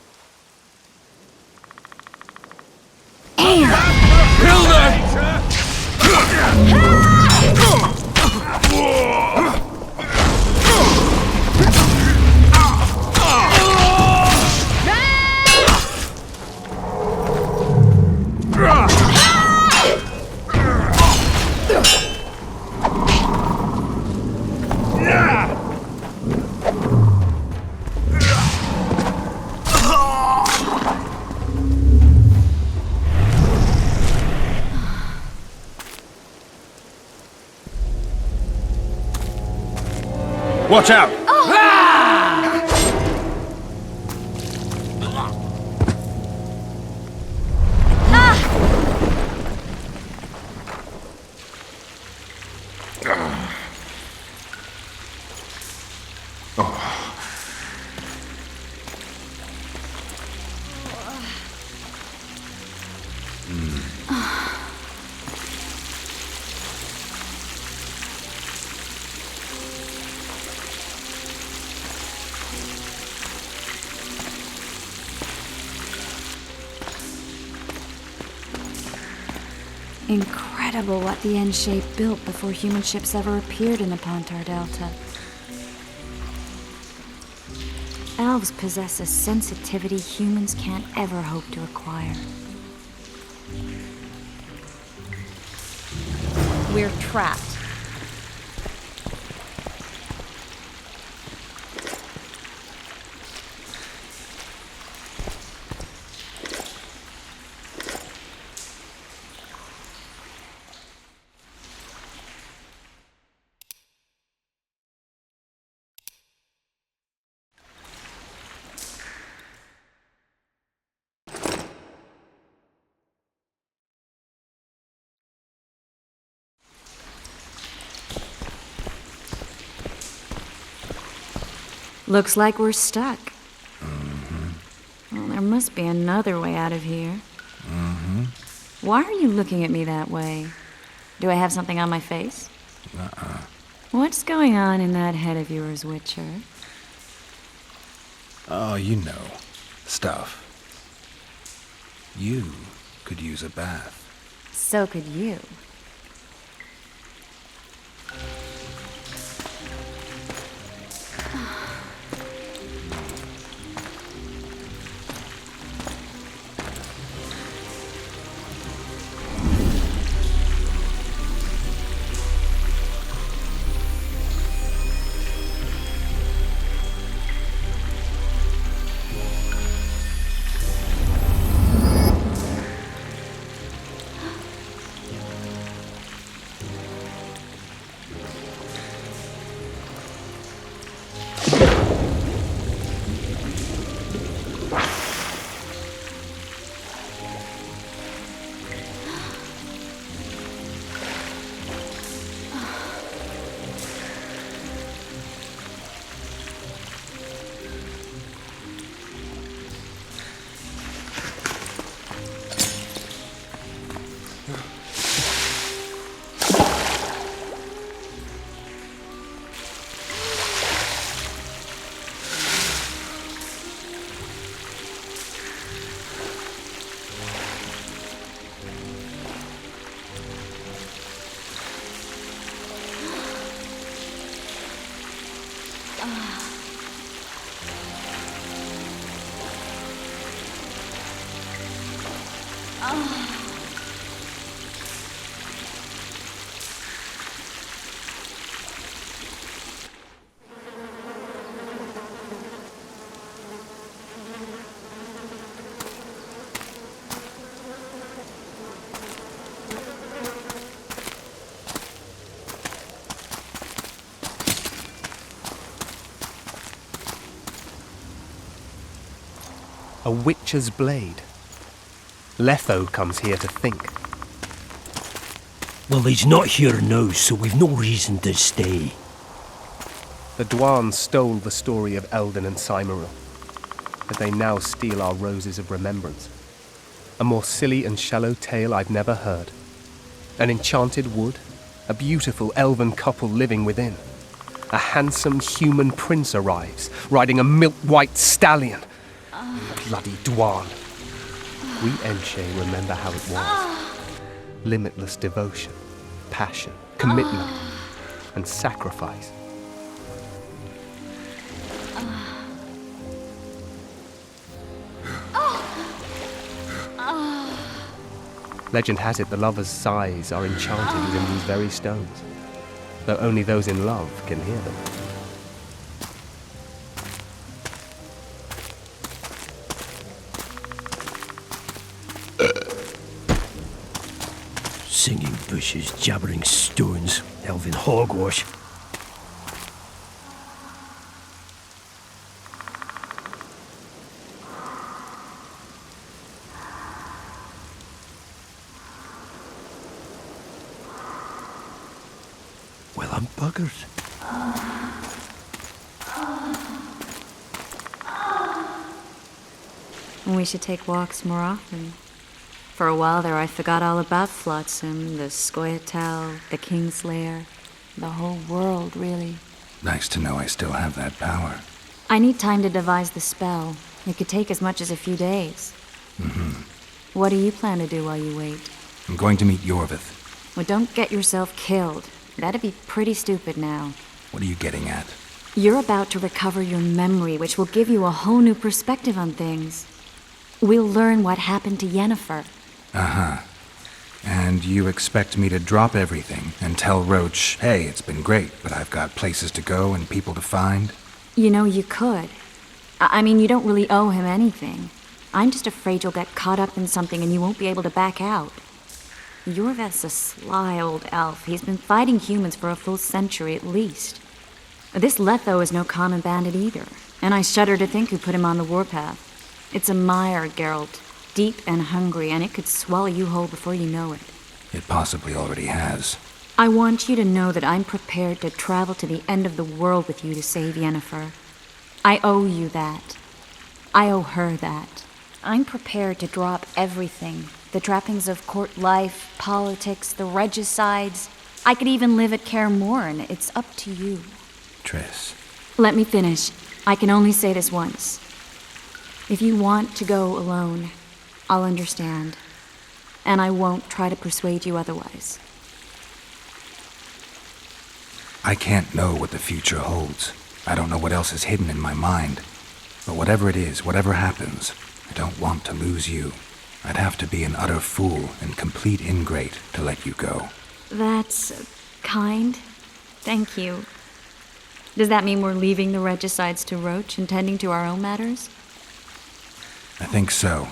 Watch out! Incredible what the N-shape built before human ships ever appeared in the Pontar Delta. Elves possess a sensitivity humans can't ever hope to acquire. We're trapped. Looks like we're stuck. Well, there must be another way out of here. Why are you looking at me that way? Do I have something on my face? What's going on in that head of yours, Witcher? Oh, you know. Stuff. You could use a bath. So could you. A witcher's blade. Letho comes here to think. Well, he's not here now, so we've no reason to stay. The Dwan stole the story of Eldon and Cymoril, but they now steal our roses of remembrance. A more silly and shallow tale I've never heard. An enchanted wood, a beautiful elven couple living within. A handsome human prince arrives, riding a milk-white stallion. Bloody Dwan. We Enshe remember how it was. Limitless devotion, passion, commitment, and sacrifice. Legend has it the lovers' sighs are enchanted within these very stones, though only those in love can hear them. Singing bushes, jabbering stones, elven hogwash. Well, I'm buggered. We should take walks more often. For a while there, I forgot all about Flotsam, the SATAIII, the Kingslayer, the whole world, really. Nice to know I still have that power. I need time to devise the spell. It could take as much as a few days. What do you plan to do while you wait? I'm going to meet Yorvith. Well, don't get yourself killed. That'd be pretty stupid now. What are you getting at? You're about to recover your memory, which will give you a whole new perspective on things. We'll learn what happened to Yennefer. And you expect me to drop everything and tell Roach, hey, it's been great, but I've got places to go and people to find? You know, you could. I mean, you don't really owe him anything. I'm just afraid you'll get caught up in something and you won't be able to back out. Yorvith's a sly old elf. He's been fighting humans for a full century at least. This Letho is no common bandit either, and I shudder to think who put him on the warpath. It's a mire, Geralt. Deep and hungry, and it could swallow you whole before you know it. It possibly already has. I want you to know that I'm prepared to travel to the end of the world with you to save Yennefer. I owe you that. I owe her that. I'm prepared to drop everything. The trappings of court life, politics, the regicides. I could even live at Kaer Morhen. It's up to you. Triss. Let me finish. I can only say this once. If you want to go alone, I'll understand. And I won't try to persuade you otherwise. I can't know what the future holds. I don't know what else is hidden in my mind. But whatever it is, whatever happens, I don't want to lose you. I'd have to be an utter fool and complete ingrate to let you go. That's kind. Thank you. Does that mean we're leaving the regicides to Roach and tending to our own matters? I think so,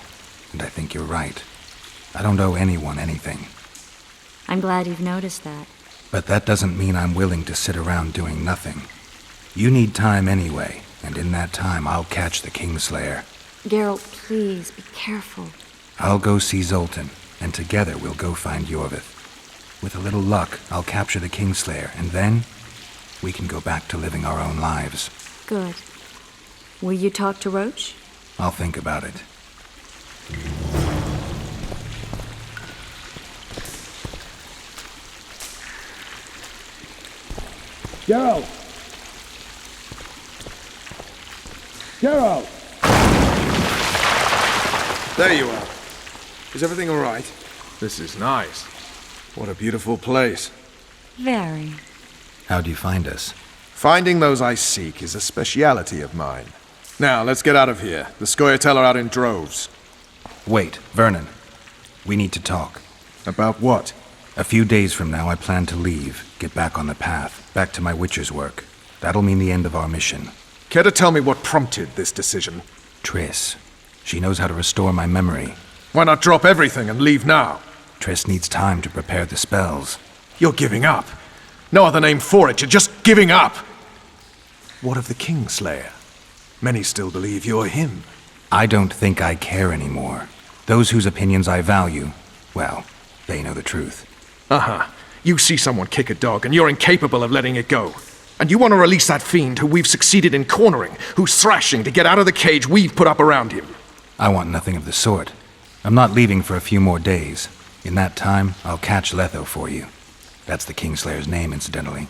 and I think you're right. I don't owe anyone anything. I'm glad you've noticed that. But that doesn't mean I'm willing to sit around doing nothing. You need time anyway, and in that time I'll catch the Kingslayer. Geralt, please, be careful. I'll go see Zoltan, and together we'll go find Yorvith. With a little luck, I'll capture the Kingslayer, and then we can go back to living our own lives. Good. Will you talk to Roach? I'll think about it. Geralt! Geralt! There you are. Is everything all right? This is nice. What a beautiful place. Very. How'd you find us? Finding those I seek is a speciality of mine. Now, let's get out of here. The Scoia'tael are out in droves. Wait, Vernon. We need to talk. About what? A few days from now, I plan to leave, get back on the path, back to my Witcher's work. That'll mean the end of our mission. Care to tell me what prompted this decision? Triss. She knows how to restore my memory. Why not drop everything and leave now? Triss needs time to prepare the spells. You're giving up. No other name for it, you're just giving up. What of the Kingslayer? Many still believe you're him. I don't think I care anymore. Those whose opinions I value, well, they know the truth. Uh-huh. You see someone kick a dog and you're incapable of letting it go. And you want to release that fiend who we've succeeded in cornering, who's thrashing to get out of the cage we've put up around him. I want nothing of the sort. I'm not leaving for a few more days. In that time, I'll catch Letho for you. That's the Kingslayer's name, incidentally.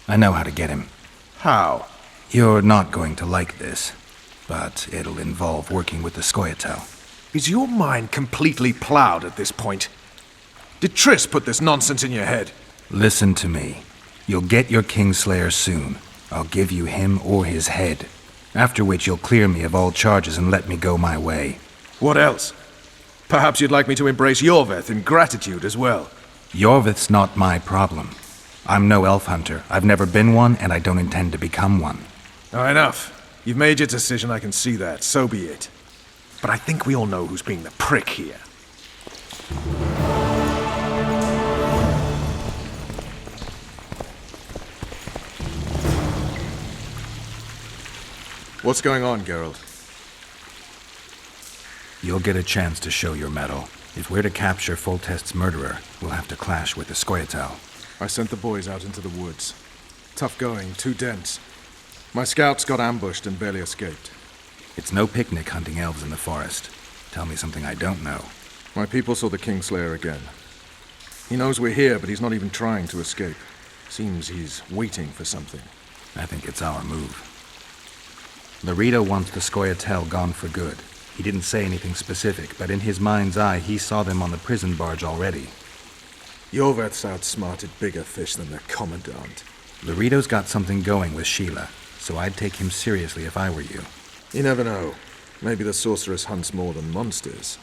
I know how to get him. How? You're not going to like this, but it'll involve working with the Scoia'tael. Is your mind completely plowed at this point? Did Triss put this nonsense in your head? Listen to me. You'll get your Kingslayer soon. I'll give you him or his head. After which you'll clear me of all charges and let me go my way. What else? Perhaps you'd like me to embrace Yorvith in gratitude as well. Yorvith's not my problem. I'm no elf hunter. I've never been one, and I don't intend to become one. Enough. You've made your decision, I can see that. So be it. But I think we all know who's being the prick here. What's going on, Geralt? You'll get a chance to show your mettle. If we're to capture Foltest's murderer, we'll have to clash with the Scoia'tael. I sent the boys out into the woods. Tough going, too dense. My scouts got ambushed and barely escaped. It's no picnic hunting elves in the forest. Tell me something I don't know. My people saw the Kingslayer again. He knows we're here, but he's not even trying to escape. Seems he's waiting for something. I think it's our move. Larito wants the Scoia'tael gone for good. He didn't say anything specific, but in his mind's eye, he saw them on the prison barge already. Yorveth's outsmarted bigger fish than the Commandant. Larito's got something going with Sheila, so I'd take him seriously if I were you. You never know. Maybe the sorceress hunts more than monsters.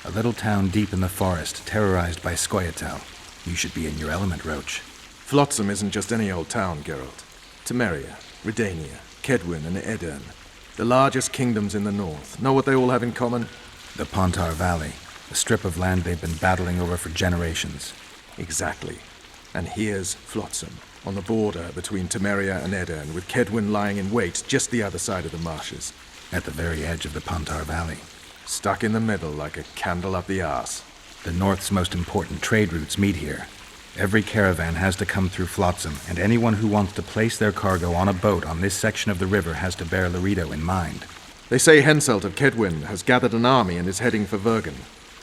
A little town deep in the forest, terrorized by Scoia'tael. You should be in your element, Roach. Flotsam isn't just any old town, Geralt. Temeria, Redania, Kedwin, and Edirn. The largest kingdoms in the north. Know what they all have in common? The Pontar Valley, a strip of land they've been battling over for generations. Exactly. And here's Flotsam, on the border between Temeria and Edirn, with Kedwin lying in wait just the other side of the marshes. At the very edge of the Pontar Valley. Stuck in the middle like a candle up the arse. The north's most important trade routes meet here. Every caravan has to come through Flotsam, and anyone who wants to place their cargo on a boat on this section of the river has to bear Laredo in mind. They say Henselt of Kedwin has gathered an army and is heading for Vergen.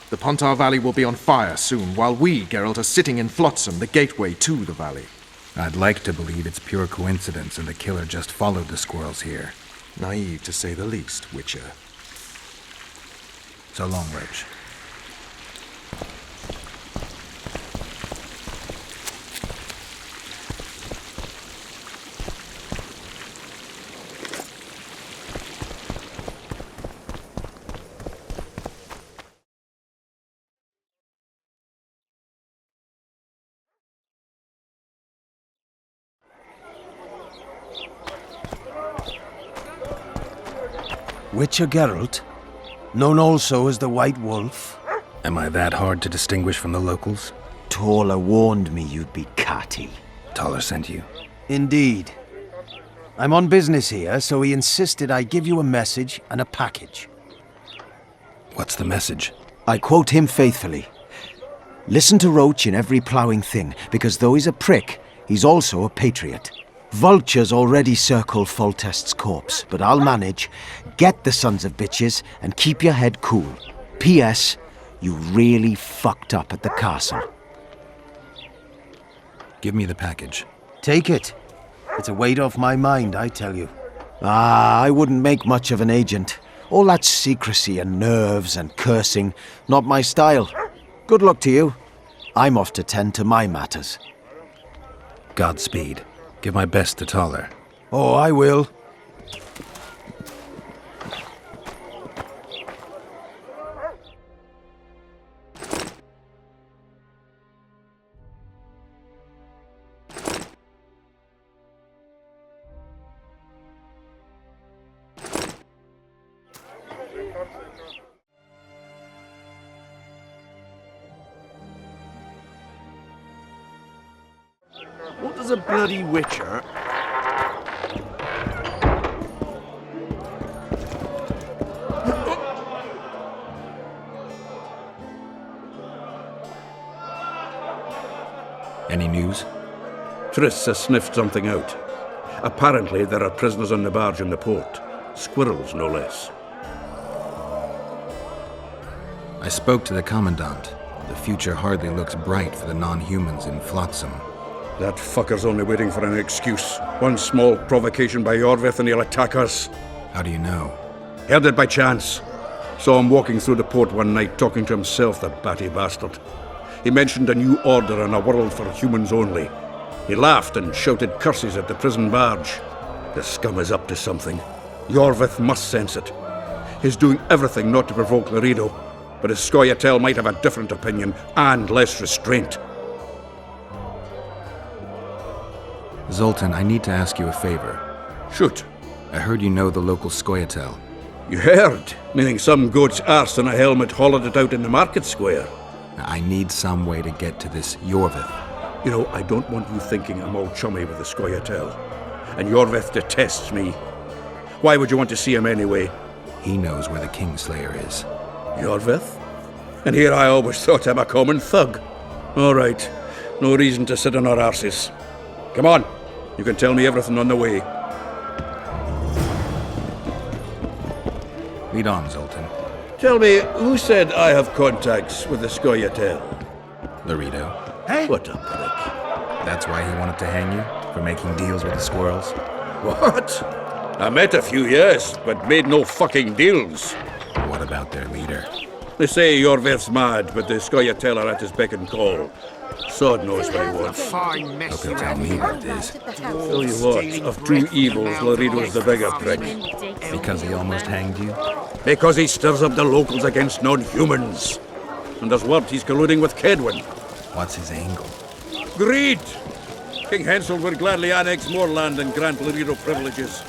The Pontar Valley will be on fire soon, while we, Geralt, are sitting in Flotsam, the gateway to the valley. I'd like to believe it's pure coincidence and the killer just followed the squirrels here. Naive, to say the least, Witcher. So long, Roach. Witcher Geralt, known also as the White Wolf. Am I that hard to distinguish from the locals? Taller warned me you'd be catty. Taller sent you? Indeed. I'm on business here, so he insisted I give you a message and a package. What's the message? I quote him faithfully. Listen to Roach in every ploughing thing, because though he's a prick, he's also a patriot. Vultures already circle Foltest's corpse, but I'll manage. Get the sons of bitches and keep your head cool. P.S. You really fucked up at the castle. Give me the package. Take it. It's a weight off my mind, I tell you. I wouldn't make much of an agent. All that secrecy and nerves and cursing, not my style. Good luck to you. I'm off to tend to my matters. Godspeed. Give my best to Taller. Oh, I will. What does a bloody witcher... Any news? Triss has sniffed something out. Apparently there are prisoners on the barge in the port. Squirrels, no less. I spoke to the Commandant. The future hardly looks bright for the non-humans in Flotsam. That fucker's only waiting for an excuse. One small provocation by Yorvith and he'll attack us. How do you know? Heard it by chance. Saw him walking through the port one night talking to himself, the batty bastard. He mentioned a new order and a world for humans only. He laughed and shouted curses at the prison barge. The scum is up to something. Yorvith must sense it. He's doing everything not to provoke Laredo, but his Scoia'tael might have a different opinion and less restraint. Zoltan, I need to ask you a favor. Shoot. I heard you know the local Scoia'tael. You heard? Meaning some goat's arse in a helmet hollowed it out in the market square. I need some way to get to this Yorvith. You know, I don't want you thinking I'm all chummy with the Scoia'tael. And Yorvith detests me. Why would you want to see him anyway? He knows where the Kingslayer is. Yorvith? And here I always thought him a common thug. All right. No reason to sit on our arses. Come on. You can tell me everything on the way. Lead on, Zoltan. Tell me, who said I have contacts with the Scoia'tael? Laredo. Hey? What a prick. That's why he wanted to hang you? For making deals with the squirrels? What? I met a few, yes, but made no fucking deals. What about their leader? They say Yorvith's mad, but the Scoia'tael are at his beck and call. Sod knows what he wants. Hope he'll tell me what it is. Tell you what, of two evils, Laredo's the bigger prick. Because he almost hanged you? Because he stirs up the locals against non-humans. And there's word he's colluding with Kedwin. What's his angle? Greed! King Henselt would gladly annex more land and grant Laredo privileges.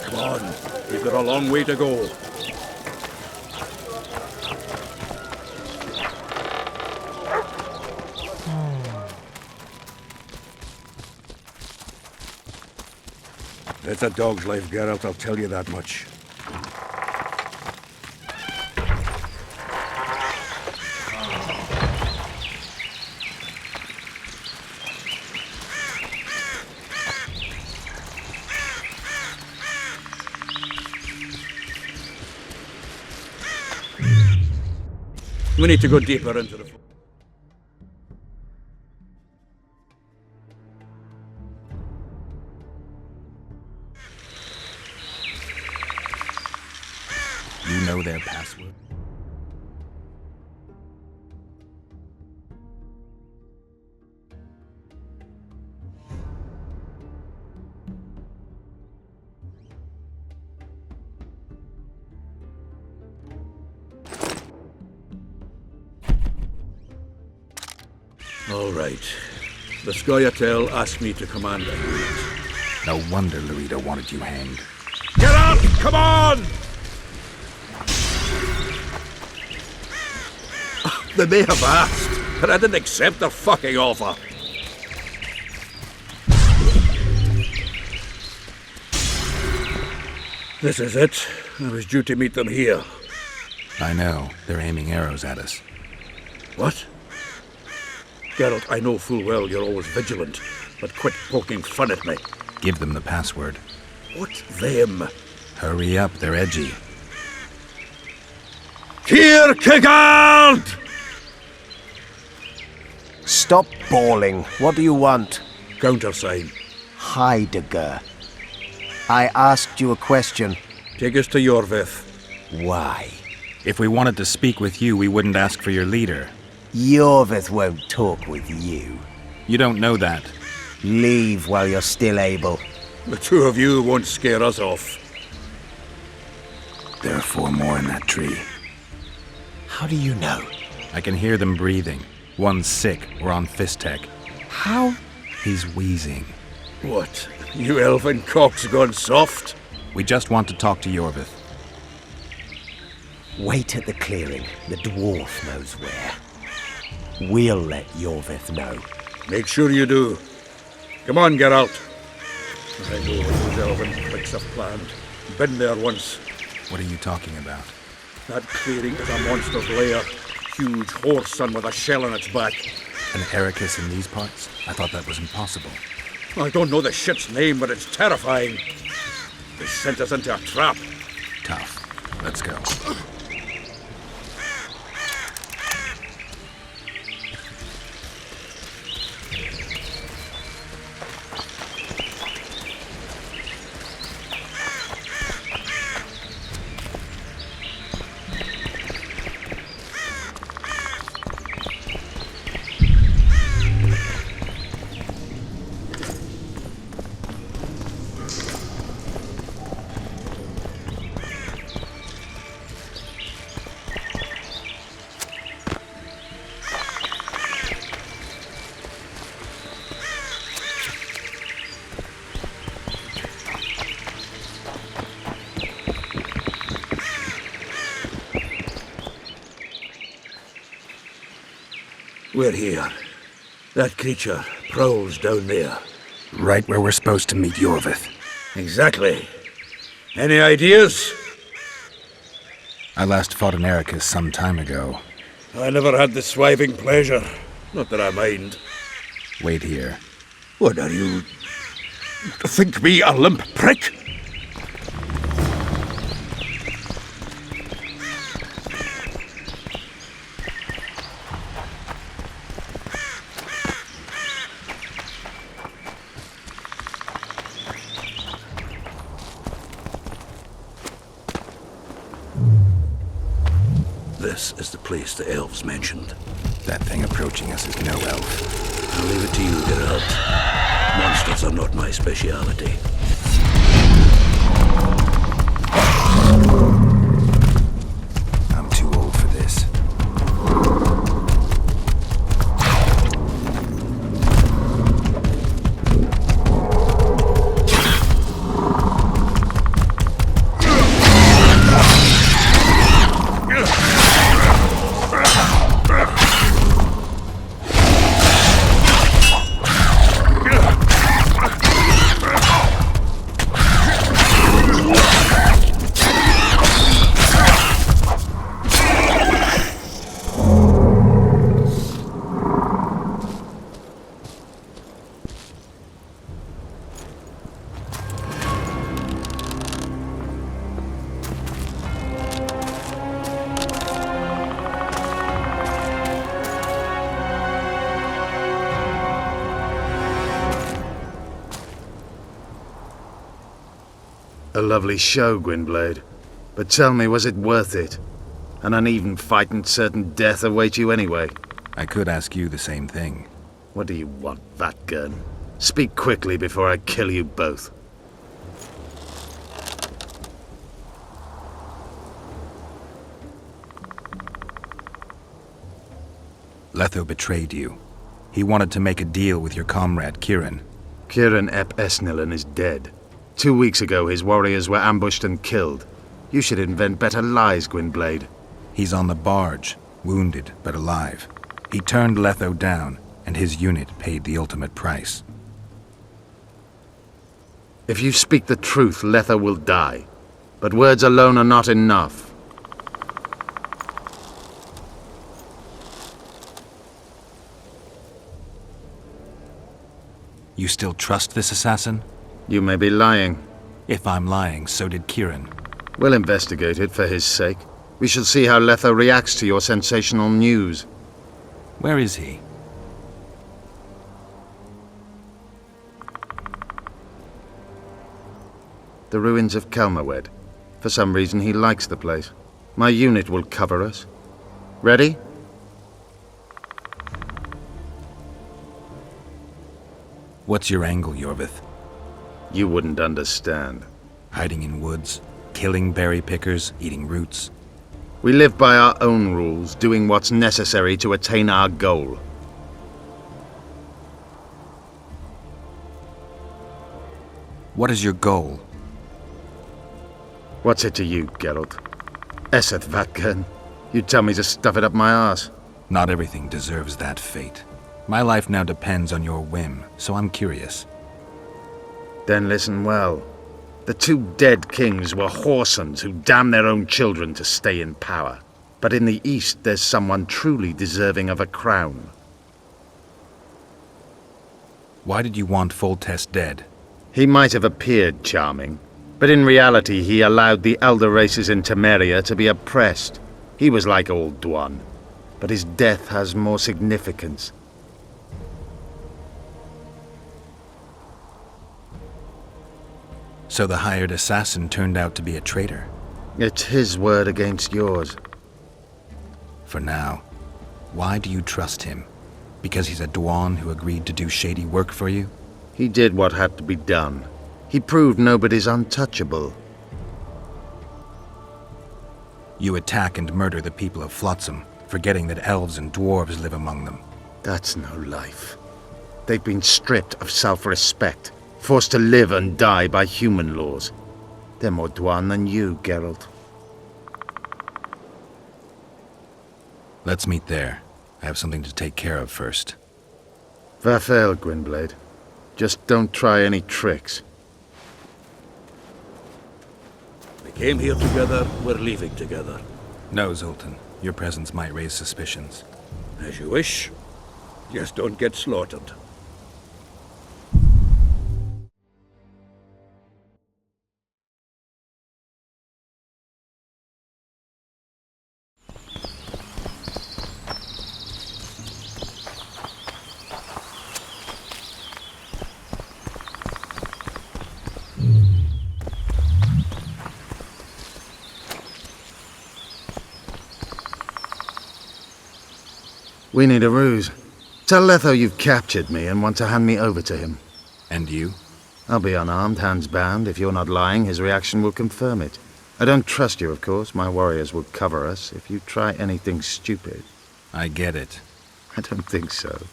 Come on, we've got a long way to go. It's a dog's life, Geralt, I'll tell you that much. We need to go deeper into the... You know their password? All right. The SATAIII asked me to command a unit. No wonder Louita wanted you hanged. Get out! Come on! They may have asked, but I didn't accept their fucking offer. This is it. I was due to meet them here. I know. They're aiming arrows at us. What? Geralt, I know full well you're always vigilant, but quit poking fun at me. Give them the password. What them? Hurry up, they're edgy. Kierkegaard! Stop bawling. What do you want? Countersign. Heidegger. I asked you a question. Take us to Jorvith. Why? If we wanted to speak with you, we wouldn't ask for your leader. Jorvith won't talk with you. You don't know that. Leave while you're still able. The two of you won't scare us off. There are 4 more in that tree. How do you know? I can hear them breathing. One's sick or on Fistech. How? He's wheezing. What? You elfin cock's gone soft? We just want to talk to Jorvith. Wait at the clearing. The dwarf knows where. We'll let Jorvith know. Make sure you do. Come on, Geralt. I know what those elven pricks have planned. Been there once. What are you talking about? That clearing is a monster's lair. Huge horse son with a shell on its back. An Ericus in these parts? I thought that was impossible. I don't know the shit's name, but it's terrifying. They sent us into a trap. Tough. Let's go. We're here. That creature prowls down there. Right where we're supposed to meet Jorvith. Exactly. Any ideas? I last fought an Ericus some time ago. I never had the swiving pleasure. Not that I mind. Wait here. What are you... think me a limp prick? This is the place the elves mentioned. That thing approaching us is no elf. I'll leave it to you, Geralt. Monsters are not my speciality. I'm too old for this. A lovely show, Gwynblade. But tell me, was it worth it? An uneven fight and certain death await you anyway. I could ask you the same thing. What do you want, Vatgun? Speak quickly before I kill you both. Letho betrayed you. He wanted to make a deal with your comrade, Kieran. Kieran ep Esnillen is dead. 2 weeks ago, his warriors were ambushed and killed. You should invent better lies, Gwynblade. He's on the barge, wounded but alive. He turned Letho down, and his unit paid the ultimate price. If you speak the truth, Letho will die. But words alone are not enough. You still trust this assassin? You may be lying. If I'm lying, so did Kieran. We'll investigate it for his sake. We shall see how Letho reacts to your sensational news. Where is he? The ruins of Kelmawed. For some reason, he likes the place. My unit will cover us. Ready? What's your angle, Yorvith? You wouldn't understand. Hiding in woods, killing berry pickers, eating roots. We live by our own rules, doing what's necessary to attain our goal. What is your goal? What's it to you, Geralt? Esseth Vatgun. You tell me to stuff it up my arse. Not everything deserves that fate. My life now depends on your whim, so I'm curious. Then listen well. The 2 dead kings were whoresons who damned their own children to stay in power. But in the East, there's someone truly deserving of a crown. Why did you want Foltest dead? He might have appeared charming, but in reality he allowed the elder races in Temeria to be oppressed. He was like old Dwan, but his death has more significance. So the hired assassin turned out to be a traitor? It's his word against yours. For now. Why do you trust him? Because he's a Dwan who agreed to do shady work for you? He did what had to be done. He proved nobody's untouchable. You attack and murder the people of Flotsam, forgetting that elves and dwarves live among them. That's no life. They've been stripped of self-respect, forced to live and die by human laws. They're more Dwan than you, Geralt. Let's meet there. I have something to take care of first. Vafael, Gwynblade. Just don't try any tricks. We came here together, we're leaving together. No, Zoltan. Your presence might raise suspicions. As you wish. Just don't get slaughtered. We need a ruse. Tell Letho you've captured me and want to hand me over to him. And you? I'll be unarmed, hands bound. If you're not lying, his reaction will confirm it. I don't trust you, of course. My warriors will cover us if you try anything stupid. I get it. I don't think so.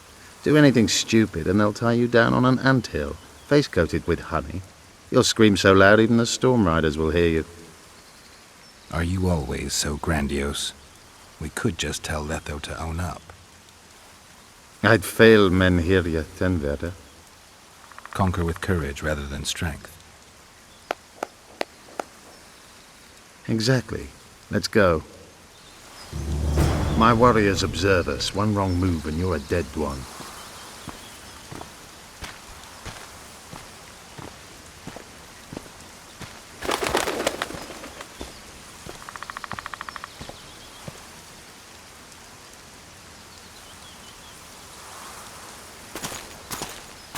Do anything stupid and they'll tie you down on an anthill, face-coated with honey. You'll scream so loud even the storm riders will hear you. Are you always so grandiose? We could just tell Letho to own up. I'd fail men Menhirja Tenverda. Conquer with courage rather than strength. Exactly. Let's go. My warriors observe us. One wrong move and you're a dead one.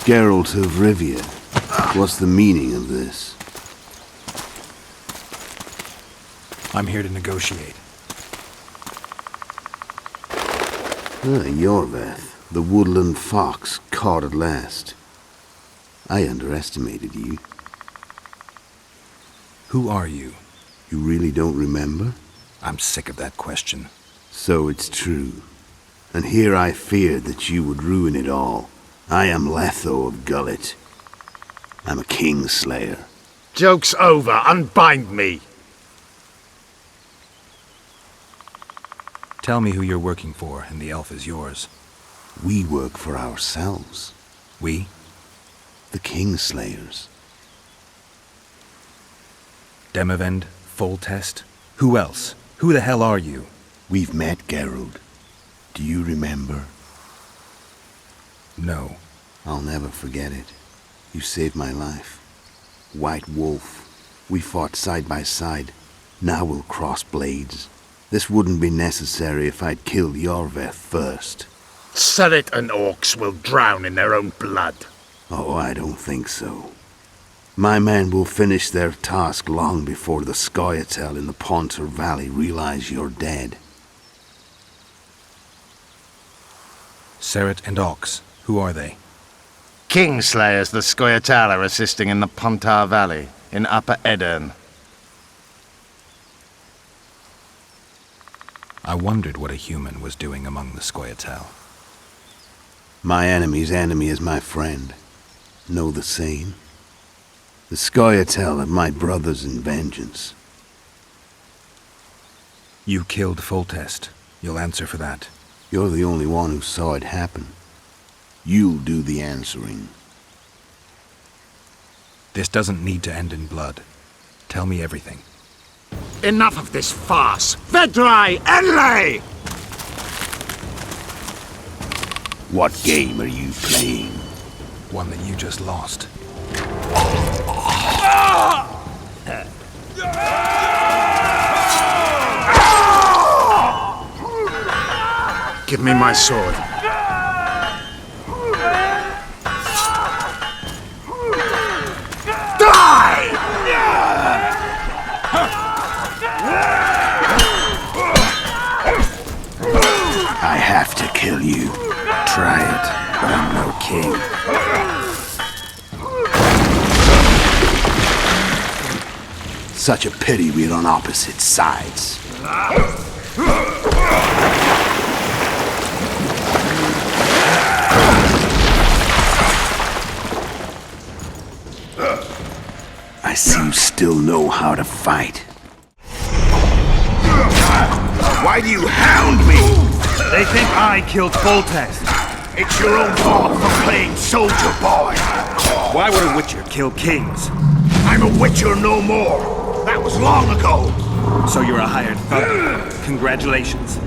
Geralt of Rivia. What's the meaning of this? I'm here to negotiate. Yorveth, the woodland fox, caught at last. I underestimated you. Who are you? You really don't remember? I'm sick of that question. So it's true. And here I feared that you would ruin it all. I am Letho of Gullet. I'm a Kingslayer. Joke's over. Unbind me. Tell me who you're working for, and the elf is yours. We work for ourselves. We? The Kingslayers. Demavend? Foltest? Who else? Who the hell are you? We've met, Geralt. Do you remember? No. I'll never forget it. You saved my life. White Wolf. We fought side by side. Now we'll cross blades. This wouldn't be necessary if I'd killed Yorveth first. Serit and orcs will drown in their own blood. Oh, I don't think so. My men will finish their task long before the SATAIII in the Pontar Valley realize you're dead. Serit and Ox. Who are they? Kingslayers the SATAIII are assisting in the Pontar Valley, in Upper Edirn. I wondered what a human was doing among the SATAIII. My enemy's enemy is my friend. Know the same? The SATAIII are my brothers in vengeance. You killed Foltest. You'll answer for that. You're the only one who saw it happen. You'll do the answering. This doesn't need to end in blood. Tell me everything. Enough of this farce! Vedrai, Enlay! What game are you playing? One that you just lost. Give me my sword. Die! I have to kill you. Try it, but I'm no king. Such a pity we're on opposite sides. I see you still know how to fight. Why do you hound me? They think I killed Foltest. It's your own fault for playing soldier boy. Why would a witcher kill kings? I'm a witcher no more. That was long ago. So you're a hired thug. Congratulations.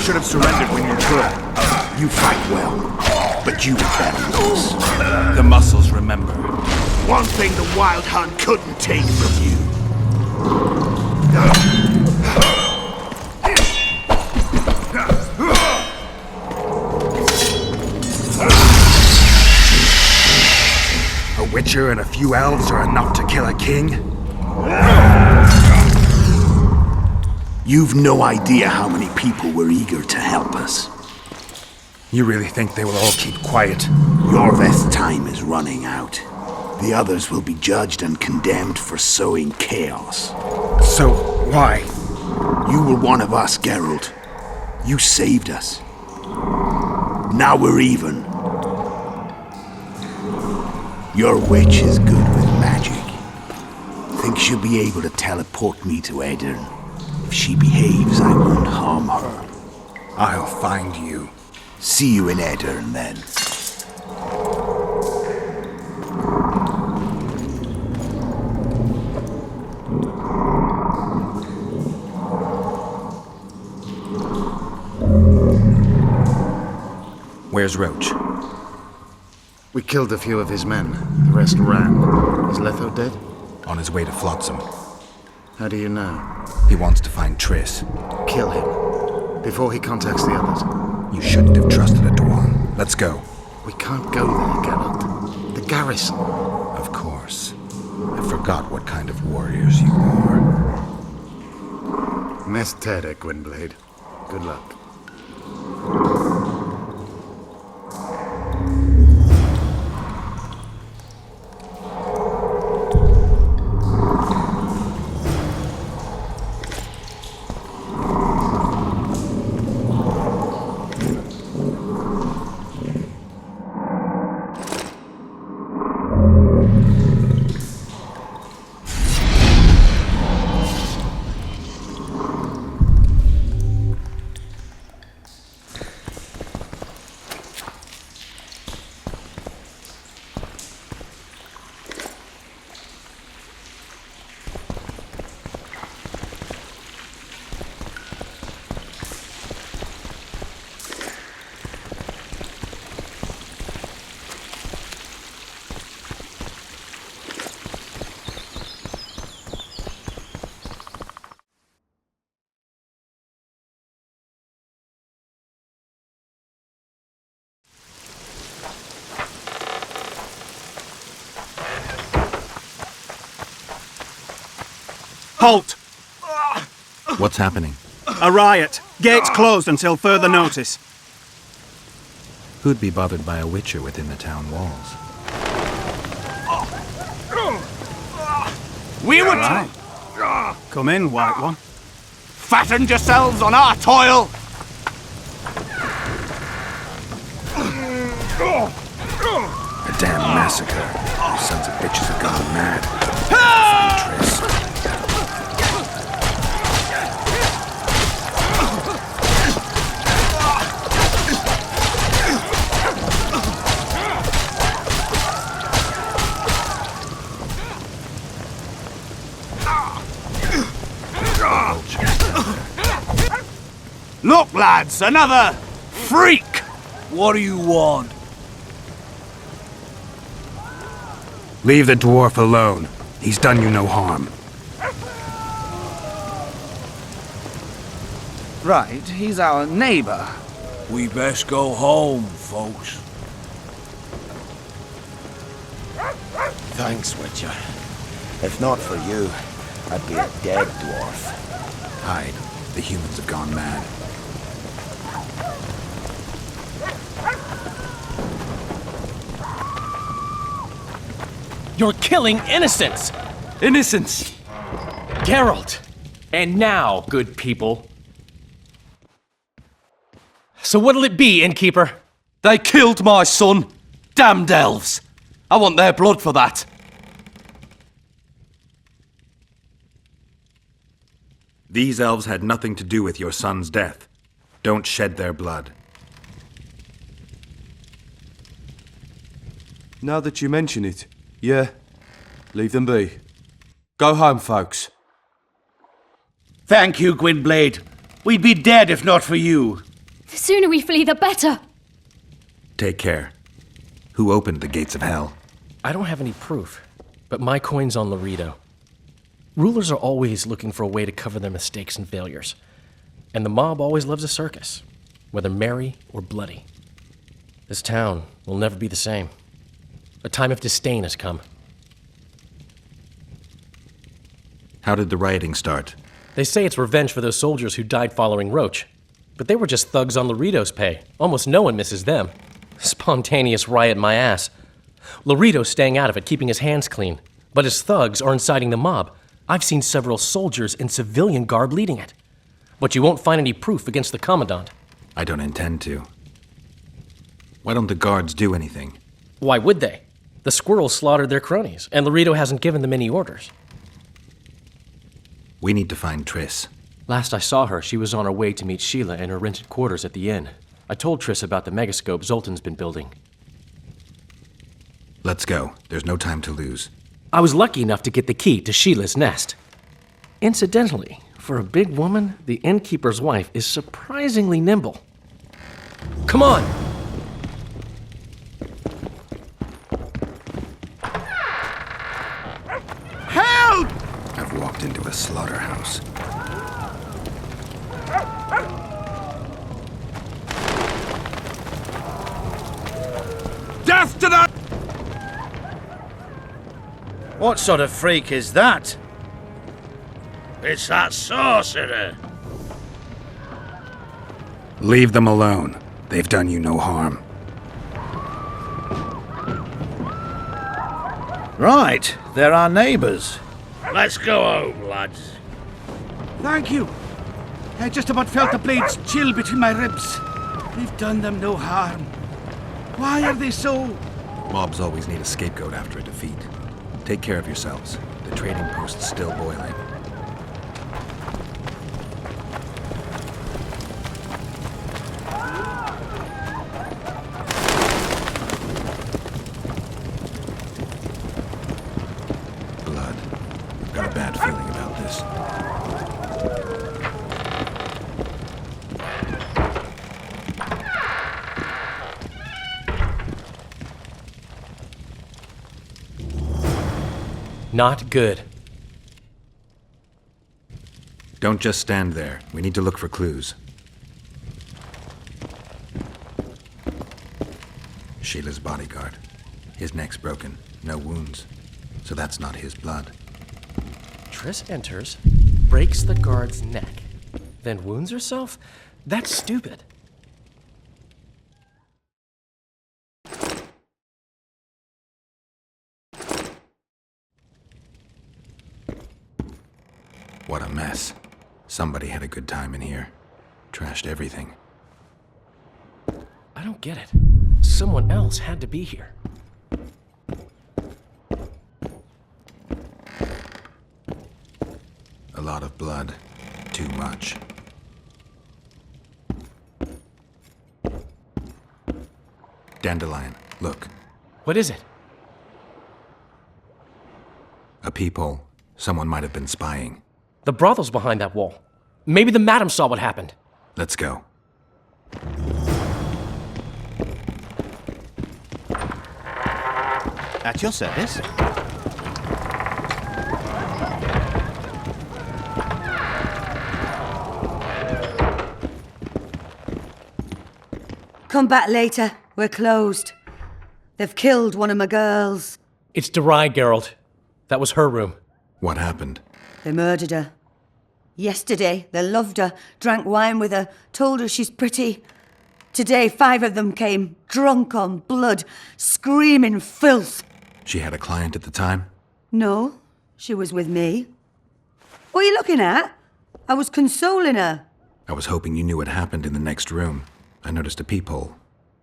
Should have surrendered when you could. You fight well, but you had better lose. The muscles remember. One thing the Wild Hunt couldn't take from you. A witcher and a few elves are enough to kill a king? You've no idea how many people were eager to help us. You really think they will all keep quiet? Yorveth's time is running out. The others will be judged and condemned for sowing chaos. So, why? You were one of us, Geralt. You saved us. Now we're even. Your witch is good with think she'll be able to teleport me to Edirn? If she behaves, I won't harm her. I'll find you. See you in Edirn, then. Where's Roach? We killed a few of his men. The rest ran. Is Letho dead? On his way to Flotsam. How do you know? He wants to find Triss. Kill him. Before he contacts the others. You shouldn't have trusted a Dwan. Let's go. We can't go there, Geralt. The garrison. Of course. I forgot what kind of warriors you are. Mestere, Gwynblade. Good luck. Halt! What's happening? A riot. Gates closed until further notice. Who'd be bothered by a witcher within the town walls? We were right. Come in, White One. Fattened yourselves on our toil! A damn massacre. You sons of bitches have gone mad. Find Triss. Look, lads, another freak! What do you want? Leave the dwarf alone. He's done you no harm. Right, he's our neighbor. We best go home, folks. Thanks, Witcher. If not for you, I'd be a dead dwarf. Hide. The humans have gone mad. You're killing innocents! Innocents! Geralt! And now, good people. So what'll it be, innkeeper? They killed my son! Damned elves! I want their blood for that! These elves had nothing to do with your son's death. Don't shed their blood. Now that you mention it, yeah, leave them be. Go home, folks. Thank you, Gwynblade. We'd be dead if not for you. The sooner we flee, the better. Take care. Who opened the gates of hell? I don't have any proof, but my coin's on Laredo. Rulers are always looking for a way to cover their mistakes and failures. And the mob always loves a circus, whether merry or bloody. This town will never be the same. A time of disdain has come. How did the rioting start? They say it's revenge for those soldiers who died following Roach. But they were just thugs on Laredo's pay. Almost no one misses them. Spontaneous riot my ass. Laredo's staying out of it, keeping his hands clean. But his thugs are inciting the mob. I've seen several soldiers in civilian garb leading it. But you won't find any proof against the Commandant. I don't intend to. Why don't the guards do anything? Why would they? The squirrels slaughtered their cronies, and Laredo hasn't given them any orders. We need to find Triss. Last I saw her, she was on her way to meet Sheila in her rented quarters at the inn. I told Triss about the megascope Zoltan's been building. Let's go. There's no time to lose. I was lucky enough to get the key to Sheila's nest. Incidentally, for a big woman, the innkeeper's wife is surprisingly nimble. Come on! Help! I've walked into a slaughterhouse. Death to the... What sort of freak is that? It's that sorcerer. Leave them alone. They've done you no harm. Right, they're our neighbours. Let's go home, lads. Thank you. I just about felt the blades chill between my ribs. We've done them no harm. Why are they so... Mobs always need a scapegoat after a defeat. Take care of yourselves. The trading post's still boiling. Blood. I've got a bad feeling about this. Not good. Don't just stand there. We need to look for clues. Sheila's bodyguard. His neck's broken. No wounds. So that's not his blood. Triss enters, breaks the guard's neck, then wounds herself? That's stupid. What a mess. Somebody had a good time in here. Trashed everything. I don't get it. Someone else had to be here. A lot of blood. Too much. Dandelion, look. What is it? A peephole. Someone might have been spying. The brothel's behind that wall. Maybe the madam saw what happened. Let's go. At your service. Come back later. We're closed. They've killed one of my girls. It's Derai, Geralt. That was her room. What happened? They murdered her. Yesterday, they loved her, drank wine with her, told her she's pretty. Today, 5 of them came, drunk on blood, screaming filth. She had a client at the time? No, she was with me. What are you looking at? I was consoling her. I was hoping you knew what happened in the next room. I noticed a peephole.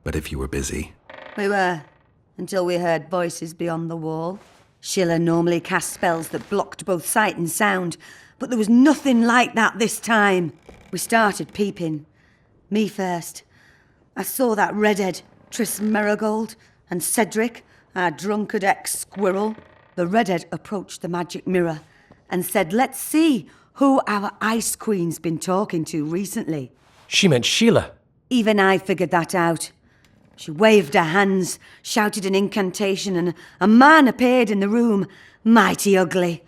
But if you were busy... We were, until we heard voices beyond the wall. Sheila normally cast spells that blocked both sight and sound, but there was nothing like that this time. We started peeping. Me first. I saw that redhead, Triss Merigold, and Cedric, our drunkard ex-squirrel. The redhead approached the magic mirror and said, let's see who our Ice Queen's been talking to recently. She meant Sheila. Even I figured that out. She waved her hands, shouted an incantation, and a man appeared in the room, mighty ugly.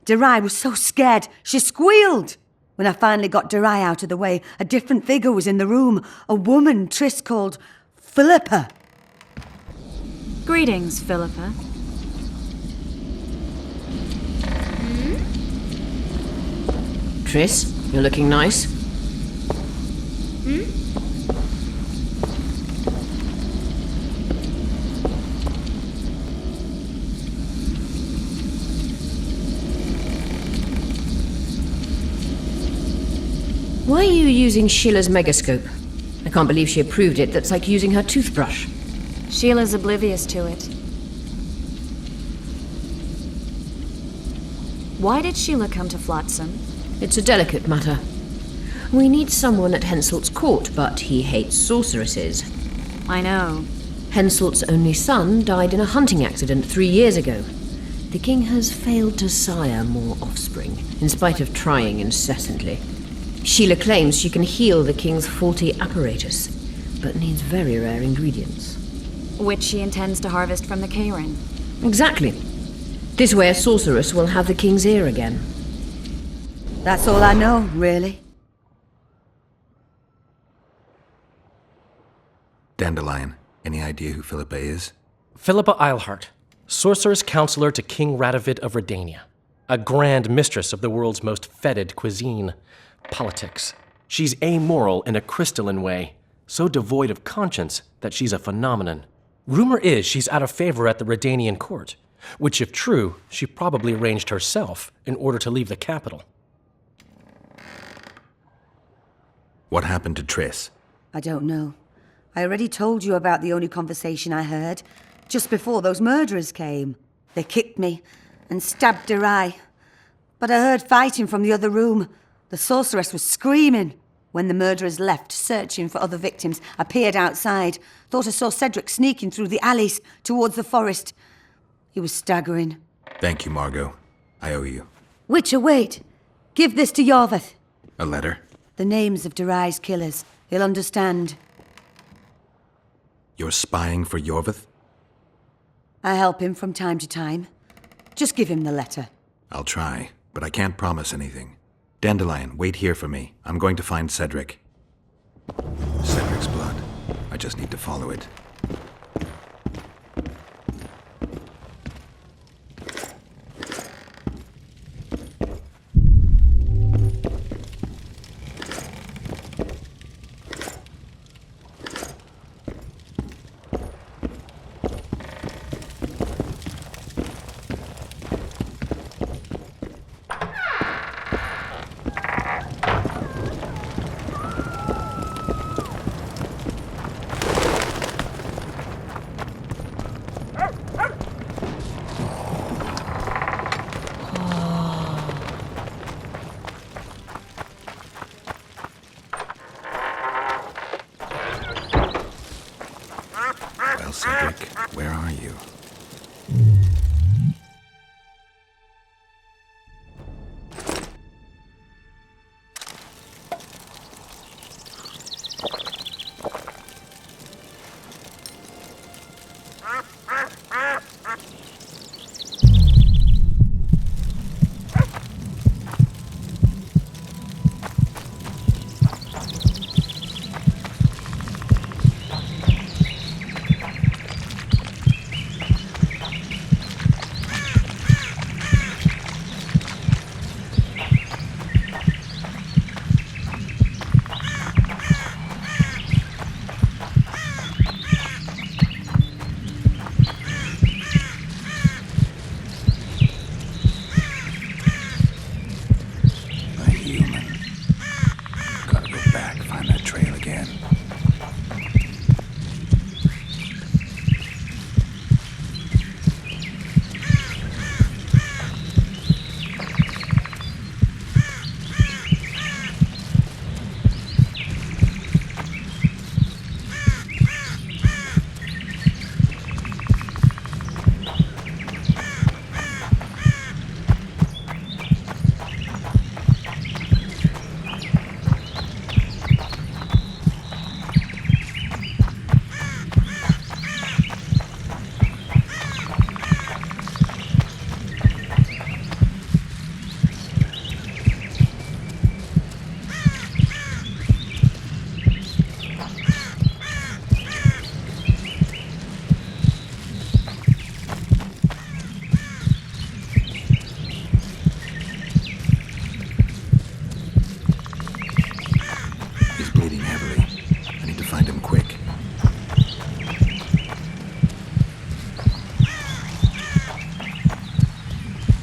Derai was so scared, she squealed. When I finally got Derai out of the way, a different figure was in the room, a woman Triss called Philippa. Greetings, Philippa. Triss, you're looking nice. Why are you using Sheila's megascope? I can't believe she approved it. That's like using her toothbrush. Sheila's oblivious to it. Why did Sheila come to Flotsam? It's a delicate matter. We need someone at Henselt's court, but he hates sorceresses. I know. Henselt's only son died in a hunting accident 3 years ago. The king has failed to sire more offspring, in spite of trying incessantly. Sheila claims she can heal the king's faulty apparatus, but needs very rare ingredients. Which she intends to harvest from the Cairn. Exactly. This way a sorceress will have the king's ear again. That's all I know, really. Dandelion, any idea who Philippa is? Philippa Eilhart, sorceress counselor to King Radovid of Redania. A grand mistress of the world's most fetid cuisine, politics. She's amoral in a crystalline way, so devoid of conscience that she's a phenomenon. Rumor is she's out of favor at the Redanian court, which if true, she probably arranged herself in order to leave the capital. What happened to Triss? I don't know. I already told you about the only conversation I heard, just before those murderers came. They kicked me and stabbed her eye. But I heard fighting from the other room. The sorceress was screaming. When the murderers left, searching for other victims, I peered outside. Thought I saw Cedric sneaking through the alleys towards the forest. He was staggering. Thank you, Margot. I owe you. Witcher, wait. Give this to Yorveth. A letter? The names of Durai's killers. He'll understand. You're spying for Yorveth? I help him from time to time. Just give him the letter. I'll try, but I can't promise anything. Dandelion, wait here for me. I'm going to find Cedric. Cedric's blood. I just need to follow it. Well, Cedric, where are you?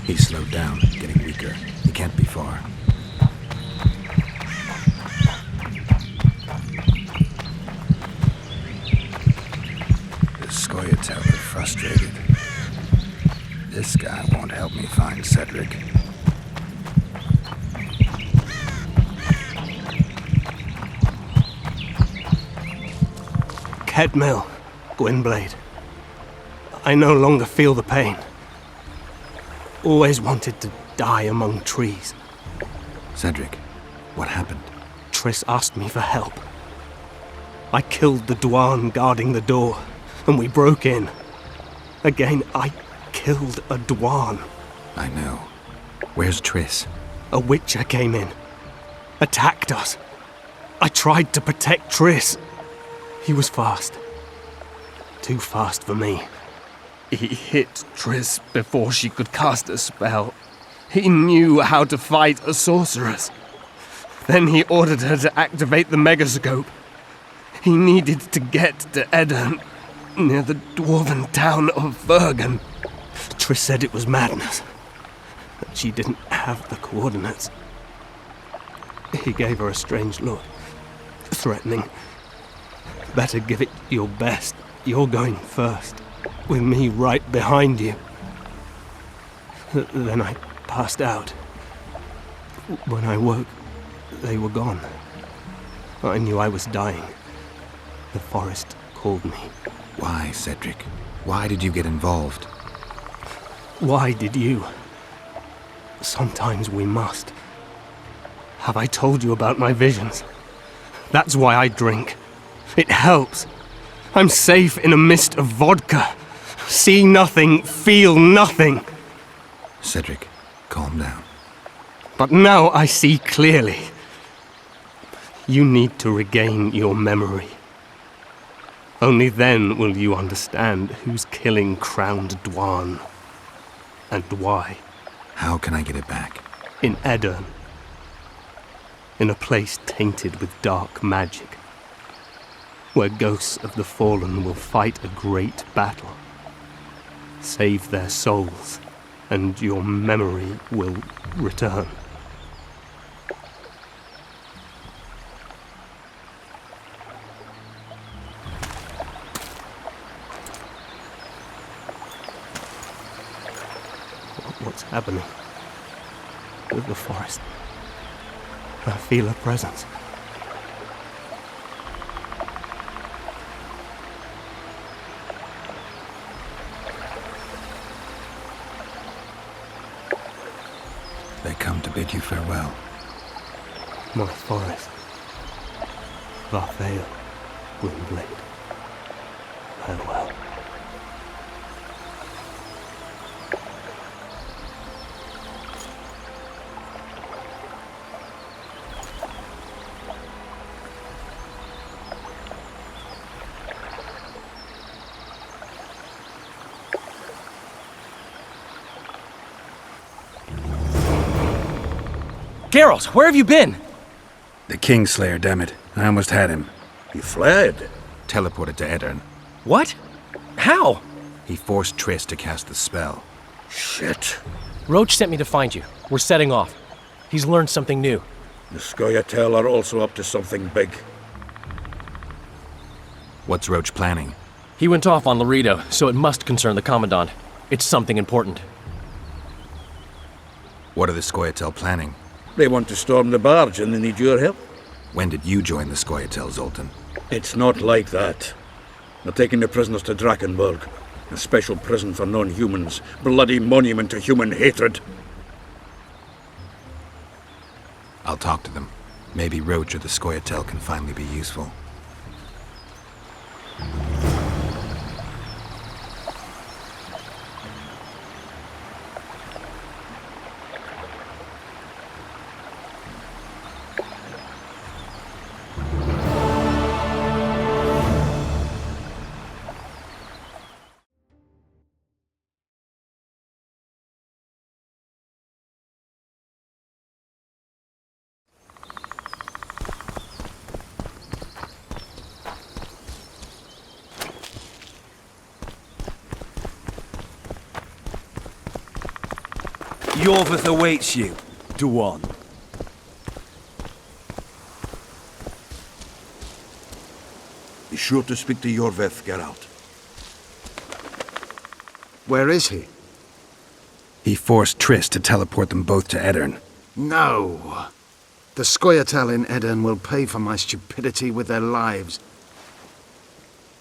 He's slowed down, getting weaker. He can't be far. The Scoia'tael are frustrated. This guy won't help me find Cedric. Kedmill, Gwynblade. I no longer feel the pain. Always wanted to die among trees. Cedric, what happened? Triss asked me for help. I killed the Dwarn guarding the door, and we broke in. Again, I killed a Dwarn. I know. Where's Triss? A Witcher came in, attacked us. I tried to protect Triss. He was fast. Too fast for me. He hit Triss before she could cast a spell. He knew how to fight a sorceress. Then he ordered her to activate the megascope. He needed to get to Edirn, near the dwarven town of Vergen. Triss said it was madness, that she didn't have the coordinates. He gave her a strange look, threatening. Better give it your best. You're going first, with me right behind you. Then I passed out. When I woke, they were gone. I knew I was dying. The forest called me. Why, Cedric? Why did you get involved? Why did you? Sometimes we must. Have I told you about my visions? That's why I drink. It helps. I'm safe in a mist of vodka. See nothing, feel nothing. Cedric, calm down. But now I see clearly. You need to regain your memory. Only then will you understand who's killing crowned Dwarn. And why. How can I get it back? In Edirn. In a place tainted with dark magic. Where ghosts of the fallen will fight a great battle. Save their souls, and your memory will return. What's happening with the forest? I feel a presence. They come to bid you farewell. My forest. Varthael, Gwynblade. Farewell. Geralt, where have you been? The Kingslayer, damn it. I almost had him. He fled. Teleported to Edirn. What? How? He forced Triss to cast the spell. Shit. Roach sent me to find you. We're setting off. He's learned something new. The SATAIII are also up to something big. What's Roach planning? He went off on Laredo, so it must concern the Commandant. It's something important. What are the SATAIII planning? They want to storm the barge and they need your help. When did you join the SATAIII, Zoltan? It's not like that. They're taking the prisoners to Drakenburg, a special prison for non-humans, bloody monument to human hatred. I'll talk to them. Maybe Roach or the SATAIII can finally be useful. Yorvith awaits you, Dwan. Be sure to speak to Yorvith, Geralt. Where is he? He forced Triss to teleport them both to Edirn. No. The SATAIII in Edirn will pay for my stupidity with their lives.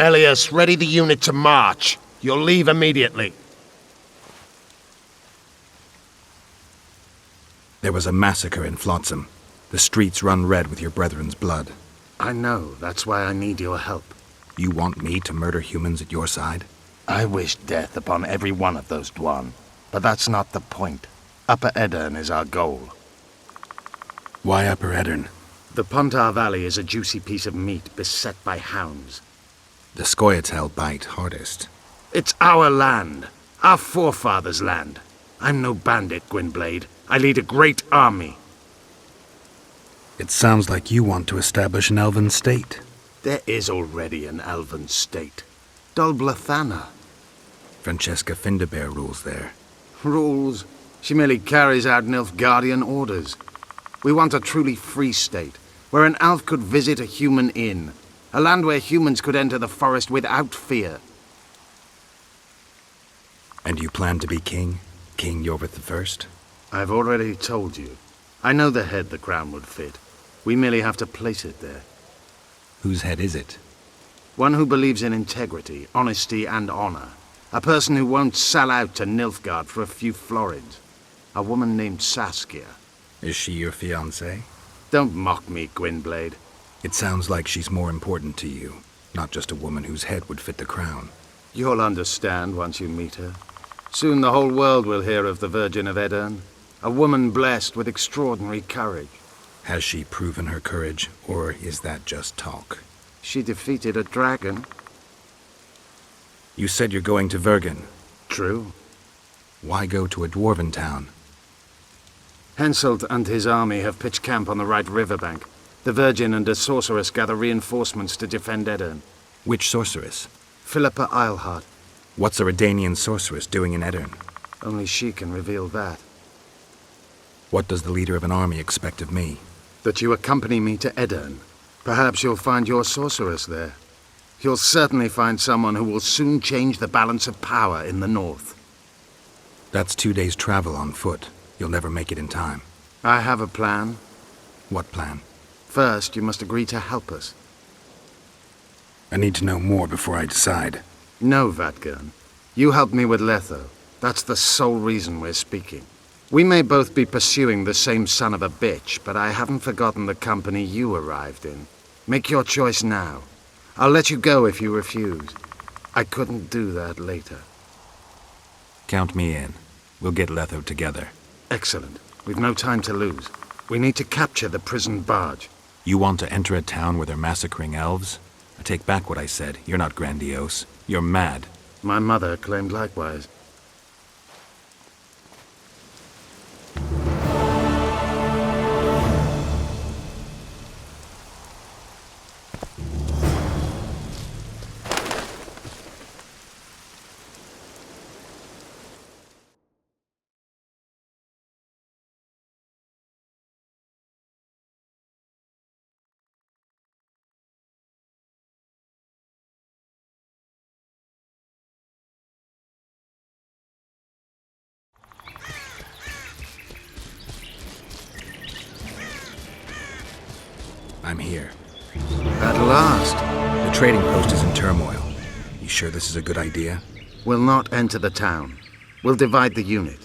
Elias, ready the unit to march. You'll leave immediately. There was a massacre in Flotsam. The streets run red with your brethren's blood. I know. That's why I need your help. You want me to murder humans at your side? I wish death upon every one of those Dwan. But that's not the point. Upper Edirn is our goal. Why Upper Edirn? The Pontar Valley is a juicy piece of meat beset by hounds. The SATAIII bite hardest. It's our land. Our forefathers' land. I'm no bandit, Gwynblade. I lead a great army. It sounds like you want to establish an elven state. There is already an elven state. Dol Blathana. Francesca Findabair rules there. Rules? She merely carries out Nilfgaardian orders. We want a truly free state, where an elf could visit a human inn. A land where humans could enter the forest without fear. And you plan to be king? King Yorvith I? I've already told you. I know the head the crown would fit. We merely have to place it there. Whose head is it? One who believes in integrity, honesty, and honor. A person who won't sell out to Nilfgaard for a few florins. A woman named Saskia. Is she your fiancée? Don't mock me, Gwynblade. It sounds like she's more important to you, not just a woman whose head would fit the crown. You'll understand once you meet her. Soon the whole world will hear of the Virgin of Edirn, a woman blessed with extraordinary courage. Has she proven her courage, or is that just talk? She defeated a dragon. You said you're going to Vergen. True. Why go to a dwarven town? Henselt and his army have pitched camp on the right riverbank. The Virgin and a sorceress gather reinforcements to defend Edirn. Which sorceress? Philippa Eilhart. What's a Redanian sorceress doing in Edirn? Only she can reveal that. What does the leader of an army expect of me? That you accompany me to Edirn. Perhaps you'll find your sorceress there. You'll certainly find someone who will soon change the balance of power in the north. That's 2 days' travel on foot. You'll never make it in time. I have a plan. What plan? First, you must agree to help us. I need to know more before I decide. No, Vatgern. You helped me with Letho. That's the sole reason we're speaking. We may both be pursuing the same son of a bitch, but I haven't forgotten the company you arrived in. Make your choice now. I'll let you go if you refuse. I couldn't do that later. Count me in. We'll get Letho together. Excellent. We've no time to lose. We need to capture the prison barge. You want to enter a town where they're massacring elves? I take back what I said. You're not grandiose. You're mad. My mother claimed likewise. I'm here. At last. The trading post is in turmoil. You sure this is a good idea? We'll not enter the town. We'll divide the unit.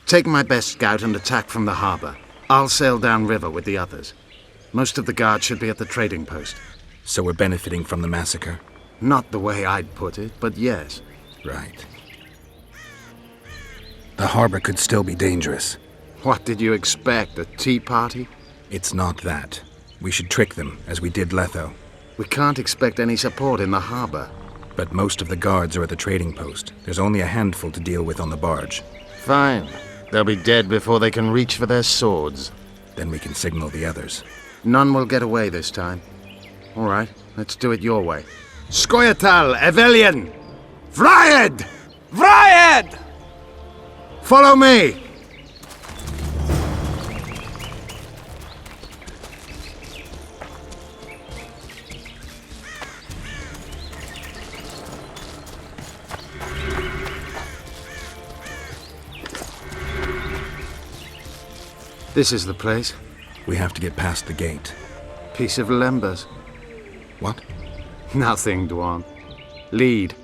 Take my best scout and attack from the harbor. I'll sail downriver with the others. Most of the guards should be at the trading post. So we're benefiting from the massacre? Not the way I'd put it, but yes. Right. The harbor could still be dangerous. What did you expect, a tea party? It's not that. We should trick them, as we did Letho. We can't expect any support in the harbor. But most of the guards are at the trading post. There's only a handful to deal with on the barge. Fine. They'll be dead before they can reach for their swords. Then we can signal the others. None will get away this time. All right, let's do it your way. Skoyatal, Evelian! Vryed! Vryed! Follow me! This is the place. We have to get past the gate. Piece of Lembas. What? Nothing, Dwan. Lead.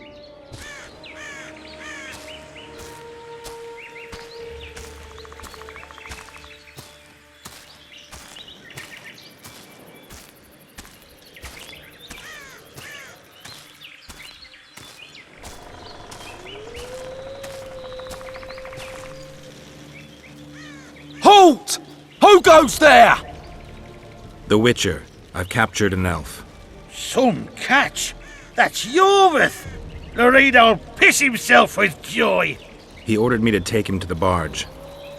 Halt! Who goes there? The Witcher. I've captured an elf. Some catch! That's Yorvith! Loredo'll piss himself with joy! He ordered me to take him to the barge.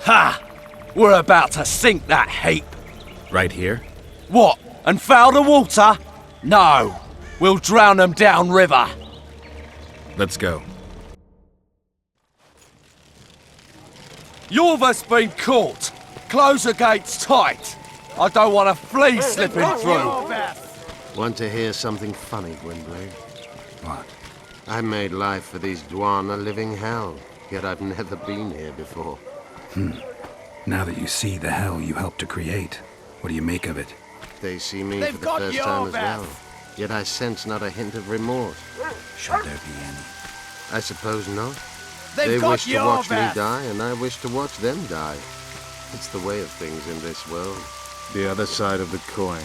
Ha! We're about to sink that heap. Right here? What? And foul the water? No. We'll drown them down river. Let's go. Yorvith's been caught. Close the gates tight. I don't want a flea slipping through. Want to hear something funny, Gwynblade? What? I made life for these Dwarn a living hell, yet I've never been here before. Now that you see the hell you helped to create, what do you make of it? They see me for the first time as well, yet I sense not a hint of remorse. Should there be any? I suppose not. They wish to watch me die, and I wish to watch them die. It's the way of things in this world. The other side of the coin.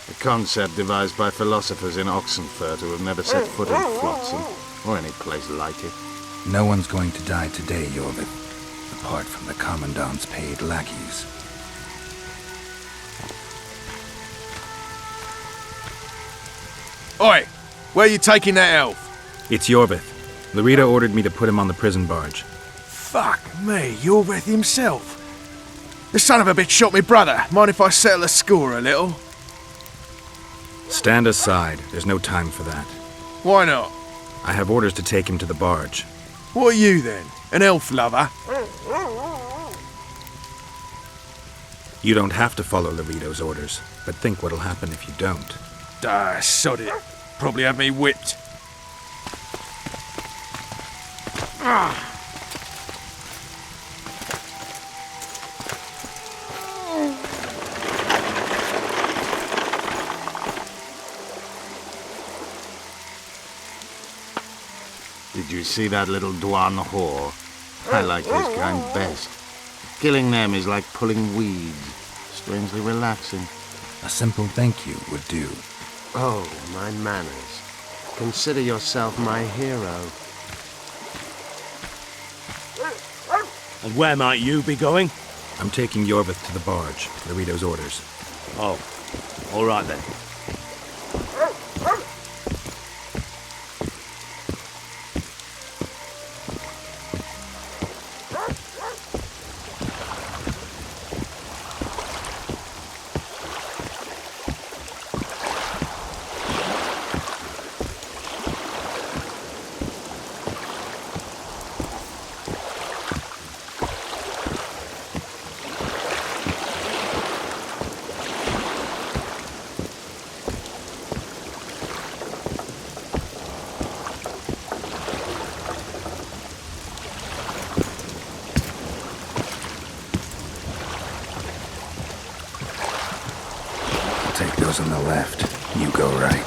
A concept devised by philosophers in Oxenfurt who have never set foot in Flotsam, or any place like it. No one's going to die today, Yorvith, apart from the Commandant's paid lackeys. Oi! Where are you taking that elf? It's Yorvith. Lorita ordered me to put him on the prison barge. Fuck me, Yorvith himself. The son of a bitch shot me brother. Mind if I settle the score a little? Stand aside. There's no time for that. Why not? I have orders to take him to the barge. What are you then? An elf lover? You don't have to follow Lorito's orders, but think what'll happen if you don't. Ah, sod it. Probably have me whipped. Did you see that little Dwarn whore? I like this kind best. Killing them is like pulling weeds. Strangely relaxing. A simple thank you would do. Oh, my manners. Consider yourself my hero. And where might you be going? I'm taking Yorvith to the barge. Lorito's orders. Oh, all right then. Take those on the left. You go right.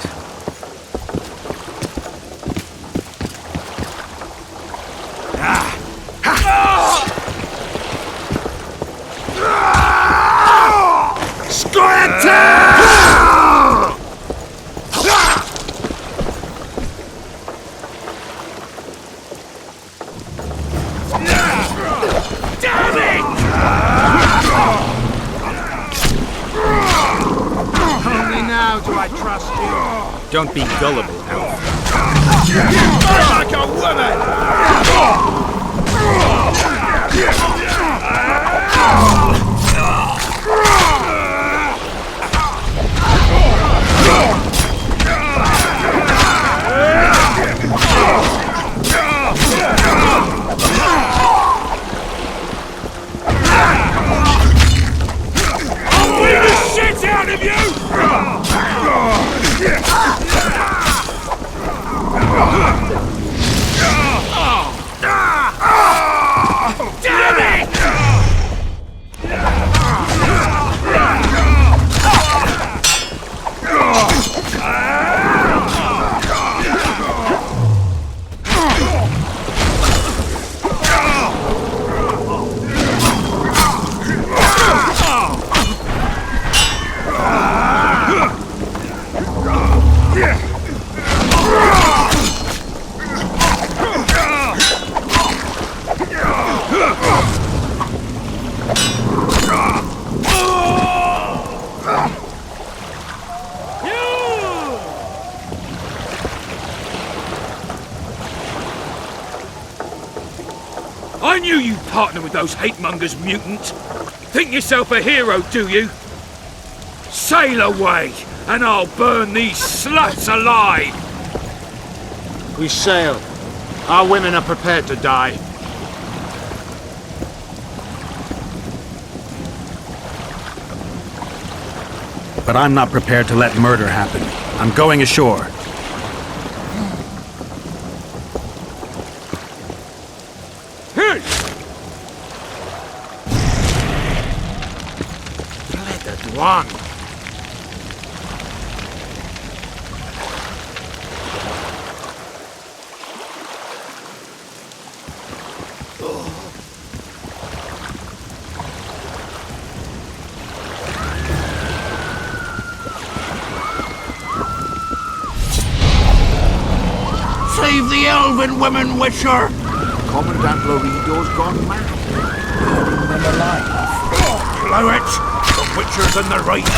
Don't be gullible, elf. Like a woman! I'll beat the shit out of you! Damn it! partner with those hate-mongers, mutant. Think yourself a hero, do you? Sail away, and I'll burn these sluts alive! We sail. Our women are prepared to die. But I'm not prepared to let murder happen. I'm going ashore. Blooded one! Save the elven women, Witcher! Commandant Lorido's gone mad. Burning them alive. Blow it! The Witcher's in the right!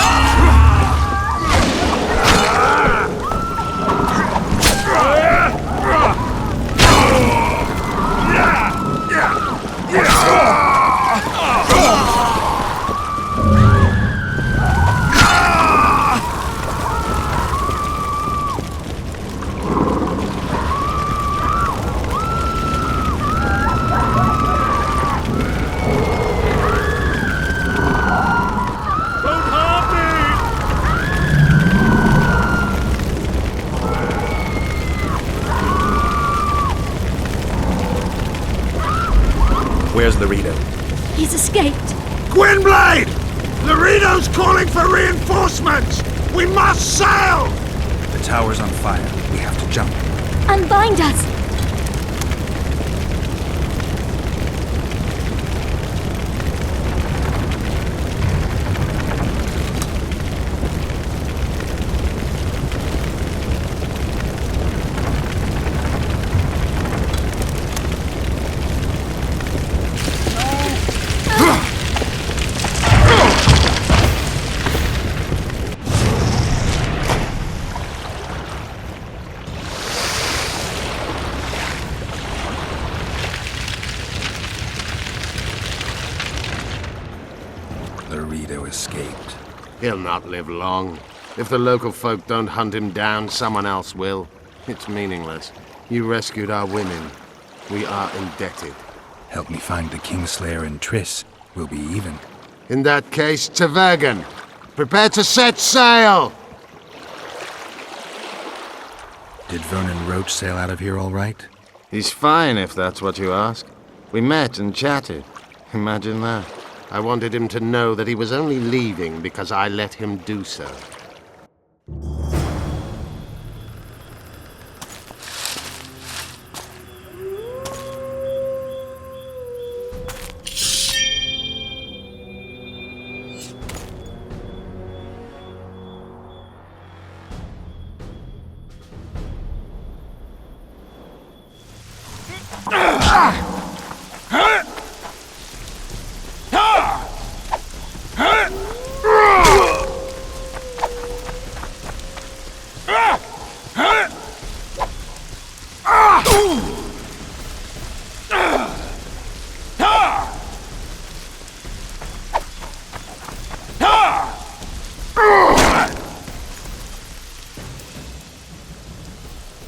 Where's Lorido? He's escaped. Gwynblade! Laredo's calling for reinforcements! We must sail! The tower's on fire. We have to jump. Unbind us! Lorido escaped. He'll not live long. If the local folk don't hunt him down, someone else will. It's meaningless. You rescued our women. We are indebted. Help me find the Kingslayer and Triss. We'll be even. In that case, Tavergan, prepare to set sail! Did Vernon Roach sail out of here all right? He's fine, if that's what you ask. We met and chatted. Imagine that. I wanted him to know that he was only leaving because I let him do so.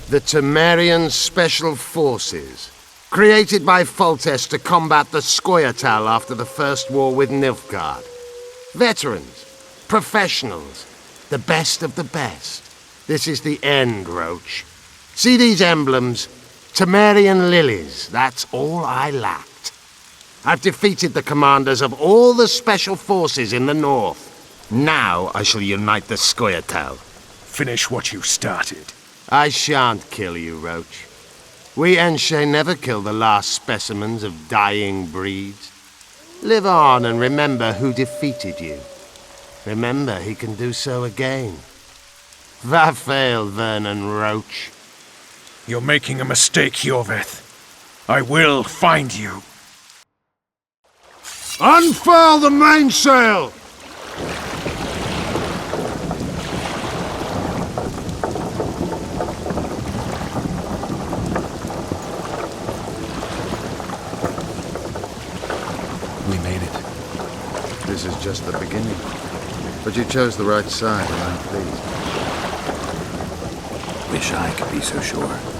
The Temerian Special Forces, created by Foltest to combat the Scoia'tael after the First War with Nilfgaard. Veterans, professionals, the best of the best. This is the end, Roach. See these emblems? Temerian lilies, that's all I lacked. I've defeated the commanders of all the Special Forces in the north. Now I shall unite the Scoia'tael. Finish what you started. I shan't kill you, Roach. We Enshe never kill the last specimens of dying breeds. Live on and remember who defeated you. Remember he can do so again. Va-fail, Vernon Roach. You're making a mistake, Yorveth. I will find you. Unfurl the mainsail! just the beginning. But you chose the right side, and I'm pleased. Wish I could be so sure.